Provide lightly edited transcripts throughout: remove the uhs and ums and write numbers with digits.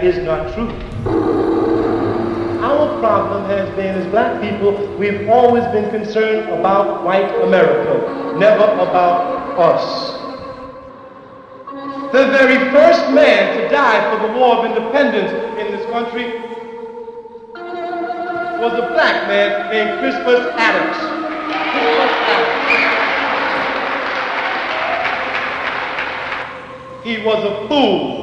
that is not true. Our problem has been, as black people, we've always been concerned about white America, never about us. The very first man to die for the War of Independence in this country was a black man named Crispus Attucks. He was a fool.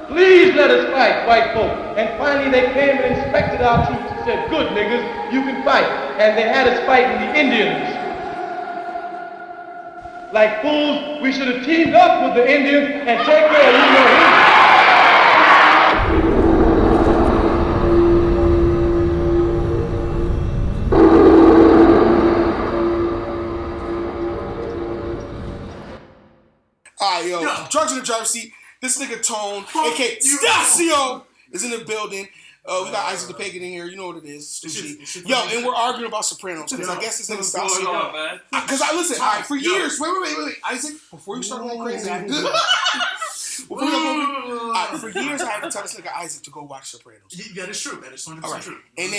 Please let us fight, white folk. And finally they came and inspected our troops and said, good niggas, you can fight. And they had us fighting the Indians. Like fools, we should have teamed up with the Indians and take care of you. Alright, yo, drugs in the driver's seat. This nigga Tone, aka Stacio, is in the building. We got Issac The Pagan in here. You know what it is. Stu G. Yo, and we're arguing about Sopranos because I guess this nigga Stacio. Because I listen, all right, for years. Wait, Isaac, before you start going crazy. For years, I had to tell this nigga Isaac to go watch Sopranos. Yeah, that is true. That is 100% true. And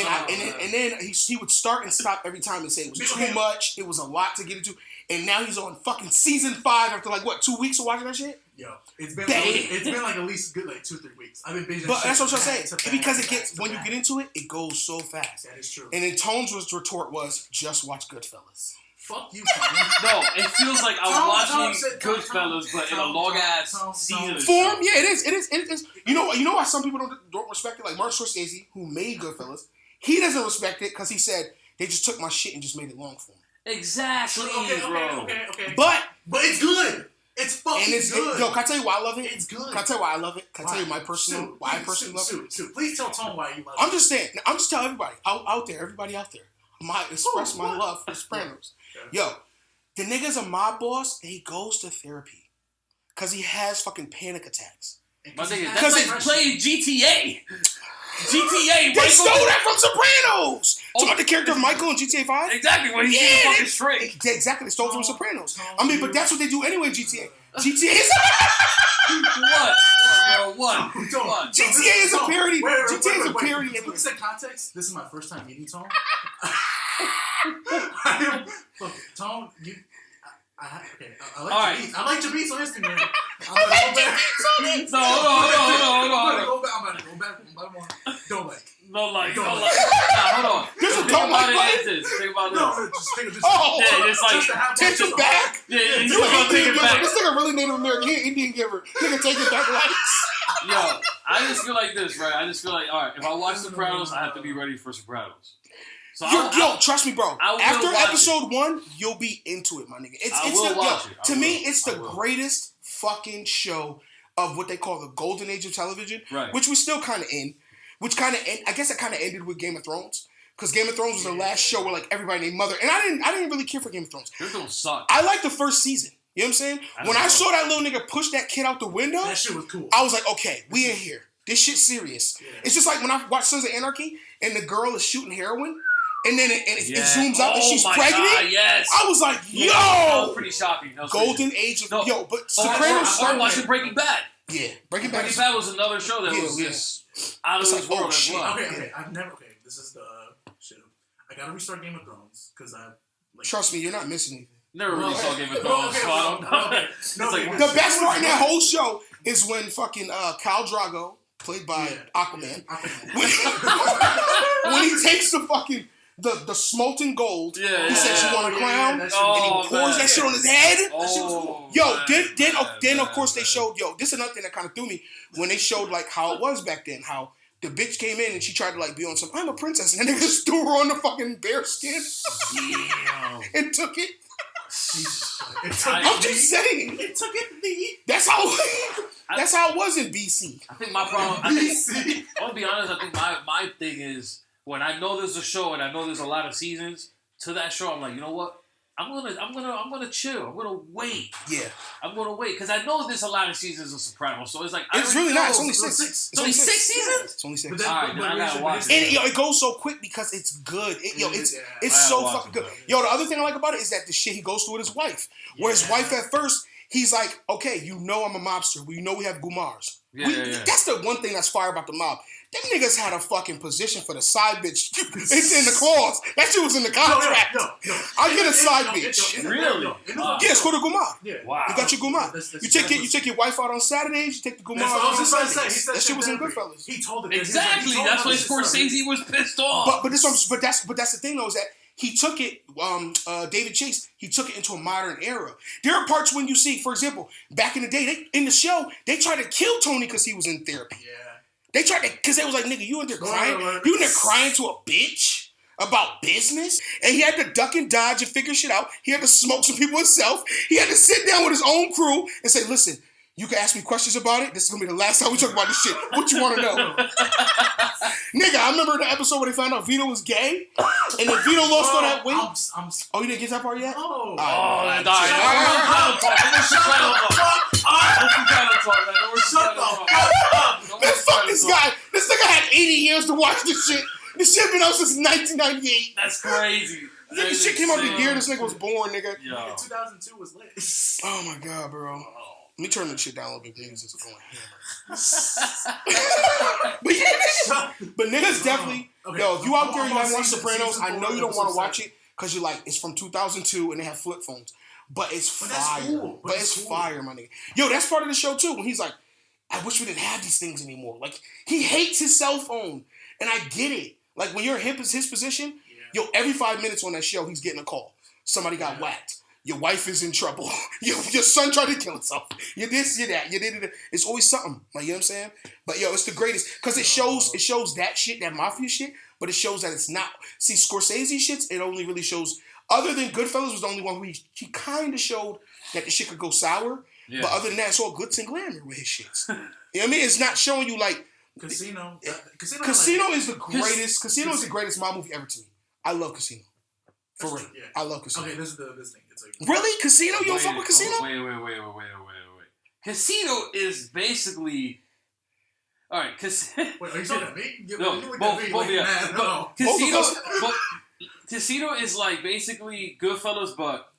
then he would start and stop every time and say it was too much. It was a lot to get into. And now he's on fucking season 5 after like what 2 weeks of watching that shit. Yo, it's been like at least good like 2-3 weeks. I've been binging. But that's what I'm saying. Because it gets when you get into it, it goes so fast. That is true. And then Tone's retort was just watch Goodfellas. Fuck you, Tone. No, it feels like I'm watching Goodfellas, but in a long ass season. Form, yeah, it is. You know why some people don't respect it? Like Martin Scorsese, who made Goodfellas, he doesn't respect it because he said they just took my shit and just made it long form. Exactly, bro. Okay. But it's good. It's fucking good. Yo, can I tell you why I love it? It's good. Can I tell you why I love it? Can I tell you why I personally love it? Please tell Tone why you love it. I'm just saying. I'm just telling everybody out there, everybody out there. Express my love for Sopranos. Yo, the nigga's a mob boss and he goes to therapy because he has fucking panic attacks. That's like playing GTA. GTA. They stole that from Sopranos. So about the character of Michael in GTA 5? Exactly. When he's fucking straight. Exactly. They stole from Sopranos. I mean, but that's what they do anyway in GTA. GTA is... What? GTA is a parody. GTA is a parody. Put this in context. This is my first time meeting Tone. Tone, I like your beats on Instagram. I'm about to go back. Don't like. No, hold on. There's a don't like. Think about this. No, just think of this. It's like take it back. Yeah, he's gonna take it back. This nigga really Native American. He an Indian giver. Nigga take it back likes. Yo, I just feel like this, right? I just feel like, all right, if I watch Sopranos, I have to be ready for Sopranos. So trust me, bro. After episode 1, you'll be into it, my nigga. To me, it's the greatest fucking show of what they call the golden age of television, right? Which we're still kind of in. I guess it kind of ended with Game of Thrones. Because Game of Thrones was the last show where like everybody named Mother. And I didn't really care for Game of Thrones. This don't suck. I liked the first season. You know what I'm saying? When I saw that little nigga push that kid out the window, that shit was cool. I was like, okay, we in here. This shit's serious. Yeah. It's just like when I watched Sons of Anarchy and the girl is shooting heroin. And then it zooms out and she's pregnant. God, yes. I was like, yo! That was pretty shocking. Golden age of... Yo, but Sopranos... I'm watching Breaking Bad. Yeah. Breaking Bad was another show that was just out of this world as well. Okay, this is the shit. I gotta restart Game of Thrones, because I... Trust me, you're not missing anything. Never really saw Game of Thrones, so I don't know. The best part in that whole show is when fucking Khal Drogo, played by Aquaman, when he takes the fucking... The smelting gold. He said, "You want a crown?" And he pours that shit on his head. Then of course they showed. This is another thing that kind of threw me when they showed like how it was back then. How the bitch came in and she tried to like be on some. I'm a princess, and then they just threw her on the fucking bear skin and took it. I'm just saying. It took it. That's how it was in BC. I think my problem. I want to be honest. I think my thing is. When I know there's a show and I know there's a lot of seasons to that show, I'm like, you know what? I'm gonna chill. I'm gonna wait. Yeah. I'm gonna wait because I know there's a lot of seasons of Sopranos, so it's like It's really not. It's only It's 6. It's only 6 seasons. It's only 6. But then, Alright, then I gotta watch it. And it goes so quick because it's good. It's I so gotta fucking watch good. it. Yo, the other thing I like about it is that the shit he goes through with his wife. Where his wife at first, he's like, okay, you know I'm a mobster. We know we have Gumars. That's the one thing that's fire about the mob. Them niggas had a fucking position for the side bitch. It's in the clause. That shit was in the contract. I get a side bitch. Really? Yeah, it's called a Gumar. Yeah. Wow. You got your Gumar. You take your wife out on Saturdays. You take the Gumar That's what I out was on just about to say. Sundays. That shit was in Goodfellas. He told it. Exactly. That's why Scorsese was pissed off. But that's the thing though is that he took it. David Chase. He took it into a modern era. There are parts when you see, for example, back in the day, in the show, they tried to kill Tony because he was in therapy. Yeah. They tried to, because they was like, nigga, you in there crying? You in there crying to a bitch about business? And he had to duck and dodge and figure shit out. He had to smoke some people himself. He had to sit down with his own crew and say, listen, you can ask me questions about it. This is going to be the last time we talk about this shit. What you want to know? Nigga, I remember the episode where they found out Vito was gay. And then Vito lost all that weight. Oh, you didn't get that part yet? Oh. Man, fuck this guy. This nigga had 80 years to watch this shit. This shit been out since 1998. That's crazy. This shit came out the year this nigga was born, nigga. Yeah. 2002 was lit. Oh my god, bro. Let me turn this shit down a little bit. Niggas is going but niggas definitely. Okay. Yo, if you out there, you haven't watched Season Sopranos, I know 4 you don't want to watch episode it because you're like, it's from 2002 and they have flip phones. But it's But that's fire. cool. But it's fire, my nigga. Yo, that's part of the show too. When he's like, I wish we didn't have these things anymore. Like, he hates his cell phone. And I get it. Like, when you're in his position, yo, every 5 minutes on that show, he's getting a call. Somebody got whacked. Your wife is in trouble. Your son tried to kill himself. You this, you that. You did it. It's always something. Like, you know what I'm saying? But, yo, it's the greatest. Because it shows that shit, that mafia shit, but it shows that it's not. See, Scorsese shits, it only really shows, other than Goodfellas was the only one who he kind of showed that the shit could go sour. Yeah. But other than that, it's all glitz and glamour with his shits. You know what I mean? It's not showing you like Casino. Casino is the greatest. Casino is the greatest mob movie ever to me. I love Casino. For real. Yeah. I love Casino. Okay, this thing. It's like, really? Casino? You don't fuck with Casino? Wait. Casino is basically. All right, wait, are you talking to me? No, Casino is like basically Goodfellas, but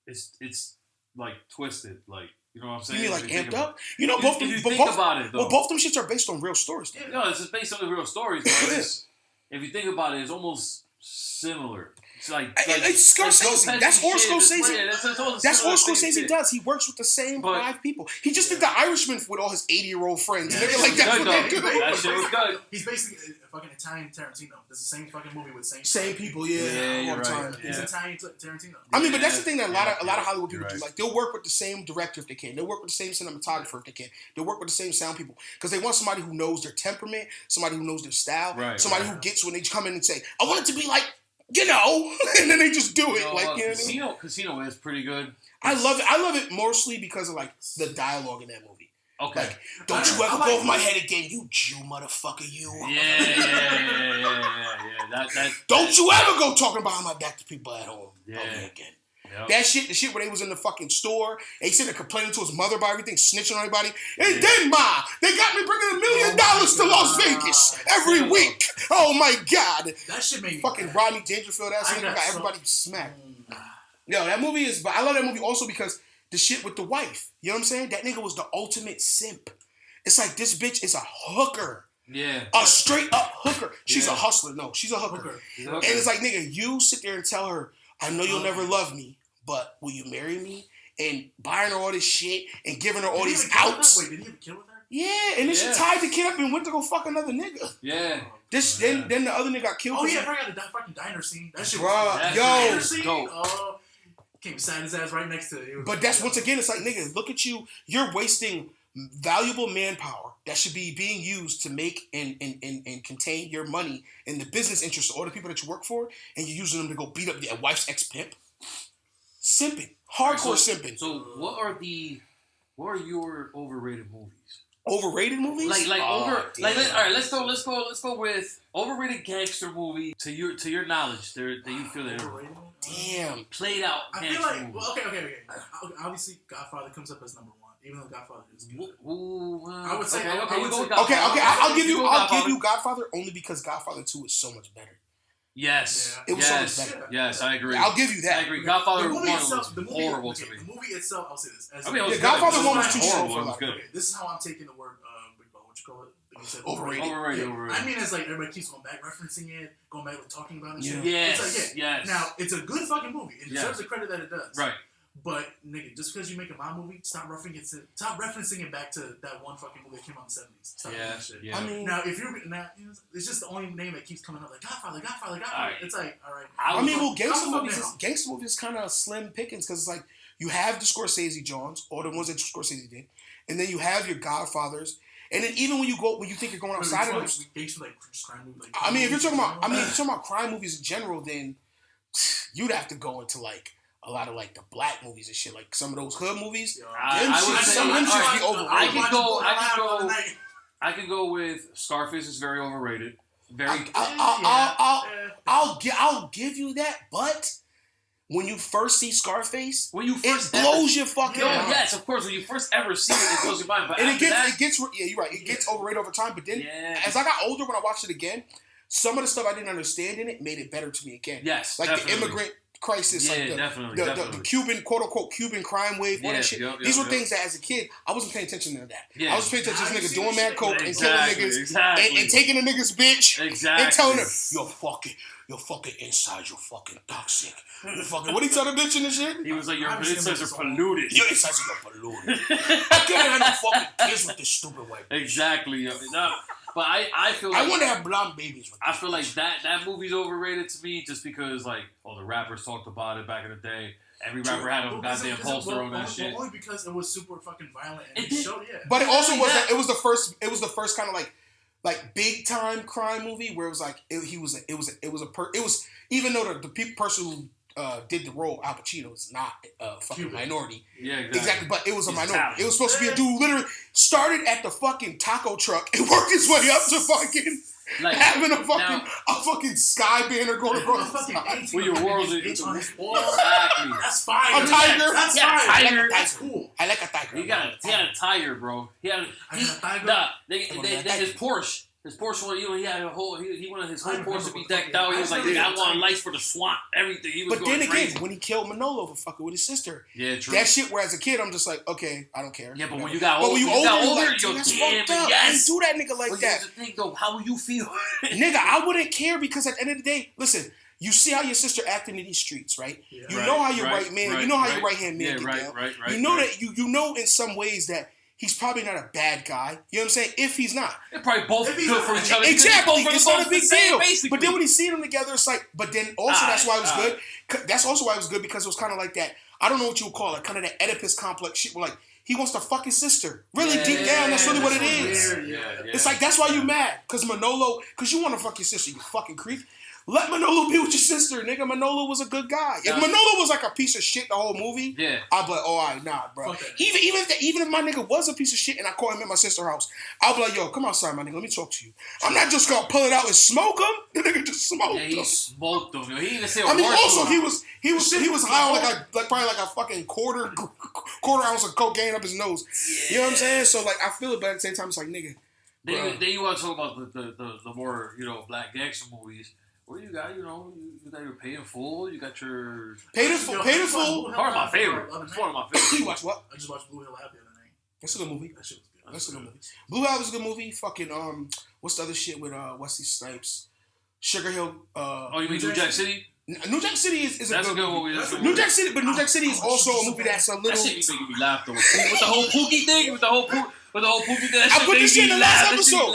it's like twisted, like, you know what I'm saying? You mean like amped up? You know, both. If you think about it, though. Well, both them shits are based on real stories. Though. No, it's just based on the real stories. But It is. If you think about it, it's almost similar. It's like it's Scorsese. That's all Scorsese. That's all Scorsese does. He works with the same 5 people. He just did The Irishman with all his 80-year-old friends. Yeah, Like that's what they do. That shit was good. He's basically a fucking Italian Tarantino. It's the same fucking movie with same people. Yeah, all the time. He's Italian Tarantino. I mean, but that's the thing that a lot of Hollywood people do. Like, they'll work with the same director if they can. They'll work with the same cinematographer if they can. They'll work with the same sound people because they want somebody who knows their temperament, somebody who knows their style, somebody who gets when they come in and say, "I want it to be like." You know, and then they just do it. You know, like, you know what I mean? Casino is pretty good. I love it. I love it mostly because of like the dialogue in that movie. Okay. Like, don't you ever go over my head again, you Jew motherfucker, you. Yeah. Don't you ever go talking behind my back to people at home. Yeah. Again. Yep. That shit, the shit where they was in the fucking store, and he sitting there complaining to his mother about everything, snitching on everybody. And then, Ma, they got me bringing $1 million to Las Vegas every week. Oh my God. That shit made me fucking Rodney Dangerfield ass nigga got everybody smacked. Yo, that movie is, but I love that movie also because the shit with the wife. You know what I'm saying? That nigga was the ultimate simp. It's like this bitch is a hooker. Yeah. A straight up hooker. She's a hustler. No, she's a hooker. And it's like, nigga, you sit there and tell her, I know you'll never love me, but will you marry me? And buying her all this shit and giving her all these outs. Wait, did he even kill with her? Yeah, and then she tied the kid up and went to go fuck another nigga. Yeah. Then the other nigga got killed. Oh yeah, I forgot the fucking diner scene. That shit was diner scene. Oh, came beside his ass right next to it. But that's once again, it's like, nigga, look at you. You're wasting valuable manpower that should be being used to make and contain your money in the business interests of all the people that you work for, and you're using them to go beat up your wife's ex-pimp. Simping. Hardcore simping. So what are your overrated movies? Overrated movies? All right, let's go with overrated gangster movie to your knowledge that you feel that Overrated? Damn. played out I gangster feel like, movie. well, okay. Obviously, Godfather comes up as number one, even though Godfather is good. I would say- okay, I would you go say- with Godfather. I'll give Godfather. you Godfather only because Godfather 2 is so much better. Yes. It was so much better. Yes, I agree. I'll give you that. I agree. Godfather The 1 movie was itself, horrible to me. The movie itself, I'll say this. I mean, it was good. Godfather It 1 was too horrible. slow. It was good. Okay, this is how I'm taking the word, what you call it? Like you said, Overrated. Overrated. I mean, it's like everybody keeps going back, referencing it, going back, like talking about it. Yeah. Shit. Yes. It's like, Yes. Now, it's a good fucking movie. It deserves Yes. the credit that it does. Right. But nigga, just because you make a mob movie, stop referencing it back to that one fucking movie that came out in the 70s. Stop doing that shit. Yeah. I mean, Now, if you're it's just the only name that keeps coming up, like Godfather. Right. It's like, all right. I mean, well, gangster gangster movies is kind of slim pickings because it's like you have the Scorsese Johns, or the ones that Scorsese did, and then you have your Godfathers, and then even when you think you're going outside of those, gangster like crime movie. I mean, if you're talking about crime movies in general, then you'd have to go into like a lot of like the black movies and shit, like some of those hood movies. I could go with Scarface is very overrated. I'll give you that, but when you first see Scarface, it blows your fucking mind. Yes, of course. When you first ever see it blows your mind. But and it gets you're right. It gets overrated over time. But then, as I got older, when I watched it again, some of the stuff I didn't understand in it made it better to me again. Yes, like definitely. the immigrant crisis, like the Cuban, quote unquote Cuban crime wave, all that shit. These were things that as a kid I wasn't paying attention to that. I was paying attention to this nigga doing mad coke and killing niggas and taking a nigga's bitch and telling her you're fucking inside, you're fucking toxic. What he tell the bitch in the shit? He was like, your insides are polluted. Your insides are polluted. I can't have no fucking kids with this stupid white bitch. Exactly. No. But I feel like I want to have blonde babies with I feel like that movie's overrated to me just because like all the rappers talked about it back in the day. Every rapper had a goddamn poster on that shit. Only because it was super fucking violent and it showed, But it also was that it was the first kind of like big time crime movie where it was like even though the person who did the role, Al Pacino, is not a fucking minority. Yeah, exactly. But it was a minority. It was supposed to be a dude who literally started at the fucking taco truck and worked his way up to fucking having a fucking sky banner going across the sky. With your world on his wall. Exactly. That's fine. A tiger. That's fine. Tiger. That's cool. I like a tiger. He had a tiger, bro. He had a tiger. His Porsche. His Porsche, he had he wanted his whole Porsche to be decked out. He was like, I want lights for the swamp, everything. He was going crazy. When he killed Manolo for fucking with his sister, true. That shit. Where as a kid, I'm just like, okay, I don't care. Yeah, but when you got older, you're like, that's fucked up. I didn't do that nigga like that. Here's the thing, though, how would you feel? Nigga, I wouldn't care because at the end of the day, listen. You see how your sister acting in these streets, right? Yeah. You know how your right man, you know how your right hand man get down. You know that you know in some ways that he's probably not a bad guy. You know what I'm saying? If he's not. They're probably both good for each other. Exactly. It's not a big deal. Basically. But then when you see them together, it's like, but then also that's why it was good. That's also why it was good because it was kind of like that, I don't know what you would call it, kind of that Oedipus complex shit where like, he wants to fuck his sister. Really deep down, that's really what it is. It's like, that's why you mad. Because Manolo, because you want to fuck your sister, you fucking creep. Let Manolo be with your sister, nigga. Manolo was a good guy. If Manolo was like a piece of shit the whole movie, I'd be like, oh, all right, nah, bro. Even if my nigga was a piece of shit and I caught him at my sister's house, I'll be like, yo, come outside, my nigga. Let me talk to you. I'm not just gonna pull it out and smoke him. The nigga just smoked him. He smoked him. He even said. I mean, also he was high on probably like a fucking quarter ounce of cocaine up his nose. You know what I'm saying? So like, I feel it, but at the same time, it's like, nigga. Then you want to talk about the more black gangster movies. What do you got? You got your Paid in Full. You got your Paid in Full. One of my favorite. It's one of my favorites. You watch what? I just watched Blue Hill Lab the other night. That's a good movie. That shit was good. That's a good movie. Blue Hill is a good movie. Fucking what's the other shit with Wesley Snipes? Sugar Hill. You mean New Jack City? New Jack City is a good movie. New Jack City is also a movie that's a little. That shit be making me laugh though. With the whole Pookie thing, with the whole Pookie thing. I put this shit in the last episode.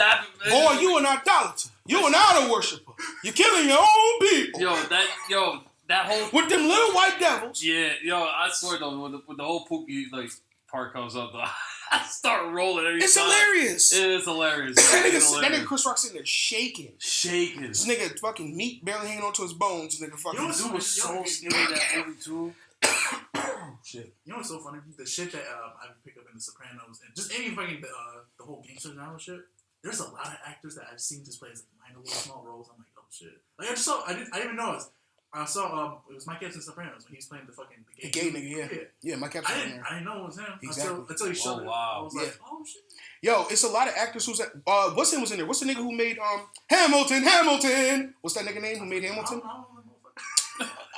Boy, you an idolater. You an idol worshiper. You're killing your own people. That whole with them little white devils. Yeah, I swear though, when the whole Pookie part comes up, though, I start rolling every time. It's hilarious. It is hilarious. That nigga Chris Rock sitting there shaking. This nigga fucking meat barely hanging onto his bones. Nigga fucking. Dude was so skinny in that movie too. Shit. You know what's so funny? The shit that I pick up in The Sopranos and just any fucking the whole gangster genre shit. There's a lot of actors that I've seen just play as minor little small roles. I'm like, oh shit. Like I just saw. I didn't even know it. I saw it was Mike Epps in Sopranos when he was playing the gay nigga. Yeah, Mike Epps. I didn't know it was him until he showed it. I was like, oh shit. Yo, it's a lot of actors who's what's his was in there? What's the nigga who made Hamilton? What's that nigga name who made Hamilton?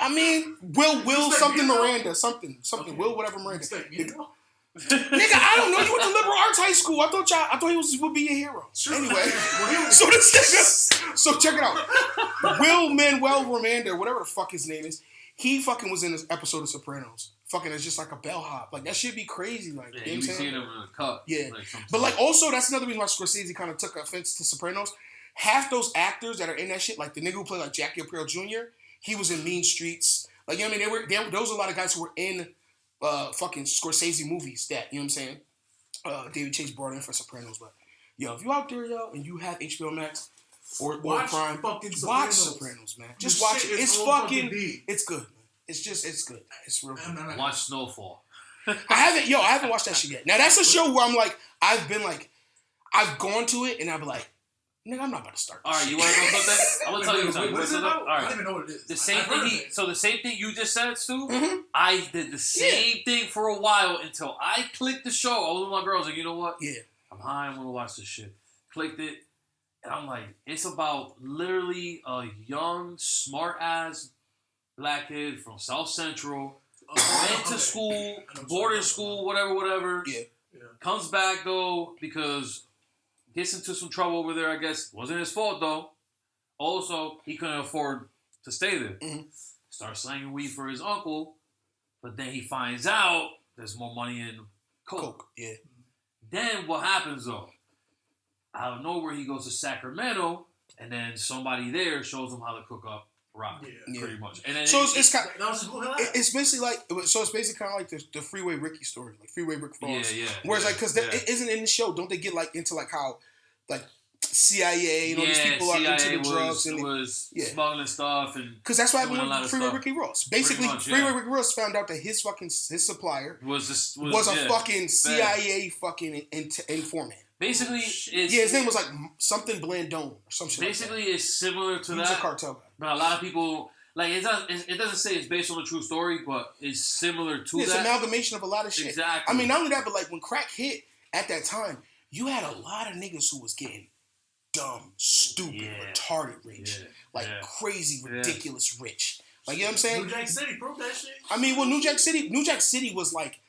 I mean, Will something Miranda, something okay. Will whatever Miranda. Nigga, I don't know. You went to liberal arts high school. I thought he would be your hero. Sure. Anyway, so this nigga, so check it out. Will Manuel Miranda, whatever the fuck his name is, he fucking was in this episode of Sopranos. Fucking is just like a bellhop. Like that shit be crazy. Like you be seeing him in a cup. Yeah, but like also that's another reason why Scorsese kind of took offense to Sopranos. Half those actors that are in that shit, like the nigga who played like Jackie Aprile Jr., he was in Mean Streets. Like you know what I mean? Those are a lot of guys who were in fucking Scorsese movies that, you know what I'm saying? David Chase brought in for Sopranos. But yo, if you out there, yo, and you have HBO Max or Prime, watch Sopranos, man. Just watch it. It's fucking, it's good, man. It's good. It's real good. Watch Snowfall. I haven't watched that shit yet. Now that's a show where I'm like, I've gone to it and I'm like, nigga, I'm not about to start this. All right, you want to know something? I'm going to tell you something. What is it about? All right. I don't even know what it is. The same thing you just said, Stu, I did the same thing for a while until I clicked the show. I was with my girls like, you know what? Yeah. I'm high, I'm going to watch this shit. Clicked it, and I'm like, it's about literally a young, smart-ass black kid from South Central, went to school, boarding school, whatever. Yeah. Comes back, though, because... gets into some trouble over there, I guess. Wasn't his fault, though. Also, he couldn't afford to stay there. Starts slanging weed for his uncle, but then he finds out there's more money in coke. Yeah. Then what happens, though? Out of nowhere, he goes to Sacramento, and then somebody there shows him how to cook up rock, pretty much. And then so it's basically like, so it's basically kind of like the Freeway Ricky story, like Freeway Rick Ross. Yeah. Whereas like, because it isn't in the show, don't they get like into like how like CIA and all these people CIA are into the drugs and smuggling stuff, and because that's what happened with Freeway Ricky Ross. Basically, Freeway Ricky Ross found out that his supplier was a fucking CIA fucking informant. Basically, his name was like something Blandone or some shit. Basically, like it's similar to that. He's a cartel guy. But a lot of people like it doesn't say it's based on a true story, but it's similar to that. It's an amalgamation of a lot of shit. Exactly. I mean, not only that, but like when crack hit at that time, you had a lot of niggas who was getting dumb, stupid, retarded rich, crazy, ridiculous rich. Like, you know what I'm saying? New Jack City proved that shit. I mean, well, New Jack City was like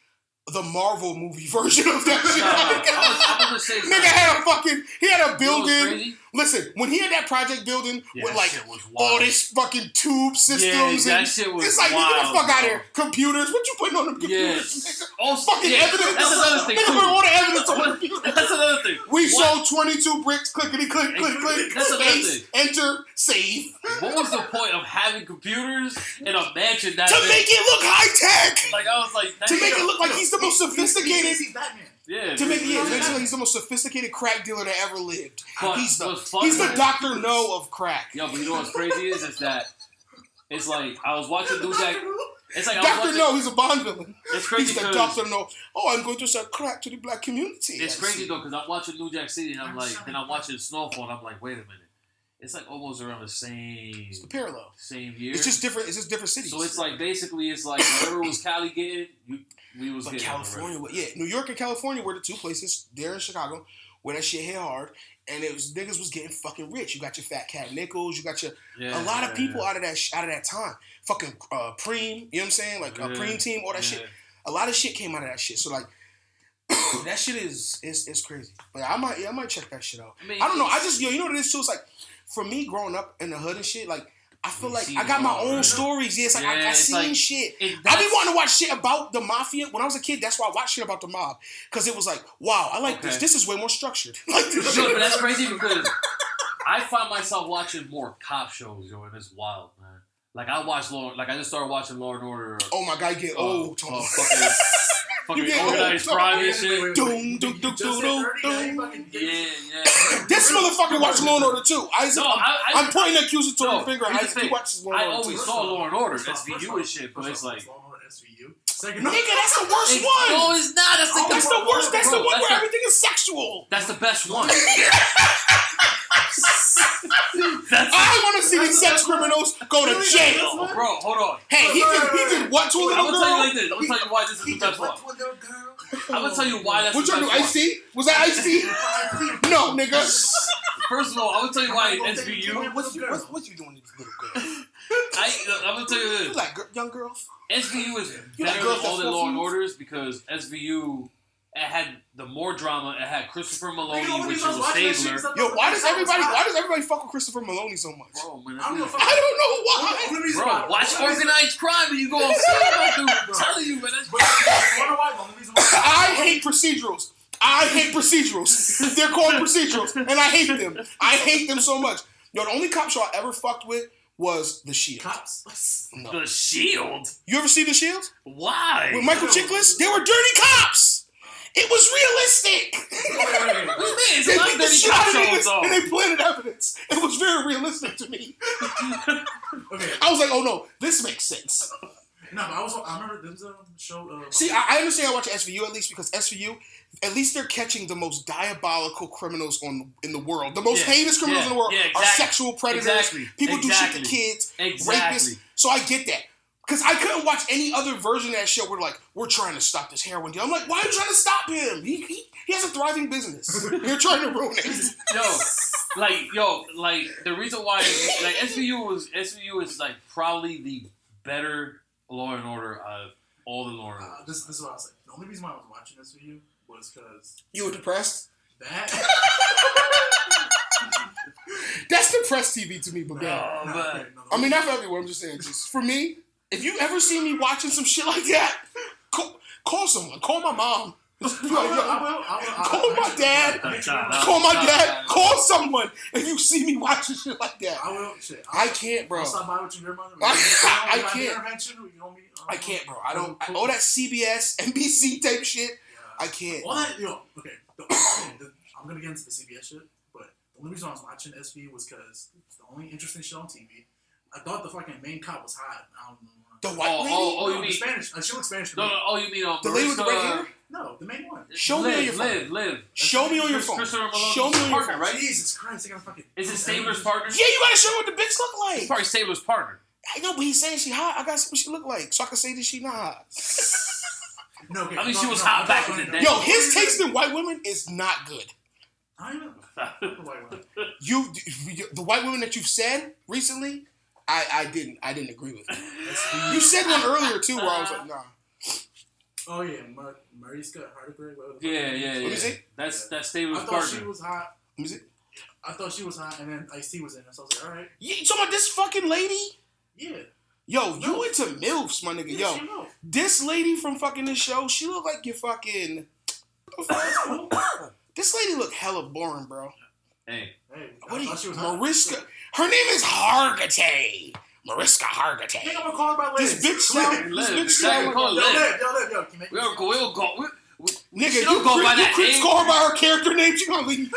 the Marvel movie version of that shit. I'm gonna say nigga had a building. Listen, when he had that project building with like all this fucking tube systems, that shit was it's like, wild, nigga, the fuck out of here. Computers, what you putting on them computers? Nigga? Also, fucking evidence. That's another thing. Nigga put all the evidence on the computer. That's another thing. We sold 22 bricks, clickety click. That's another thing. Enter, save. What was the point of having computers in a mansion that to make it look high tech? Like I was like, to make it look like he's the most sophisticated. He's Batman. Yeah. To make he's the most sophisticated crack dealer that ever lived. But he's the Dr. No of crack. Yo, but you know what's crazy is that it's like I was watching New Jack. It's like Dr. No, he's a Bond villain. It's crazy. He's the Dr. No. Oh, I'm going to sell crack to the black community. It's crazy though because I'm watching New Jack City and I'm like, then I'm watching Snowfall and I'm like, wait a minute. It's like almost around the same. It's the parallel. Same year. It's just different. It's just different cities. So it's like basically, it's like whatever was Cali getting, we was getting. California, New York and California were the two places. There in Chicago where that shit hit hard, and it was niggas was getting fucking rich. You got your Fat Cat Nichols. You got your a lot of people out of that time. Fucking Preem. You know what I'm saying? Like Preem team, all that shit. A lot of shit came out of that shit. So like. That shit is crazy. But I might check that shit out. I don't know. I just you know what it is too. It's like for me growing up in the hood and shit. Like I feel like I got my own stories. Yeah, it's like I seen like, shit. I be wanting to watch shit about the mafia when I was a kid. That's why I watched shit about the mob because it was like, wow, I like this. This is way more structured. Like this shit. But that's crazy because I find myself watching more cop shows, yo, and it's wild, man. Like I just started watching Law and Order. Oh my god, get old. Fucking organized crime and shit. Doom. Yeah. This motherfucker watched Law and Order too. I'm pointing an accusatory finger. He watches Law and Order. I always saw Law and Order, SVU and shit, but it's like. SVU? Second. Nigga, that's the worst one. No, it's not. That's the That's the worst. That's the one where the- everything is sexual. That's the best one. I want to see these sex criminals go to jail. Oh, bro, hold on. Hey, he did what to a I'm little gonna tell you girl? like this. I'm gonna tell you why this is the best one. I'm gonna tell you why that's What the y'all do? best one. Ice-T? Was that Ice-T? No, nigga. First of all, I'm gonna tell you why in SVU. What you doing to this little girl? I'm gonna tell you You this. like young girls? SVU is You like better girls than all that the Law and fuck Orders because SVU it had the more drama. It had Christopher Maloney, Nigga, which when was he was Stabler. watching that shit, Yo, why does everybody fuck with Christopher Maloney so much? Bro, man, I don't give a fuck. I don't know why. bro, watch organized crime and you go see that dude. I'm telling you, man. That's I hate procedurals. They're called procedurals, and I hate them. I hate them so much. Yo, the only cop show I ever fucked with was The Shield. Cops? No. The Shield. You ever see The Shield? Why? With Michael Chiklis? They were dirty cops. It was realistic. What do you mean? It's They not beat the dirty shit cop out of shows, niggas though. and they planted evidence. It was very realistic to me. Okay. I was like, oh no, this makes sense. No, but I remember there was a show. See, I understand I watch SVU at least because SVU, at least they're catching the most diabolical criminals in the world. The most heinous criminals in the world are sexual predators. People do shit to kids, rapists. So I get that. Because I couldn't watch any other version of that show where like, we're trying to stop this heroin deal. I'm like, why are you trying to stop him? He has a thriving business. You're trying to ruin it. Like the reason why like SVU is like probably the better Law and Order out of all the Law and Order. This is what I was like. The only reason why I was watching this video was because You were depressed? that. That's depressed TV to me, but man. I mean, not for everyone. I'm just saying, just for me. If you ever see me watching some shit like that, call someone. Call my mom. I will. Call my dad. Call my dad. Call someone if you see me watching shit like that. I will. Shit. I can't, bro. I'll stop by with your mother. I can't. I can't, bro. I don't. All that CBS, NBC type shit. I can't. All that, okay. I'm gonna get into the CBS shit, but the only reason I was watching SB was because it's the only interesting show on TV. I thought the fucking main cop was hot. I don't know. The white lady? Oh, you mean Spanish? She looks Spanish. No, you mean the lady with the red hair? No, the main one. Show me on your phone. Live. Show me on your phone. Show me on your phone. Right? Jesus Christ, I gotta fucking. Is it Stabler's partner? Yeah, you gotta show me what the bitch look like. It's probably Stabler's partner. I know, but he's saying she hot. I gotta see what she look like, so I can say that she not hot. No, okay. I mean, she was hot back in the day. Yo, his taste in white women is not good. I don't even. The white women that you've said recently, I didn't agree with. You said one earlier too, where I was like, nah. Oh yeah, Mariska Hargitay. Yeah. Let me see. That's Stabler's I partner. thought she was hot. Let me see. I thought she was hot, and then Ice-T was in it, so I was like, all right. You talking about this fucking lady? Yeah. Yo, you into MILFs, my nigga. Yeah, Yo, this lady from fucking this show, she look like you fucking... This lady look hella boring, bro. Hey. What are you... She was Mariska... Her name is Hargitay. Mariska I Hargitay. think I'm gonna call her by This bitch sound... This bitch sound like... Yo, can you make We'll go. Nigga, don't go by that Crips name. call her by her character name, she gonna leave.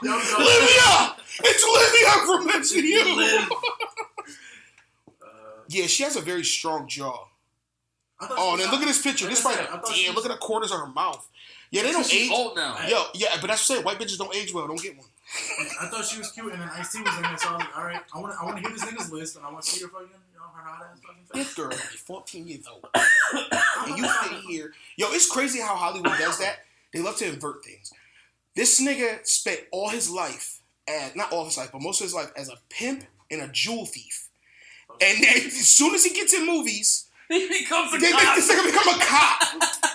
Yo, Livia! It's Livia from SVU! Yeah, she has a very strong jaw. Oh, and then look at this picture. This right. Damn, look at the corners of her mouth. Yeah, they don't age. She's old now. Yo, yeah, but that's what I'm saying. White bitches don't age well. Don't get one. I thought she was cute, and then Ice-T was in there, so I was like, all right, I want to hear this nigga's list, and I want to see her fucking, her hot ass fucking face. This girl is 14 years old. And you sit here. Yo, it's crazy how Hollywood does that. They love to invert things. This nigga spent all his life, not all his life, but most of his life as a pimp and a jewel thief. And then as soon as he gets in movies, He becomes a they cop. make this nigga become a cop.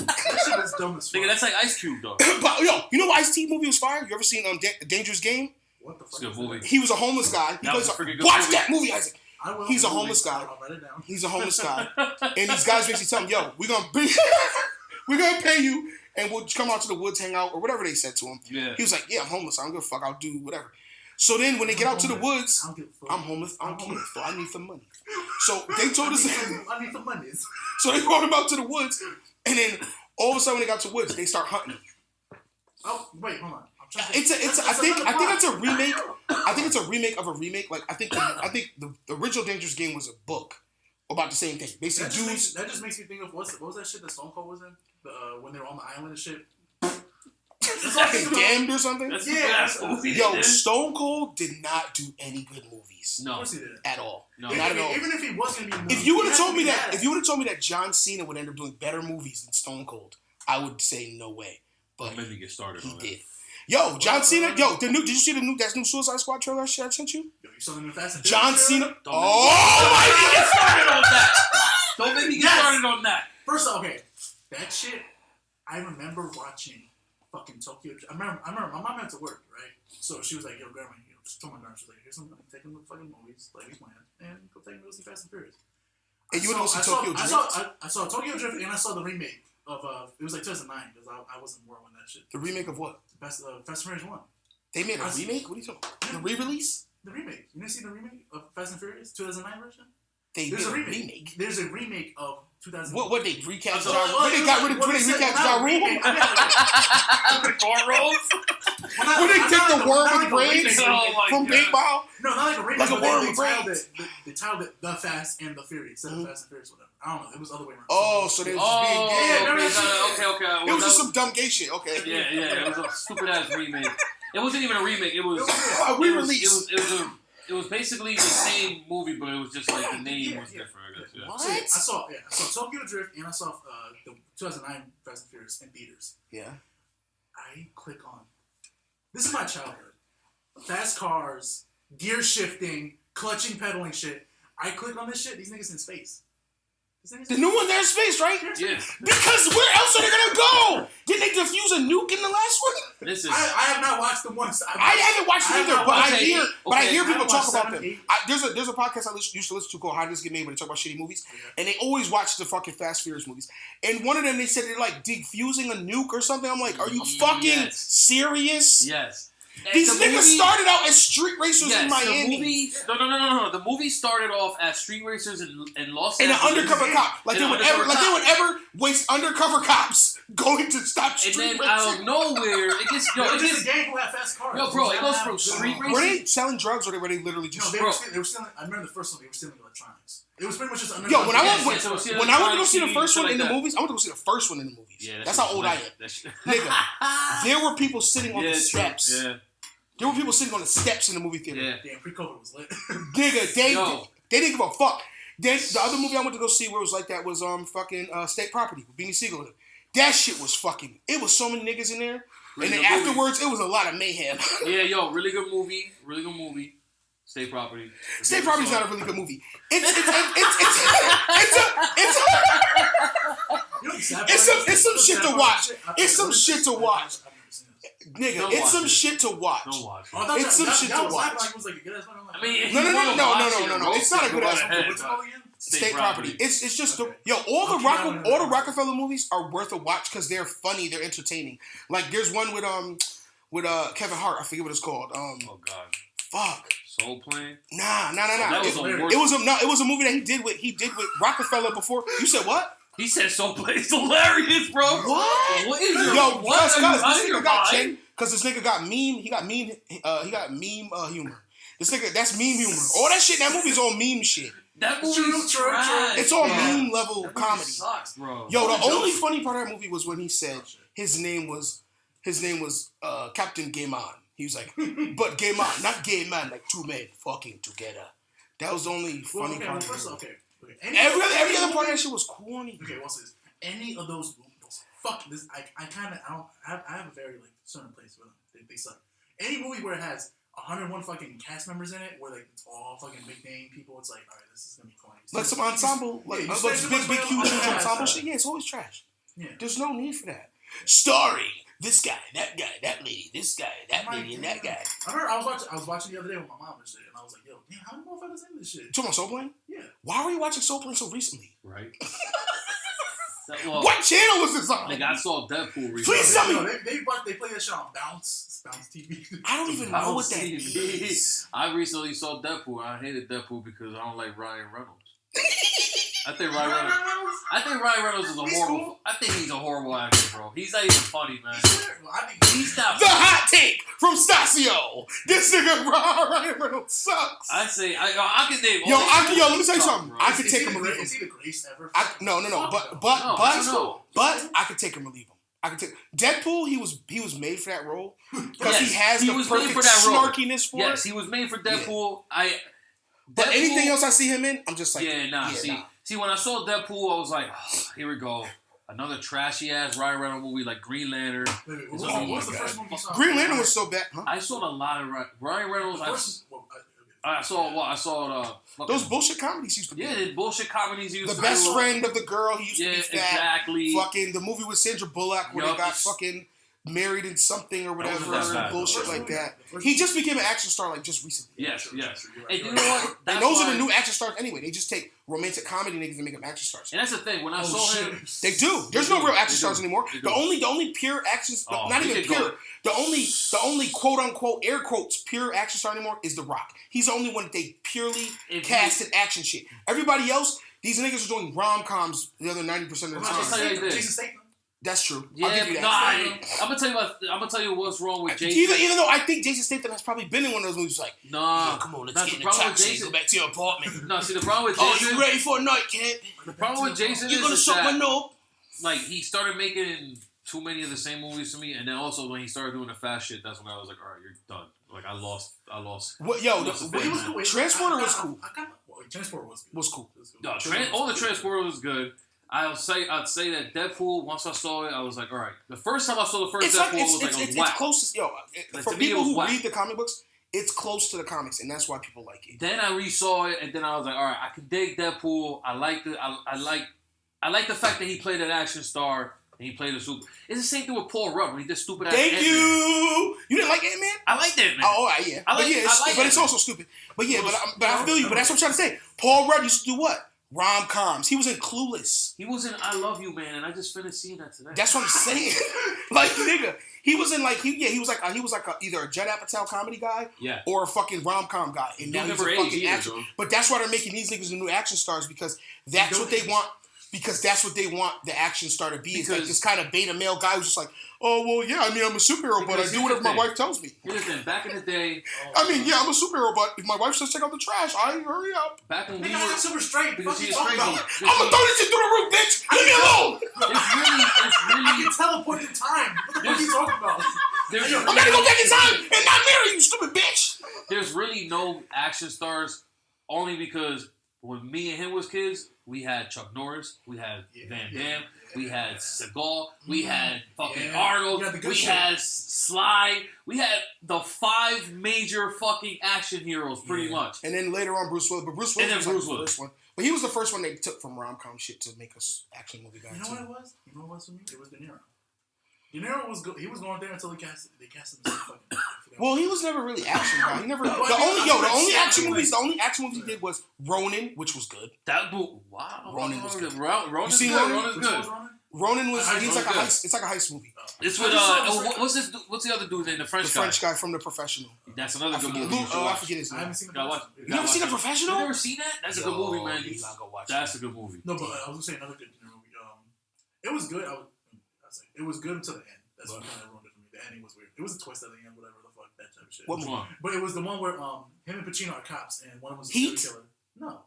That shit is dumb as fuck. Nigga, that's like Ice Cube, though. But yo, you know what Ice-T movie was fire? You ever seen Dangerous Game? What the fuck? It's a good movie. He was a homeless guy. That was a freaking good Watch movie. that movie, Isaac. I will. He's a homeless guy. I'll write it down. He's a homeless guy. And these guys basically tell him, yo, we're gonna pay you and we'll come out to the woods, hang out, or whatever they said to him. Yeah. He was like, yeah, I'm homeless. I don't give a fuck. I'll do whatever. So then when they get out to the woods, I don't give a fuck. I'm homeless. I don't care. So I need some money. So they told us, I need some money. so they brought him out to the woods. And then all of a sudden when they got to the woods, they start hunting him. Oh, wait, hold on. I'm trying to I think it's a remake. I think it's a remake of a remake. Like I think the original Dangerous Game was a book about the same thing. Basically, That just makes me think of what was that shit that Stone Cold was in? When they were on the island and shit. fucking damned or something. That's Yo, Stone Cold did not do any good movies. Of course he did. At all. No, not at all. Even if he was gonna be a movie, if you would have told me that John Cena would end up doing better movies than Stone Cold, I would say no way. But maybe get started. He did. Yo, John Cena. Yo, did you see the new Suicide Squad trailer I sent you? Yo, you saw the new Fast and John Furious Cena. Don't make me get started on that. Don't make me get started on that. First off, okay, that shit. I remember watching fucking Tokyo. I remember my mom had to work, right? So she was like, "Yo, grandma," she told my grandma, she was like, "Here's some taking the fucking movies, like he's playing, and go take me to see Fast and Furious." And you went to see Tokyo Drift? I saw Tokyo Drift, and I saw the remake of it was like 2009 because I wasn't born when that shit. The remake of what? Fast and Furious 1. They made a remake? What are you talking about? The re-release? The remake. You didn't see the remake of Fast and Furious 2009 version? There's a remake. There's a remake of 2009. What they recast? So, when they got rid of when they recast Ja Rule? When they take the worm with braids from paintball? No, not like a remake. Like a worm with braids. They titled it The Fast and the Furious instead of Fast and Furious, whatever. I don't know. It was the other way around. Oh, so they were just being gay. Okay. It was just some dumb gay shit. Okay. Yeah. It was a stupid ass remake. It wasn't even a remake. It was a re-release. It was basically the same movie, but it was just like the name was different. I guess. Yeah. What? I saw Tokyo Drift and I saw the 2009 Fast and Furious in theaters. Yeah. I click on. This is my childhood. Fast cars, gear shifting, clutching, pedaling shit. I click on this shit. These niggas in space. The new one, they're in space, right? Yes. Because where else are they gonna go? Didn't they defuse a nuke in the last one? I have not watched the ones. I haven't watched it either, but I hear people talk about them. 8. There's a podcast I used to listen to called How Does This Get Made, where they talk about shitty movies, and they always watch the fucking Fast Furious movies. And one of them, they said they're like defusing a nuke or something. I'm like, are you fucking serious? Yes. These niggas started out as street racers in Miami. No. The movie started off as street racers in Los Angeles. And an undercover cop. Like they would ever waste undercover cops going to stop street racing. And then out of nowhere, it gets... It's a game who have fast cars. Yo, bro, it goes from street racing... Were they selling drugs or were they literally just... No, they were stealing... I remember the first one, they were stealing electronics. It was pretty much just undercover. Yo, when I went to go see the first one in the movies, I went to go see the first one in the movies. Yeah, that's how old I am. Nigga, there were people sitting on the steps. Yeah. There were people sitting on the steps in the movie theater. Yeah. Damn, pre-COVID was lit. Nigga, they didn't give a fuck. Then the other movie I went to go see where it was like that was fucking State Property with Beanie Siegel in it. That shit was fucking... It was so many niggas in there. Really, and then afterwards, it was a lot of mayhem. Yeah, yo, really good movie. State Property. State Property's not a really good movie. It's some shit to watch. It's some shit to watch. Nigga, it's some shit to watch. Don't watch it. It's some shit to watch. It was like a good ass one. I mean, no. It's not a good ass one. State Property. It's just all the Rockefeller movies are worth a watch because they're funny, they're entertaining. Like there's one with Kevin Hart. I forget what it's called. Oh God. Fuck. Soul Plane. Nah. That was it was a movie that he did with Rockefeller before. You said what? He said Soul Plane's hilarious, bro. What? What is your... Yo, what because this nigga got meme. He got meme humor. This nigga, that's meme humor. All that shit in that movie is all meme shit. That movie's trash. It's all meme level comedy. Sucks, bro. Yo, the only funny part of that movie was when he said his name was Captain Gay Man. He was like, but gay man, not gay man, like two men fucking together. That was the only funny part. Every other part of that shit was corny. Okay, what's this? Any of those fuck this. I have a very like certain place for them. They suck. Any movie where it has 101 fucking cast members in it, where like it's all fucking big name people, it's like, all right, this is gonna be corny. Like some ensemble, like big huge ensemble shit. Yeah, it's always trash. Yeah, there's no need for that. Starring this guy, that lady, this guy, that lady, and that guy. I was watching the other day with my mom and shit, and I was like, yo, damn, how many motherfuckers in this shit? You talking about Soul Plane? Yeah. Why were you watching Soul Plane so recently? Right. What channel was this on? Like I saw Deadpool recently. Please tell me. They play that shit on Bounce TV. I don't even know what that is. I recently saw Deadpool. I hated Deadpool because I don't like Ryan Reynolds. I think Ryan Reynolds is a horrible. Cool. I think he's a horrible actor, bro. He's not even funny, man. He's not. The hot take from Stacio. This nigga Ryan Reynolds sucks. I say I can name. Yo, let me tell you something. I could take him or leave him. Is he the greatest ever? No. But I could take him or leave him. I could take Deadpool. He was made for that role because he has the perfect snarkiness for it. Yes, he was made for Deadpool. Yeah. But anything else I see him in, I'm just like, See, when I saw Deadpool, I was like, here we go. Another trashy ass Ryan Reynolds movie like Green Lantern. What's the first movie you saw? Green Lantern was so bad. Huh? I saw a lot of Ryan Reynolds. I saw those bullshit comedies used to be. Yeah, the bullshit comedies used to be. The best friend of the girl, he used to be fat. Exactly. Fucking the movie with Sandra Bullock where they got fucking married in something or whatever, bullshit like that. He just became an action star like just recently. Yes. And you know what? And those are the new action stars anyway. They just take romantic comedy niggas and make them action stars. And that's the thing. When I saw him, they do. There's no real action stars anymore. The only pure action, not even pure. The only quote unquote air quotes pure action star anymore is The Rock. He's the only one that they purely cast in action shit. Everybody else, these niggas are doing rom-coms the other 90% of the time. Jason Statham. That's true. Yeah, I'll give you that. I'm gonna tell you what's wrong with Jason. Even though I think Jason Statham has probably been in one of those movies, like, nah, come on, let's get in the taxi and go back to your apartment. No, see the problem with Jason. Oh, you ready for a night, kid? The problem with Jason is you're gonna suck my knob. Like he started making too many of the same movies to me, and then also when he started doing the fast shit, that's when I was like, all right, you're done. Like I lost. What? Yo, Transporter was cool. Transporter was cool. No, all the Transporter was good. I'd say that Deadpool. Once I saw it, I was like, all right. The first time I saw the first Deadpool, was like, it's close. For people who read the comic books, it's close to the comics, and that's why people like it. Then I re-saw it, and then I was like, all right, I can dig Deadpool. I like it. I like the fact that he played an action star and he played a super. It's the same thing with Paul Rudd when he did stupid ass. Thank you. You didn't like Ant-Man? I liked Ant-Man. Oh, yeah. But it's also stupid. But yeah, but I feel you. But that's what I'm trying to say. Paul Rudd used to do what? Rom-coms. He was in Clueless. He was in I Love You, Man, and I just finished seeing that today. That's what I'm saying. Like, nigga, he was in like he was like either a Judd Apatow comedy guy, or a fucking rom-com guy. And now he's a fucking action. But that's why they're making these niggas the new action stars because that's what they want. Because that's what they want the action star to be. It's like this kind of beta male guy who's just like, oh, well, yeah, I mean, I'm a superhero, but I do whatever my wife tells me. Here's the thing. Back in the day... I mean, yeah, I'm a superhero, but if my wife says take out the trash, I hurry up. Back when we were... super straight. Because he's I'm crazy. going to throw this shit through the roof, bitch. Leave me alone. It's really... I can teleport in time. What the fuck are you talking about? I'm going to go back in time and not marry you, stupid bitch. There's really no action stars only because when me and him was kids... We had Chuck Norris, we had Van Damme, we had Seagal, we had fucking Arnold, we had Sly, we had the 5 major fucking action heroes, pretty much. And then later on, Bruce Willis. But Bruce Willis was the first one. But he was the first one they took from rom-com shit to make us action movie guys. You know what it was? You know what it was for me? It was De Niro. De Niro was good. He was going there until they cast him as fucking. Well, he was never really action guy. He never. The only action movies he did was Ronin, which was good. Wow. Ronin was good. Ronan's good. Ronan's good. Ronin was. It's like a heist. It's like a heist movie. It's with what's the other dude's name? The French guy from The Professional. That's another good movie. I forget his name. I haven't seen You never seen The Professional? You never seen that? That's a good movie, man. That's a good movie. No, but I was gonna say another good movie. It was good. It was good until the end. That's what kind of ruined it for me. The ending was weird. It was a twist at the end, whatever the fuck, that type of shit. What one? But it was the one where him and Pacino are cops, and one of them was a serial killer. No.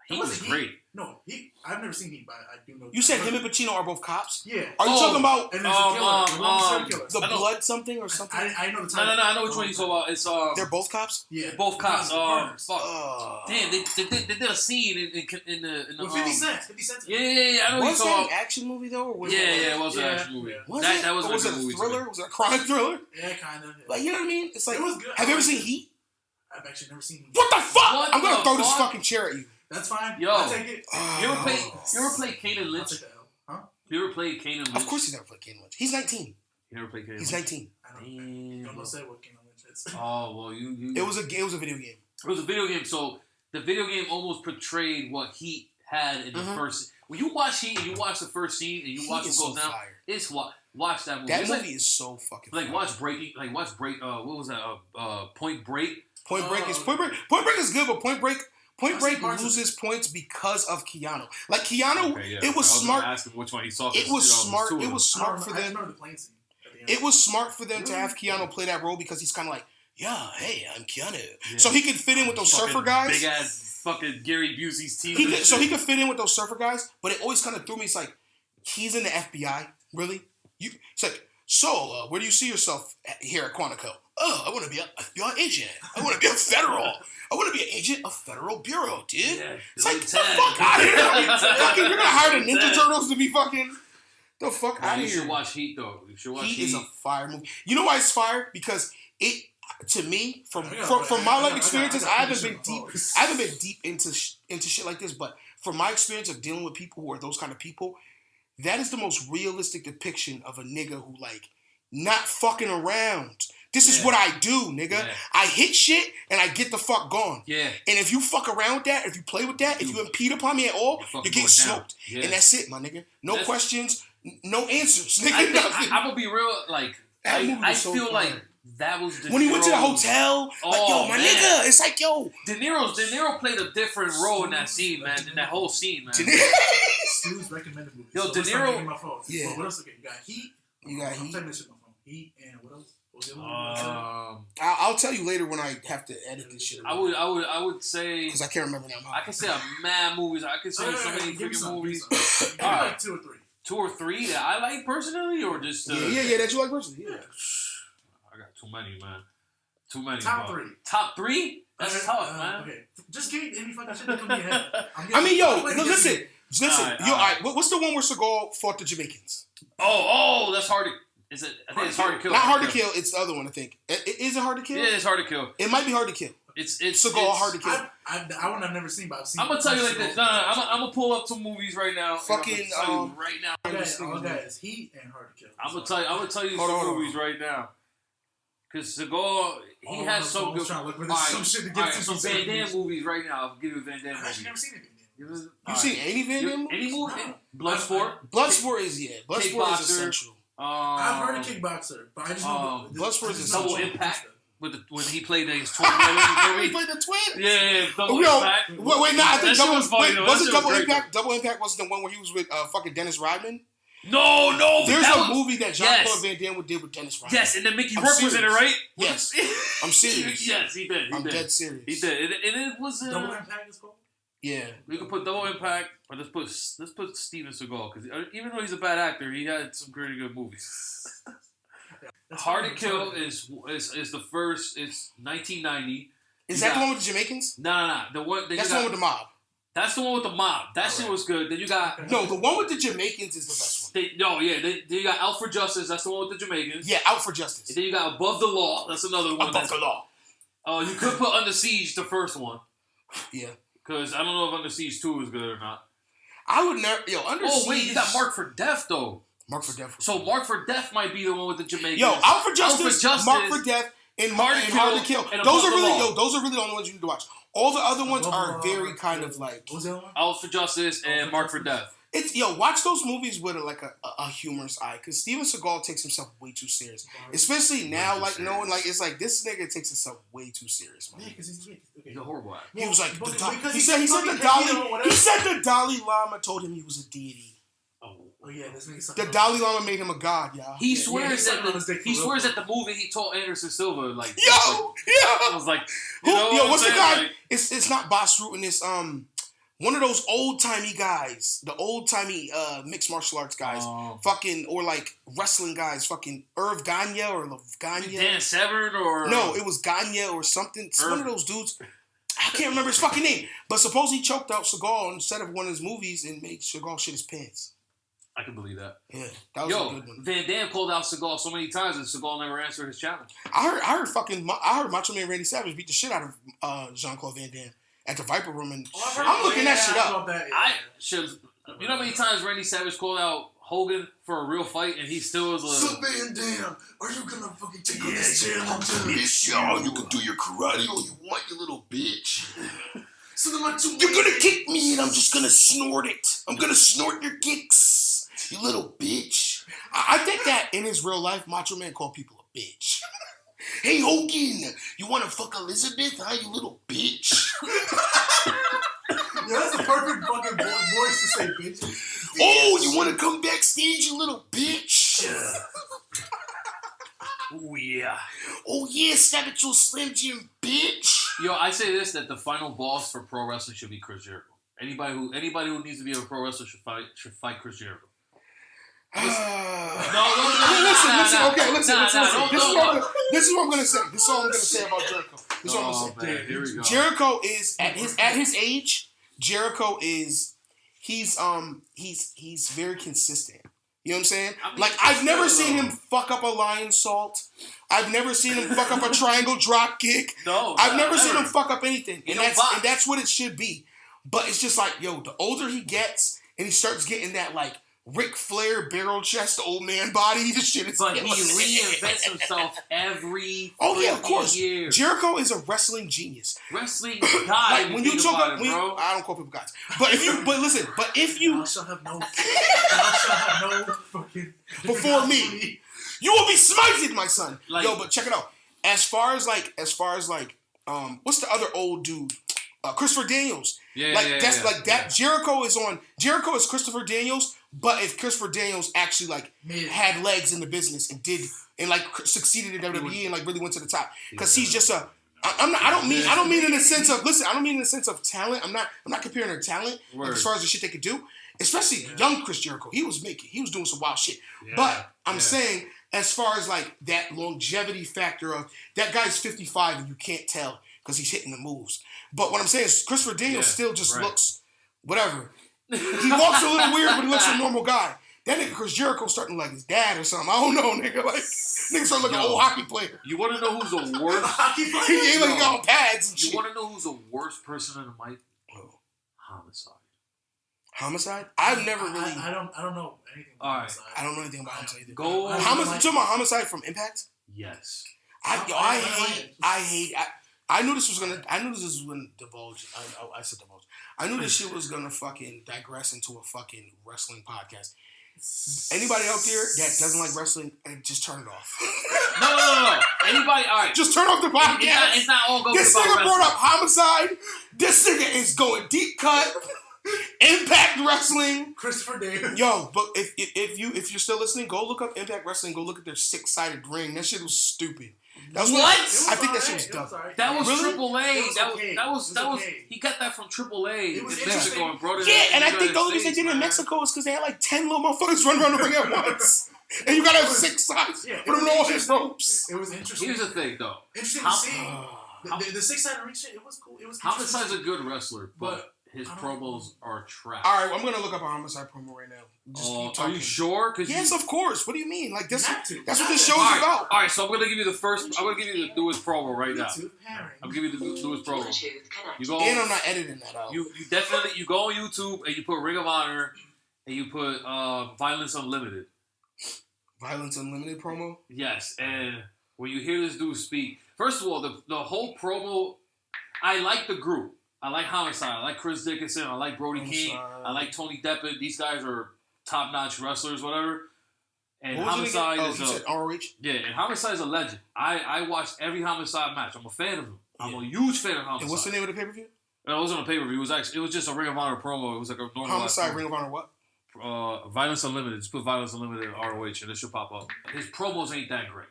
He was great. No, I've never seen Heat, but I do know. You said him and Pacino are both cops? Yeah. Are you talking about and there's a killer. The Blood something or something? I know the title. No, I know which one you talking about. It's They're both cops? Yeah. Both cops. Fuck. Damn, they did a scene in the with 50 Cent. 50 Cent. Yeah. I know was that an action movie though? Or was it was an action movie. That was a movie. Thriller? Was it a crime thriller? Yeah, kind of. Like, you know what I mean? It's like, it was good. Have you ever seen Heat? I've actually never seen Heat. What the fuck? I'm gonna throw this fucking chair at you. That's fine. Yo, I'll take it. You ever played Kane Lynch? Huh? You ever played Kane Lynch? Of course he's never played Kane Lynch. He's 19. You never played Kane Lynch? He's 19. I don't know say what Kane Lynch is. Oh well, you. It was a video game. It was a video game. So the video game almost portrayed what Heat had in the first. When you watch Heat and you watch the first scene and you watch what goes down, it's watch that movie. That movie is so fucking. Like watch Breaking. Like watch Break. What was that? Point Break. Point Break is good, but Point Break Point Break loses points because of Keanu. Like Keanu, it was smart. Asking which one he saw. It was smart. It was smart for them. The plane scene It was smart for them to have Keanu play that role because he's kind of like, yeah, hey, I'm Keanu, so he could fit in with those surfer guys. Big ass fucking Gary Busey's team. So he could fit in with those surfer guys, but it always kind of threw me. It's like he's in the FBI, really. It's like, so where do you see yourself here at Quantico? Oh, I want to be an FBI agent. I want to be a federal. I want to be an agent of Federal Bureau, dude. Yeah, it's like, get the fuck out of here. You're going to hire the Ninja Turtles to be fucking... The fuck out of here. You should watch Heat, though. You should watch Heat. Heat is a fire movie. You know why it's fire? Because it, to me, from my life experiences, I haven't been deep into shit like this, but from my experience of dealing with people who are those kind of people, that is the most realistic depiction of a nigga who, like, not fucking around. This is what I do, nigga. Yeah. I hit shit and I get the fuck gone. Yeah. And if you fuck around with that, if you play with that, if you impede upon me at all, you're getting smoked. Yeah. And that's it, my nigga. No questions, no answers. Nigga, I'm gonna be real, like, I feel like that was when he went to the hotel. Like, yo, my nigga, it's like, yo. De Niro played a different role in that scene, man. In that whole scene, man. Stu's recommended movies. Yo, De Niro. Yeah. What else? Okay, you got Heat. I'm typing this shit on my phone. Heat and what else? I'll tell you later when I have to edit this shit. I would say because I can't remember now. I can say a mad movies. I can say so many freaking movies. All right, like 2 or 3. 2 or 3 that I like personally, or just yeah, that you like personally. Yeah, I got too many, man. Too many. Top 3. Top 3? That's tough, man. Okay, just give me any fucking shit that come to your head. I mean, yo, listen. All right. What's the one where Seagal fought the Jamaicans? Oh, that's hard to. Is it? I think it's Hard to Kill. Not Hard to Kill. It's the other one. I think. Is it Hard to Kill? Yeah, it's Hard to Kill. It might be Hard to Kill. It's Seagal Hard to Kill. I one I've never seen, but I've seen. I'm gonna tell you like this. No. I'm gonna pull up some movies right now. Fucking right now. All guys, Heat and Hard to Kill. I'm gonna tell you some movies right now. Because Seagal, he has some good. Some shit to get some Van Damme movies right now. I'll give you a Van Damme movie. I've actually never seen it. You seen any Van Damme movies? Any movie? Bloodsport. Bloodsport is Bloodsport is essential. I've heard of Kickboxer, but I just know Bloodsport is Double Impact. When he played his twin. He played the twin? Yeah, Double Impact. Wait, I think Double Impact. Was it Double Impact? Impact? Double Impact wasn't the one where he was with fucking Dennis Rodman? No. There's a movie that Jean-Claude Van Damme did with Dennis Rodman. Yes, and then Mickey Rourke was in it, right? Yes. I'm serious. Yes, he did. I'm dead serious. He did. And it was... Double Impact is called? Yeah. We could put Double Impact, or let's put Steven Seagal, because even though he's a bad actor, he had some pretty good movies. Hard to Kill is the first. It's 1990. Is that the one with the Jamaicans? No. That's the one with the mob. That's the one with the mob. That shit was good. Then you got the one with the Jamaicans is the best one. Then you got Out for Justice. That's the one with the Jamaicans. Yeah, Out for Justice. And then you got Above the Law. That's another one. Above the Law. You could put Under Siege, the first one. Yeah. Because I don't know if Under Siege 2 is good or not. I would never. Under Siege. Oh wait, you got Mark for Death though. Mark for Death. So Mark for Death might be the one with the Jamaicans. Out for Justice, Mark for Death, and Hard to Kill. Those are really the only ones you need to watch. All the other ones are very kind of like Out for Justice and Mark for Death. It's watch those movies with a humorous eye, because Steven Seagal takes himself way too serious, especially now. Like knowing it's like this nigga takes himself way too serious, man. Yeah, because he's a horrible actor. He was like he said the Dalai Lama told him he was a deity. Oh yeah, this makes sense. The Dalai Lama made him a god, y'all. He swears that the movie he told Anderson Silva like. I was like, what's the guy? Like, it's not Boss Root, and it's one of those old timey guys, the old timey mixed martial arts guys, or like wrestling guys, fucking Irv Gagne or Gagne. Dan Severn or no, it was Gagne or something. One of those dudes. I can't remember his fucking name, but suppose he choked out Seagal on set of one of his movies and made Seagal shit his pants. I can believe that. Yeah, that was a good one. Van Damme called out Seagal so many times and Seagal never answered his challenge. I heard Macho Man Randy Savage beat the shit out of Jean-Claude Van Damme at the Viper Room, and I'm looking that shit up. You know how many times Randy Savage called out Hogan for a real fight, and he still was So Van Damme, are you gonna fucking take on this challenge? Bitch, y'all, you can do your karate all you want, you little bitch. So you're gonna kick me, and I'm just gonna snort it. I'm gonna snort your kicks, you little bitch. I think that in his real life, Macho Man called people a bitch. Hey Hogan, you wanna fuck Elizabeth, huh, you little bitch? Yeah, that's the perfect fucking voice to say, bitch. Oh, you want to come backstage, you little bitch? Oh yeah. Oh yeah, step it to a Slim Jim, bitch. Yo, I say this, that the final boss for pro wrestling should be Chris Jericho. Anybody who needs to be a pro wrestler should fight Chris Jericho. Listen. Okay, listen. This is what I'm gonna say. This is all I'm gonna say about Jericho. This is what I'm gonna say. Here we go. Jericho is at his age. Jericho is he's very consistent. You know what I'm saying? Like I've never seen him fuck up a lion salt. I've never seen him fuck up a triangle drop kick. I've never seen him fuck up anything, and that's what it should be. But it's just like, yo, the older he gets, and he starts getting that like Ric Flair barrel chest old man body, this shit is. But he reinvents himself every of course. year. Jericho is a wrestling genius. Wrestling guy. Like when you talk about, I don't call people guys, but if you, Thou shalt have no fucking before me, you will be smited, my son. Like, yo, but check it out. As far as like, what's the other old dude? Christopher Daniels. That. Jericho is Christopher Daniels, but if Christopher Daniels actually like had legs in the business and like succeeded in WWE and like really went to the top, because he's just a. I don't mean in the sense of I don't mean in the sense of talent. I'm not comparing their talent like, as far as the shit they could do. Especially young Chris Jericho, he was doing some wild shit. But I'm saying as far as like that longevity factor of that guy's 55 and you can't tell because he's hitting the moves. But what I'm saying is Christopher Daniels still just looks whatever. He walks a little weird, but he looks like a normal guy. That nigga Chris Jericho starting like his dad or something. I don't know, nigga. Like nigga start looking like an old hockey player. You want to know who's the worst hockey player? He ain't like he got on pads and shit. You want to know who's the worst person in the mic? Homicide. Homicide? I've never really. I don't know anything about Homicide. I don't know anything about Homicide either. Go. You talking about Homicide from Impact? Yes. I knew this was gonna divulge. I said divulge. I knew this shit was gonna fucking digress into a fucking wrestling podcast. Anybody out there that doesn't like wrestling, just turn it off. No. Anybody, all right. Just turn off the podcast. It's not all going This nigga brought up Homicide. This nigga is going deep cut. Impact Wrestling. Christopher Davis. Yo, but if you're still listening, go look up Impact Wrestling. Go look at their 6-sided ring. That shit was stupid. What? I think that shit was dumb. That was really? AAA. That was he got that from AAA in Mexico and brought it. Yeah, and I think the only reason they did it in Mexico is because they had like 10 little motherfuckers running around the ring at once. And you gotta have 6 sides. Yeah, put them all his ropes. It was interesting. Here's the thing, though. Interesting to see. The 6-sided ring shit, it was cool. It was Homicide's a good wrestler, but his promos are trash. All right, I'm gonna look up a Homicide promo right now. Just keep talking. Are you sure? Yes, of course. What do you mean? Like this? That's what this show's about. All right, so I'm gonna give you the newest promo right now. I'm giving you the newest promo. You go. And I'm not editing that out. You definitely go on YouTube and you put Ring of Honor and you put Violence Unlimited. Violence Unlimited promo. Yes, and when you hear this dude speak, first of all, the whole promo, I like the group. I like Homicide. I like Chris Dickinson. I like Brody King. I like Tony Deppen. These guys are top-notch wrestlers, whatever. And Homicide is you said ROH? Yeah, and Homicide is a legend. I watched every Homicide match. I'm a fan of him. I'm a huge fan of Homicide. And what's the name of the pay-per-view? It wasn't a pay-per-view. It was just a Ring of Honor promo. It was like a normal Homicide, Ring of Honor what? Violence Unlimited. Just put Violence Unlimited ROH and it should pop up. His promos ain't that great.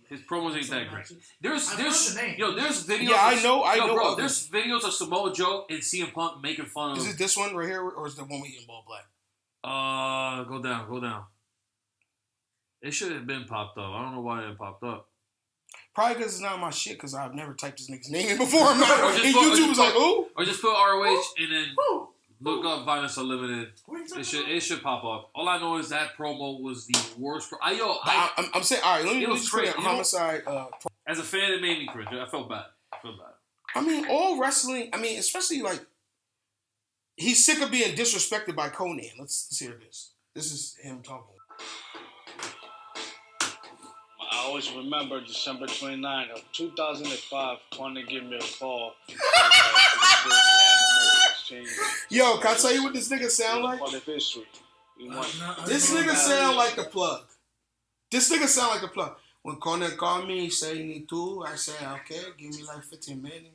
His promos ain't that great. There's videos. Yeah, I know. Bro, there's videos of Samoa Joe and CM Punk making fun of. Is it this one right here, or is it the one we in ball black? Go down. It should have been popped up. I don't know why it popped up. Probably because it's not my shit. Because I've never typed this nigga's name in before. And YouTube was like, who? Or just put ROH and then look up Violence Unlimited. It should pop up. All I know is that promo was the worst. I'm saying, all right, let me just put Homicide. As a fan, it made me cringe. I felt bad. I mean, all wrestling, especially like, he's sick of being disrespected by Conan. Let's hear this. This is him talking. I always remember December 29th of 2005, Conan gave me a call. Yo, can I tell you what this nigga sound like? This nigga sound like the plug. When Conan called me, he said, you need two. I said, okay, give me like 15 minutes.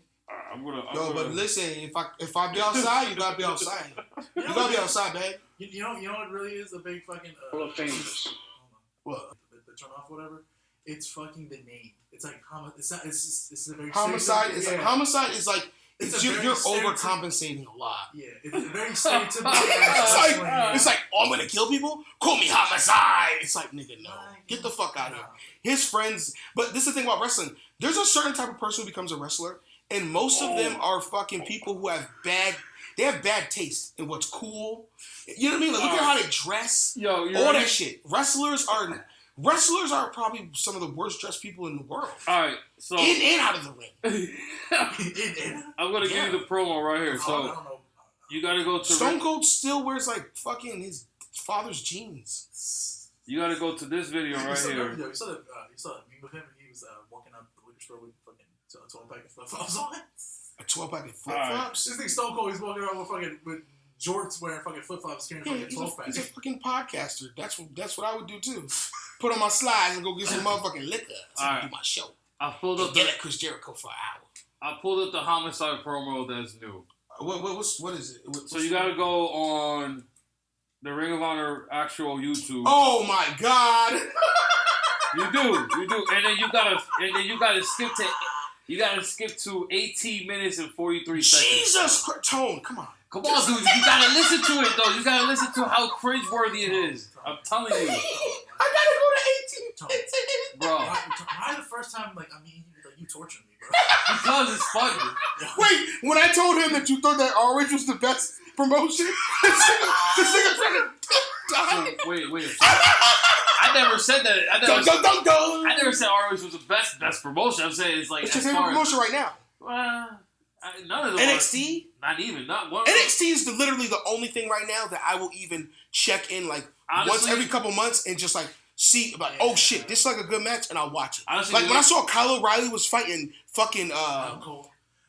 But listen, if I be outside, you gotta be outside. You gotta be outside, man. You know what really is a big fucking Hall of Famers. What? The turn off, whatever. It's fucking the name. It's like it's not. It's a very homicide. It's like homicide is like you're overcompensating a lot. Yeah, it's very stereotypical. it's like oh, I'm gonna kill people. Call me homicide. It's like nigga, no, get the fuck out of here. His friends, but this is the thing about wrestling. There's a certain type of person who becomes a wrestler, and most of them are fucking people who have bad taste in what's cool. You know what I mean? Like, look at how they dress. All that shit. Wrestlers are probably some of the worst dressed people in the world. All right, so in and out of the ring. I'm gonna give you the promo right here. So you gotta go to Stone Cold still wears like fucking his father's jeans. You gotta go to this video right here. You saw the meme of him, and he was walking out the liquor store with fucking 12-pack of flip-flops on. A 12-pack of flip-flops? This thing Stone Cold, he's walking around with jorts wearing fucking flip-flops, carrying fucking 12-pack. He's a fucking podcaster. That's what I would do too. Put on my slides and go get some motherfucking liquor to do my show. I pulled up get at Chris Jericho for an hour. I pulled up the homicide promo that's new. What is it? So you gotta go on the Ring of Honor actual YouTube. Oh my God! You do, and then you gotta skip to 18 minutes and 43 seconds. Jesus Christ, Tone, come on, dude, you gotta listen to it though. You gotta listen to how cringeworthy it is. I'm telling you. I gotta go to 18. Bro. Why the first time, you tortured me, bro? Because it's funny. Wait, when I told him that you thought that Orange was the best promotion, this nigga trying to die. Wait. I never said that. I never said ROH was the best promotion. I'm saying it's like. What's your favorite promotion right now? None of them. NXT? Not even. Not one. NXT is literally the only thing right now that I will even check in once every couple months and just see oh shit, this is like a good match and I'll watch it. Honestly, when I saw Kyle O'Reilly was fighting fucking I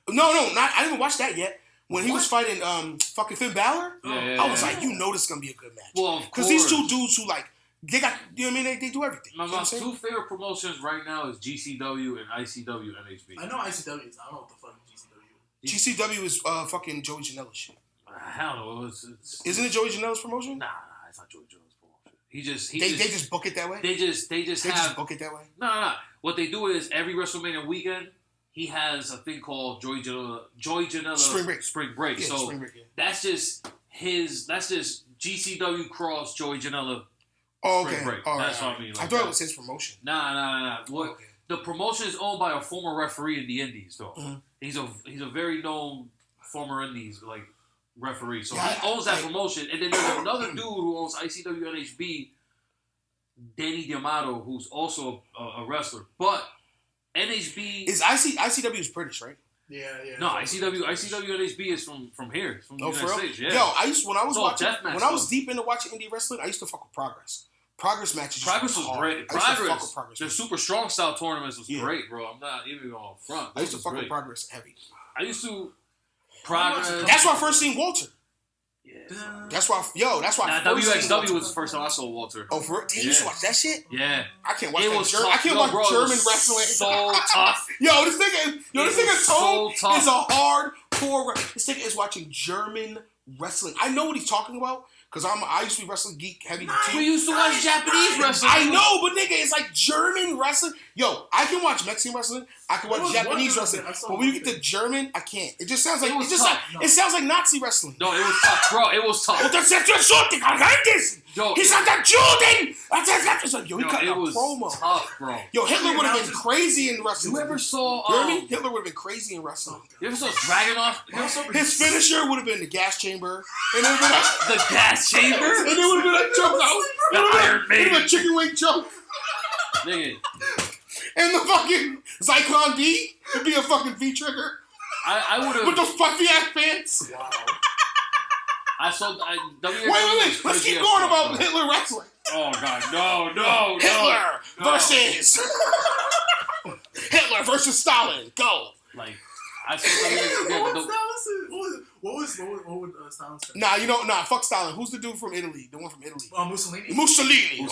didn't watch that yet. When he was fighting fucking Finn Balor, I was like, this is gonna be a good match. Well, because these two dudes who they got, you know what I mean? They do everything. My two favorite promotions right now is GCW and ICW NHB. I know ICW is. I don't know what the fuck GCW is. GCW is fucking Joey Janela shit. I don't know. Isn't it Joey Janela's promotion? Nah, it's not Joey Janela's promotion. They just book it that way? They just book it that way? No. What they do is every WrestleMania weekend, he has a thing called Joey Janela Spring Break. Yeah, so Spring Break, that's just GCW cross Joey Janela. Oh, okay. Spring Break. All right, that's what I mean. I thought it was his promotion. Nah. The promotion is owned by a former referee in the Indies, though. Mm-hmm. He's a very known former Indies referee. So he owns that promotion. And then there's another dude who owns ICW NHB, Danny D'Amato, who's also a wrestler. But NHB is ICW is British, right? Yeah. No, ICW NHB is from here, from the United States. Yeah. Yo, when I was deep into watching indie wrestling, I used to fuck with Progress. Progress matches. Progress was great. Progress. The Super Strong Style tournaments was great, bro. I'm not even going front. I used to fuck with Progress heavy. I used to Progress. That's why I first seen Walter. Yeah. That's why. WXW was the first time I saw Walter. Oh, for real? You used to watch that shit? Yeah. I can't watch that. I can't watch German wrestling. So tough. This nigga Tone is a hardcore. This nigga is watching German wrestling. I know what he's talking about. Because I used to be wrestling geek heavy. We used to watch Japanese wrestling. I know, but nigga, it's like German wrestling. Yo, I can watch Mexican wrestling. I can watch Japanese wrestling. But when you get to German, I can't. It just sounds like it sounds like Nazi wrestling. No, it was tough, bro. It was tough. Yo, he's not that Jordan. It's like, yo, he cut a promo. Tough, bro. Yo, Hitler would have been crazy in wrestling. You ever saw? Hitler would have been crazy in wrestling. You ever saw Dragunov? His finisher would have been the gas chamber, and it would have been the gas chamber, and it would have been a choke out. The Iron Maiden, a chicken wing choke. Nigga. And the fucking Zyklon D would be a fucking V trigger. I would have with those puffy ass pants. Wow. I saw. Wait. Let's keep going about Hitler wrestling. Oh God, no. Hitler versus Hitler versus Stalin. Go. I saw. What would Stalin say? Fuck Stalin. Who's the dude from Italy? The one from Italy. Mussolini. Mussolini.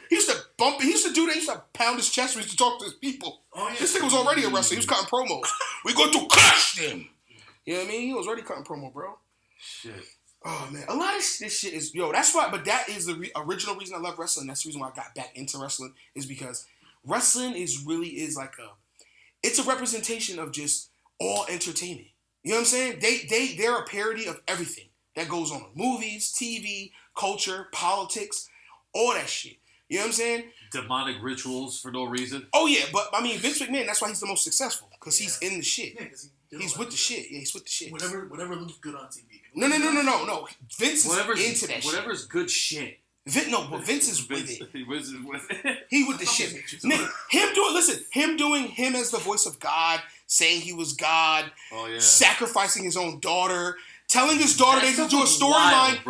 He used to bump. He used to do that. He used to pound his chest when he used to talk to his people. Oh, yeah. This nigga was already a wrestler. He was cutting promos. We're going to crush them. You know what I mean? He was already cutting promo, bro. Shit. Oh, man. A lot of this shit is... Yo, that's why... But that is the original reason I love wrestling. That's the reason why I got back into wrestling is because wrestling is like a... It's a representation of just all entertainment. You know what I'm saying? They're a parody of everything that goes on. Movies, TV, culture, politics, all that shit. You know what I'm saying? Demonic rituals for no reason. Oh, yeah. But, I mean, Vince McMahon, that's why he's the most successful. Because he's in the shit. Yeah, because He's with the shit. Yeah, he's with the shit. Whatever looks good on TV. No. Vince is into that shit. Whatever's good shit. Vince is with it. He was with it. He with the shit. Him doing him as the voice of God, saying he was God, sacrificing his own daughter, telling his daughter they should do a storyline,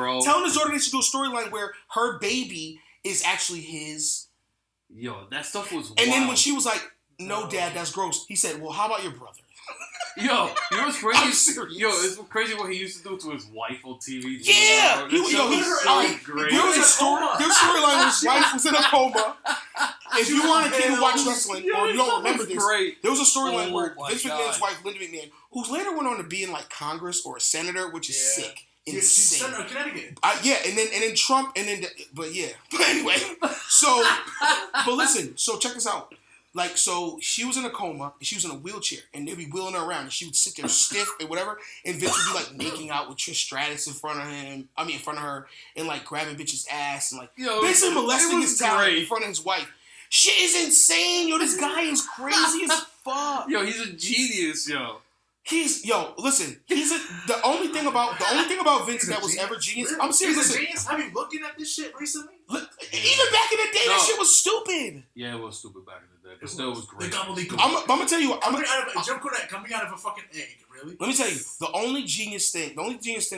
where her baby is actually his. Yo, that stuff was wild. And then when she was like, "No, Dad, that's gross," he said, "Well, how about your brother?" Yo, you know what's crazy? I'm serious. Yo, it's crazy what he used to do to his wife on TV. Yeah, There was a storyline where his wife was in a coma. If you want a kid who watch wrestling, or you don't remember this, there was a storyline where Vince McMahon's wife, Linda McMahon, who later went on to be in like Congress or a senator, which is sick. Insane. She's senator of Connecticut. And then Trump, but anyway, but listen, so check this out. Like, so she was in a coma, and she was in a wheelchair, and they'd be wheeling her around, and she would sit there stiff and whatever, and Vince would be, like, making out with Trish Stratus in front of her, and, like, grabbing bitch's ass, and, like, basically molesting his talent in front of his wife. Shit is insane, yo, this guy is crazy as fuck. Yo, he's a genius, yo. The only thing about Vince that was ever genius, I'm serious. He's a genius. Have you looking at this shit recently? Even back in the day, that shit was stupid. Yeah, it was stupid back in the day, but still was great. I'm gonna tell you, coming out of a fucking egg, really? Let me tell you, the only genius thing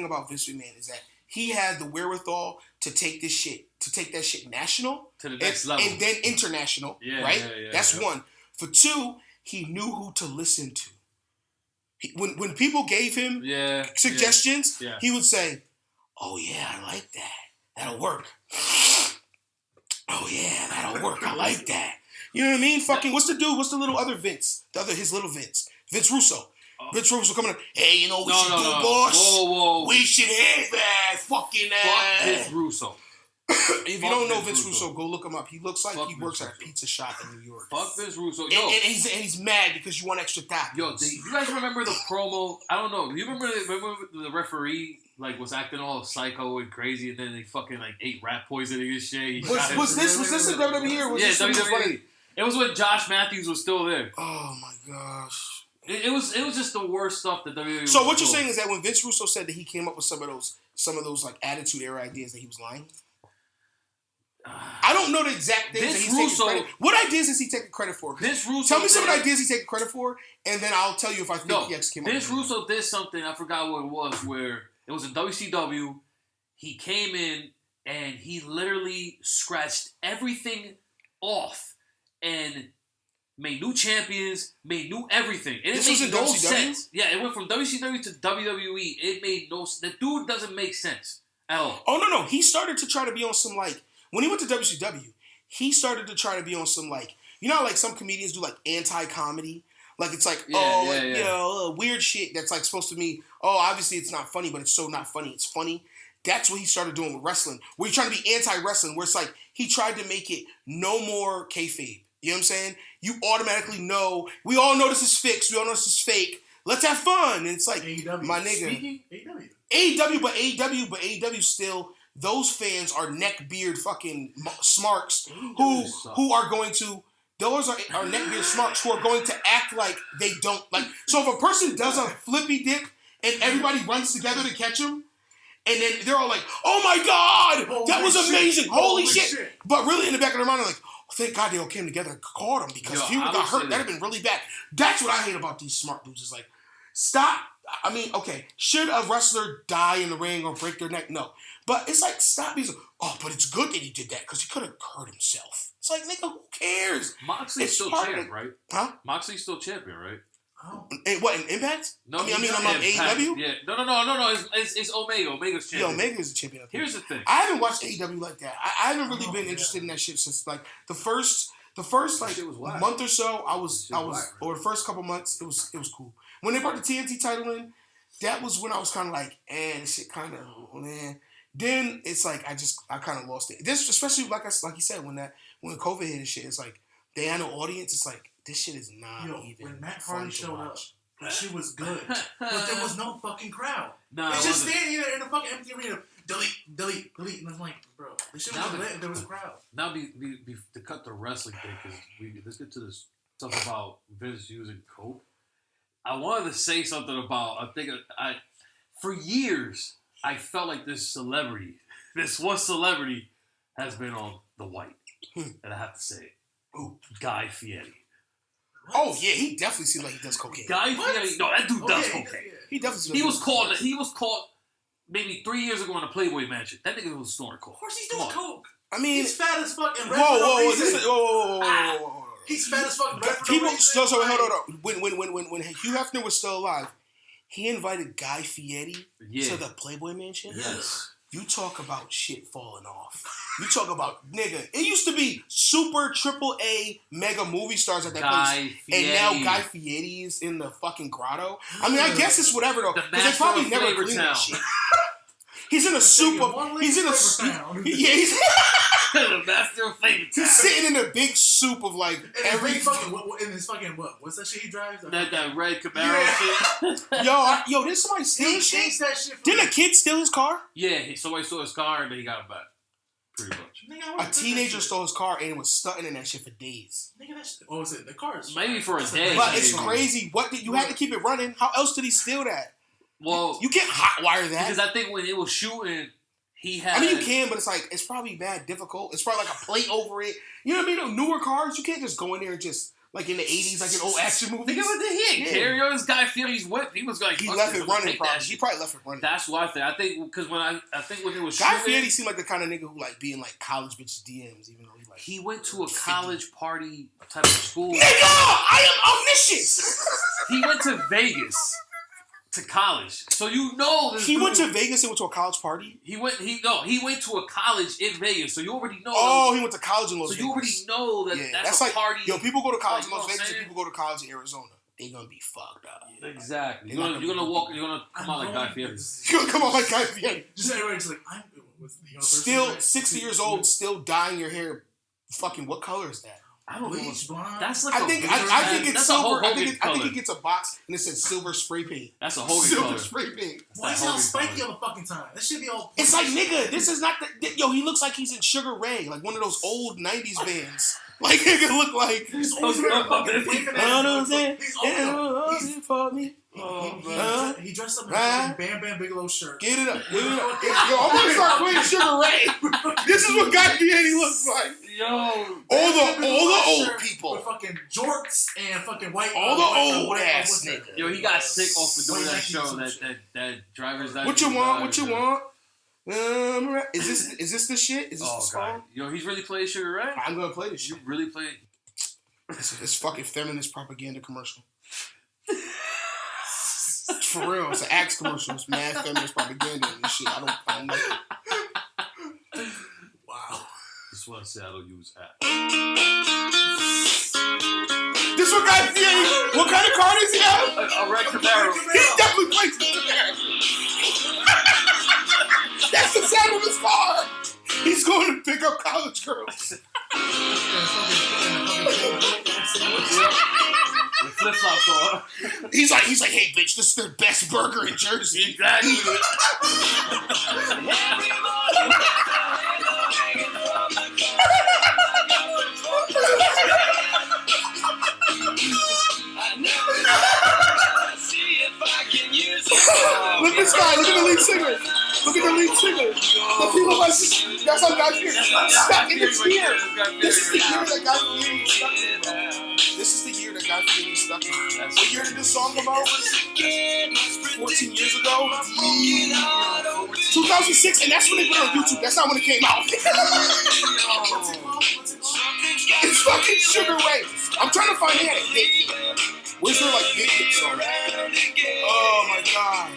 about Vince McMahon is that he had the wherewithal to take that shit national to the next level, and then international. Right? That's one. For two, he knew who to listen to. When people gave him suggestions, he would say, "Oh yeah, I like that. That'll work. Oh yeah, that'll work. I like that." You know what I mean? Fucking, what's the little other Vince? His little Vince. Vince Russo. Vince Russo coming up. Hey, you know what we should do, boss? Whoa. We should have that fucking Fuck Vince Russo. If you don't know Vince Russo, go look him up. He looks like he works at a pizza shop in New York. Fuck Vince Russo. Yo. And he's mad because you want extra time. Yo, do you guys remember the promo? I don't know. You remember the referee was acting all psycho and crazy, and then they fucking ate rat poisoning and shit. Was this in WWE or was this WWE? It was when Josh Matthews was still there. Oh my gosh. It was just the worst stuff that WWE. So what you're saying is that when Vince Russo said that he came up with some of those like Attitude Era ideas, that he was lying? I don't know the exact things that he's taking credit. What ideas is he taking credit for? Vince Russo. Tell me some of the ideas he's taking credit for, and then I'll tell you if I think he actually came up with it. Vince Russo did something, I forgot what it was, where it was in WCW. He came in and he literally scratched everything off and made new champions, made new everything. And it made no sense. Yeah, it went from WCW to WWE. It made no sense. The dude doesn't make sense at all. Oh, no. He started to try to be on some, like, when he went to WCW, he started to try to be on some, like, you know how, like, some comedians do, like, anti-comedy? Like, it's like, you know, weird shit that's, like, supposed to be, obviously it's not funny, but it's so not funny, it's funny. That's what he started doing with wrestling, where he's trying to be anti-wrestling, where it's like, he tried to make it no more kayfabe. You know what I'm saying? You automatically know, we all know this is fixed, we all know this is fake, let's have fun. And it's like, AEW. my nigga. Speaking AEW still... Those fans are neckbeard fucking smarks who are going to, those are neckbeard smarks who are going to act like they don't, like, so if a person does a flippy dip and everybody runs together to catch him, and then they're all like, "Oh my God, that was amazing, holy shit. But really in the back of their mind, they're like, oh, thank God they all came together and caught him, because if he would have got hurt, that'd have been really bad. That's what I hate about these smart dudes, is like, stop. I mean, okay, should a wrestler die in the ring or break their neck? No. But it's like, stop being so, but it's good that he did that because he could have hurt himself. It's like, nigga, who cares? Moxley's still champ, right? Huh? Moxley's still champion, right? Oh. And what, in Impact? No, I mean, I'm on AEW? Yeah. No. It's Omega. Omega's champion. Yeah, Omega is a champion. Here's the thing. I haven't watched AEW like that. I haven't really been interested in that shit since like the first like month or so. I was or the first couple months. It was cool. When they brought the TNT title in, that was when I was kind of like, this shit kind of man. Then it's like I kind of lost it. This especially like you said when COVID hit and shit. It's like they had no audience. It's like this shit is not even. When Matt Hardy showed up, she was good, but there was no fucking crowd. No, it's just standing there in the fucking empty arena. Delete, and I'm like, bro, this shit was lit if there was a crowd. Now, to cut the wrestling thing, because let's get to this stuff about Vince using coke. I wanted to say something about. For years, I felt like this one celebrity, has been on the white, and I have to say it. Ooh. Guy Fieri. Oh yeah, he definitely seems like he does cocaine. Guy Fieri, no, that dude does cocaine. He definitely. Seems He was caught maybe 3 years ago in a Playboy mansion. That nigga was snorting coke. Of course he's doing coke. I mean, he's fat as fuck and red whoa. He's fat as fuck. People, hold on. When Hugh Hefner was still alive, he invited Guy Fieri to the Playboy mansion. Yes. You talk about shit falling off. You talk about nigga. It used to be super AAA mega movie stars at that place, and now Guy Fieri is in the fucking grotto. I mean, I guess it's whatever though, because they probably never cleaned that shit. He's in a soup of. He's in a soup. Yeah, he's the master of flavor. He's sitting in a big soup of like every fucking in his fucking what? What's that shit he drives? That red Camaro shit. Yo, did somebody steal shit? That shit. Didn't a kid steal his car? Yeah, somebody stole his car and then he got it back. Pretty much. A teenager stole his car and was stunting in that shit for days. Nigga, that shit. What was it? The cars. Maybe for a day. But it's crazy. What did you had to keep it running? How else did he steal that? Well, you can't hotwire that because I think when it was shooting, he had. I mean, you can, but it's probably bad difficult. It's probably like a plate over it. You know what I mean? Newer cars, you can't just go in there and just like in the 80s, like in old action movies. Nigga, what the heck? Carry on this Guy Fieri's whip. He was like, he left it running. Probably he probably left it running. That's what I think. I think because when it was Guy Fieri seemed like the kind of nigga who like being like college bitches DMs, even though he went to a college party type of school. Nigga, I am omniscient. He went to Vegas. To college, so you know this. He went to Vegas and went to a college party. He went to a college in Vegas, so you already know. Oh, he went to college in Las Vegas. So you already know that that's a like, party. Yo, people go to college in Las Vegas and people go to college in Arizona. They're gonna be fucked up. Yeah. Exactly. You're gonna come out like Guy Fieri. You're gonna come out like Guy Fieri. Just everybody's like, I'm still 60 years old, still dyeing your hair. Fucking what color is that? I don't know. Blonde. That's like I think it's silver. I think he gets a box and it says silver spray paint. That's a Hogan silver color. Spray paint. Why is he all spiky all the fucking time? That should be all. It's like nigga, this is not the. Yo, he looks like he's in Sugar Ray, like one of those old '90s bands. Like nigga look like. He's always wearing fucking flipping He's for me. He dressed up in a fucking Bam Bam Bigelow shirt. Get it up. Yo, I'm gonna start playing Sugar Ray. This is what Guy Fieri looks like. Yo, all the old people with fucking jorts and fucking white. All the old ass niggas. Yo, he got sick off of doing that show. That driver's. What you want? Is this the shit? Is this the song? Yo, he's really playing Sugar Ray? I'm gonna play this shit. You really playing? It's fucking feminist propaganda commercial. For real, it's an Axe commercial. It's mad feminist propaganda and this shit. I don't know. Wow. Just want to say I don't use app. This one guy Fieri. What kind of car does he have? A red Camaro. He definitely plays the Camaro. That's the sound of his car. He's going to pick up college girls. With flip-flops on. He's like, hey bitch, this is the best burger in Jersey. Exactly. Look at this guy. Look at the lead singer. That's how Guy Fieri stuck in the chair. This is the year that Guy Fieri stuck in. This is the year that Guy Fieri stuck in. What year did this song come out? 14 years ago? 2006, and that's when they put it on YouTube. That's not when it came out. It's fucking Sugar Ray. I'm trying to find it. Where's her like big hit song? Oh my god.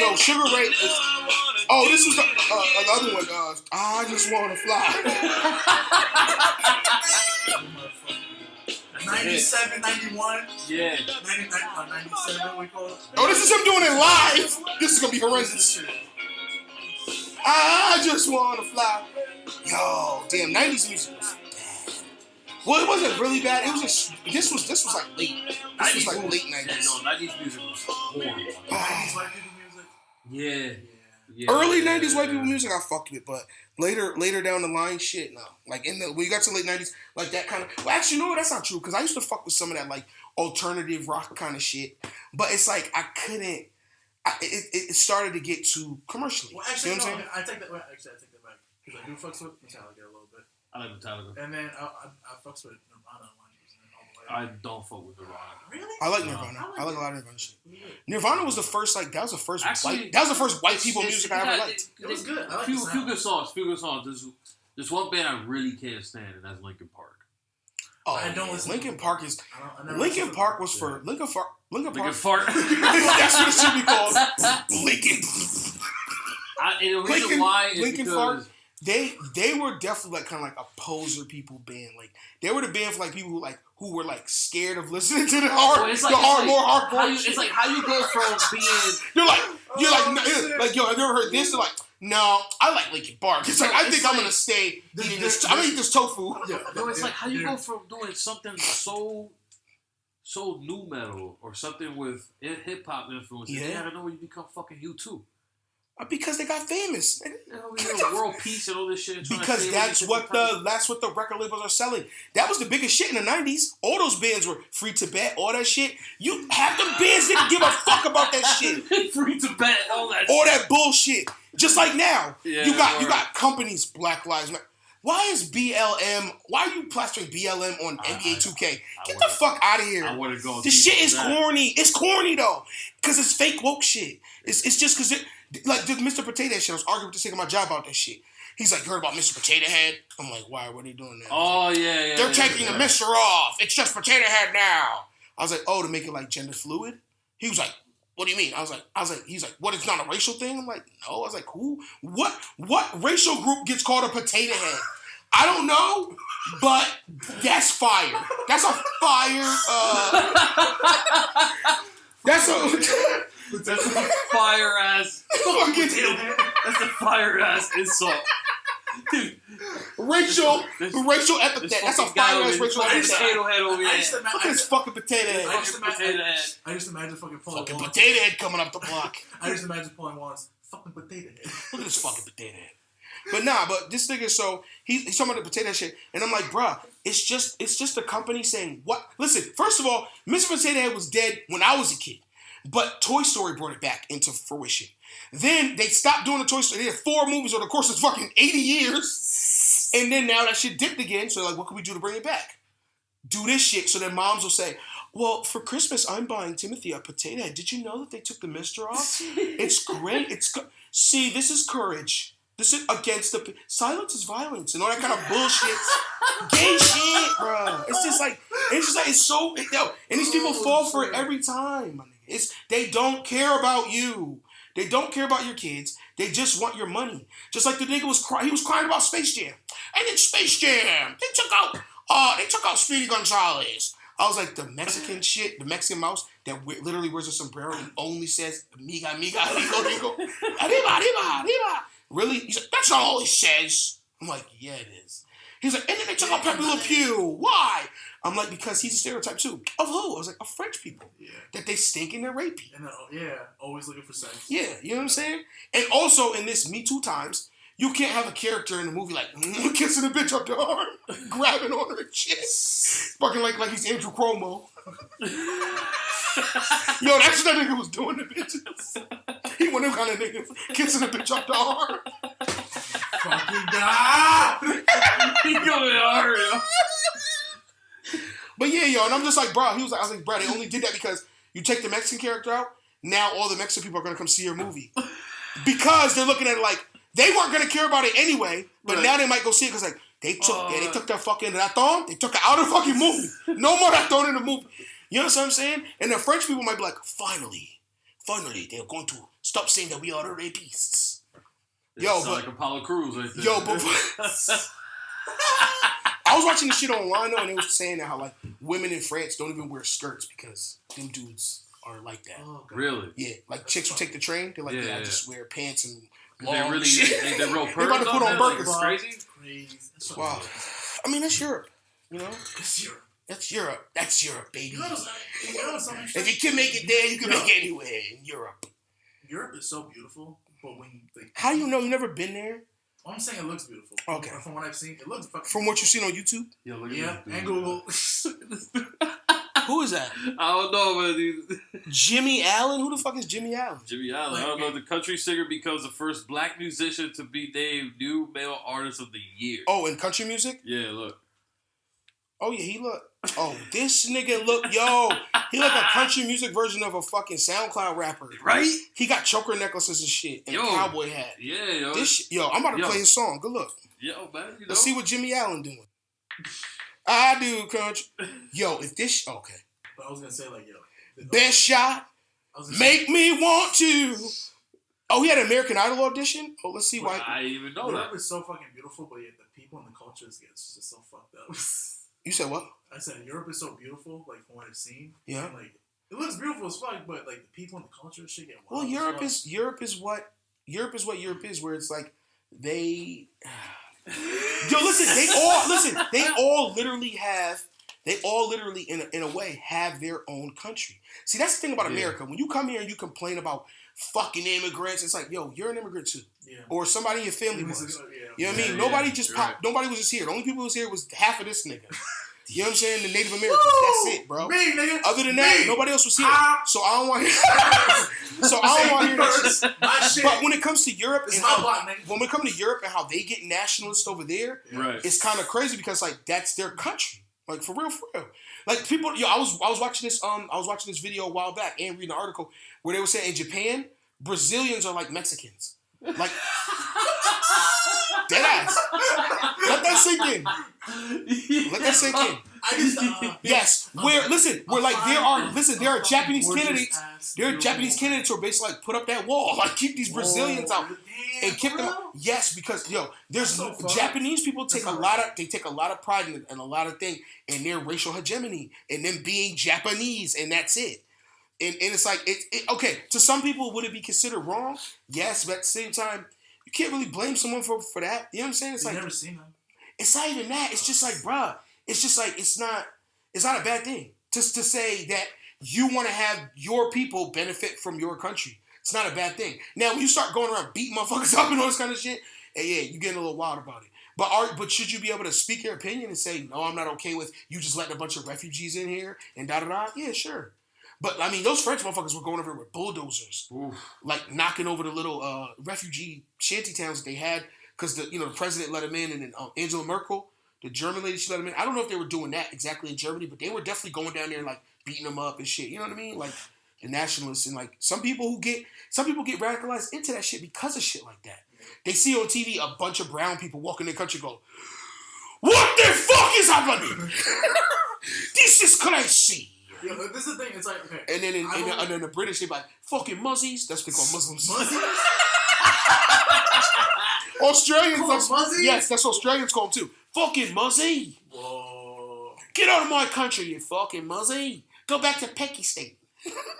No, Sugar Ray is. Oh, this was the other one. I just wanna fly. 97, 91. Yeah. 97, we call it. Oh, this is him doing it live. This is gonna be horrendous. I just wanna fly. Yo, damn, 90s music was bad. Well, it wasn't really bad. It was just this was like late. This was like late 90s. No, 90s music was horrible. 90s white people music. Yeah. Early 90s white people music I fucked with, but later down the line, shit, no. Like when you got to late 90s, like that kind of. Well, actually, no, that's not true because I used to fuck with some of that like alternative rock kind of shit, but it's like I couldn't. It started to get too commercially. Well, actually, you know what I'm no, I take that back. Actually, I take that back because I do fucks with Metallica a little bit. I like Metallica. And then I fucks with Nirvana all the way. I don't fuck with Nirvana. Really? I like Nirvana. I like a lot of Nirvana shit. Yeah. Nirvana was the first like that was the first Actually, white people music I ever liked. It was good. I like Few the sound. good songs. There's one band I really can't stand, and that's Linkin Park. Oh, I don't listen to Linkin Park is I never Linkin listened to Park them. was for Linkin Park. Linkin Park. That's what it should be called. Linkin. And the reason why is Linkin because Park. They were definitely like kind of like a poser people band. Like they were the band for like people who were like scared of listening to the more hardcore. it's like how you go from being You're like yo, have you ever heard this? They're like, no, I like Linkin Park. It's like I think I'm gonna stay eating this. I'm gonna eat this tofu. no, it's like how you go from doing something so new metal or something with hip hop influence. Yeah, I don't know when you become fucking U2. Because they got famous. World peace and all this shit. Because that's what the record labels are selling. That was the biggest shit in the 90s. All those bands were Free Tibet, all that shit. You half the bands didn't give a fuck about that shit. Free Tibet, all that bullshit. Just like now. Yeah, you got companies, Black Lives Matter. Why are you plastering BLM on NBA 2K? Get the fuck out of here. I want to go. This shit is corny. It's corny though. Because it's fake woke shit. It's just because like Mr. Potato Head shit. I was arguing with this nigga at my job about that shit. He's like, you heard about Mr. Potato Head? I'm like, why? What are they doing now? Oh, yeah. They're taking the Mr. off. It's just Potato Head now. I was like, oh, to make it like gender fluid? He was like, what do you mean? I was like, he's like, what, it's not a racial thing? I'm like, no. I was like, who? What racial group gets called a potato head? I don't know, but that's fire. That's a fire, that's a fire ass. That's a fire ass insult. Dude, racial epithet. That's a fire ass racial epithet. Potato head over here. Look at this fucking potato head. I just imagine fucking pulling fucking potato head coming up the block. I just imagine pulling ones. Fucking potato head. Look at this fucking potato head. But this nigga, so he's talking about the potato shit, and I'm like, bruh, it's just the company saying what? Listen, first of all, Mr. Potato Head was dead when I was a kid, but Toy Story brought it back into fruition. Then they stopped doing the Toy Story. They did 4 movies over the course of fucking 80 years, and then now that shit dipped again. So like, what can we do to bring it back? Do this shit, so then moms will say, well, for Christmas, I'm buying Timothy a potato head. Did you know that they took the Mr. off? It's great. See, this is courage. This is against silence is violence and all that kind of bullshit, gay shit, bro. It's just like it's so and these people fall for it every time. They don't care about you. They don't care about your kids. They just want your money. Just like the nigga was crying. He was crying about Space Jam, and then Space Jam they took out Speedy Gonzalez. I was like, the Mexican shit, the Mexican mouse that literally wears a sombrero and only says "Amiga, amiga, amigo, arriba, arriba, arriba." Really? He's like, that's not all he says. I'm like, yeah, it is. He's like, and then they took out Pepe Le Pew. Why? I'm like, because he's a stereotype too. Of who? I was like, of French people. Yeah. That they stink and they're rapey. And always looking for sex. Yeah, you know what I'm saying? And also in this Me Too times, you can't have a character in the movie like kissing a bitch up the arm, grabbing on her chest, fucking like he's Andrew Cuomo. Yo, that's what that nigga was doing to bitches. He one of them kind of niggas kissing a bitch up the arm. Fucking God! He going hard, yo. But yeah, yo, and I'm just like, bro, I was like, bro, they only did that because you take the Mexican character out, now all the Mexican people are gonna come see your movie. Because they're looking at it like, they weren't gonna care about it anyway, but now they might go see it because like, They took their fucking raton. They took it out of the fucking movie. No more raton in the movie. You know what I'm saying? And the French people might be like, finally, they're going to stop saying that we are the rapists. Yo, but like Apollo Crews right there. Yo, but I was watching this shit online though, and they was saying that how like women in France don't even wear skirts because them dudes are like that. Oh, really? Yeah, like chicks who take the train, they're like, I just wear pants and they're really they're real. They're about to put on burgers. Like, crazy. Wow. I mean, that's Europe. You know, It's Europe. that's Europe. That's Europe, baby. You know something? If you can make it there, you can make it anywhere in Europe. Europe is so beautiful, but when like, How do you know? You never been there? I'm saying it looks beautiful. Okay. From what I've seen, it looks fucking. From what you've seen on YouTube? Yo, look at Yeah, this and dude. Google. Who is that? I don't know, man. Jimmy Allen? Who the fuck is Jimmy Allen? Jimmy Allen. I don't know. The country singer becomes the first black musician to be named New Male Artist of the Year. Oh, in country music? Yeah, look. Oh, yeah, he look. Oh, this nigga look, yo. He like a country music version of a fucking SoundCloud rapper. Right? He got choker necklaces and shit and a cowboy hat. Yeah, yo. I'm about to play his song. Good look. Yo, man. You know? Let's see what Jimmy Allen doing. I do country. Yo, if this, okay. But I was gonna say like, yo, Best shot, make me want to. Oh, he had an American Idol audition? Oh, let's see why. I didn't even know Europe that. is so fucking beautiful, but yet the people and the cultures get just so fucked up. You said what? I said Europe is so beautiful, like from what I've seen. Yeah. And, like it looks beautiful as fuck, but like the people and the culture shit get Well, wild. Europe is what Europe is, where it's like they. Yo, listen, they all literally in a way have their own country. See, that's the thing about America. When you come here and you complain about fucking immigrants, it's like, yo, you're an immigrant too. Yeah. Or somebody in your family was. You know what I mean? Yeah, Nobody just you're popped. right. Nobody was just here. The only people who was here was half of this nigga. You know what I'm saying? The Native Americans. That's it, bro. Me, nigga. Other than that, nobody else was here. So I don't want to hear that shit. My shit. But when it comes to Europe It's and my how, block, nigga. when it comes to Europe and how they get nationalist over there, Right. it's kind of crazy because like that's their country. Like for real. Like people, I was watching this video a while back and reading an article where they were saying in Japan, Brazilians are like Mexicans. Like dead ass. Let that sink in. Let that sink in. Yes. There are Japanese candidates. There are Japanese candidates who are basically like put up that wall, like keep these Brazilians out and keep them. Yes, because there's Japanese people take a lot of pride in a lot of things in their racial hegemony and them being Japanese, and that's it. And it's like okay. To some people, would it be considered wrong? Yes, but at the same time, you can't really blame someone for that. You know what I'm saying? It's like never seen them. It's not even that. It's just like, bruh. It's just like it's not a bad thing just to say that you want to have your people benefit from your country. It's not a bad thing. Now, when you start going around beating motherfuckers up and all this kind of shit, yeah, you're getting a little wild about it. But should you be able to speak your opinion and say, no, I'm not okay with you just letting a bunch of refugees in here and da-da-da? Yeah, sure. But, I mean, those French motherfuckers were going over here with bulldozers. Oof. Like, knocking over the little refugee shanty towns that they had because the president let them in, and then Angela Merkel, the German lady, she let them in. I don't know if they were doing that exactly in Germany, but they were definitely going down there and, like, beating them up and shit. You know what I mean? Like, the nationalists and, like, some people get radicalized into that shit because of shit like that. They see on TV a bunch of brown people walk in their country and go, what the fuck is happening? This is crazy. Yeah, but this is the thing. It's like, okay. And then the British, they be like, fucking muzzies. That's what they call Muslims. Australians. Muzzy? Yes, that's what Australians call them too. Fucking muzzy. Whoa. Get out of my country, you fucking muzzy. Go back to Pakistan.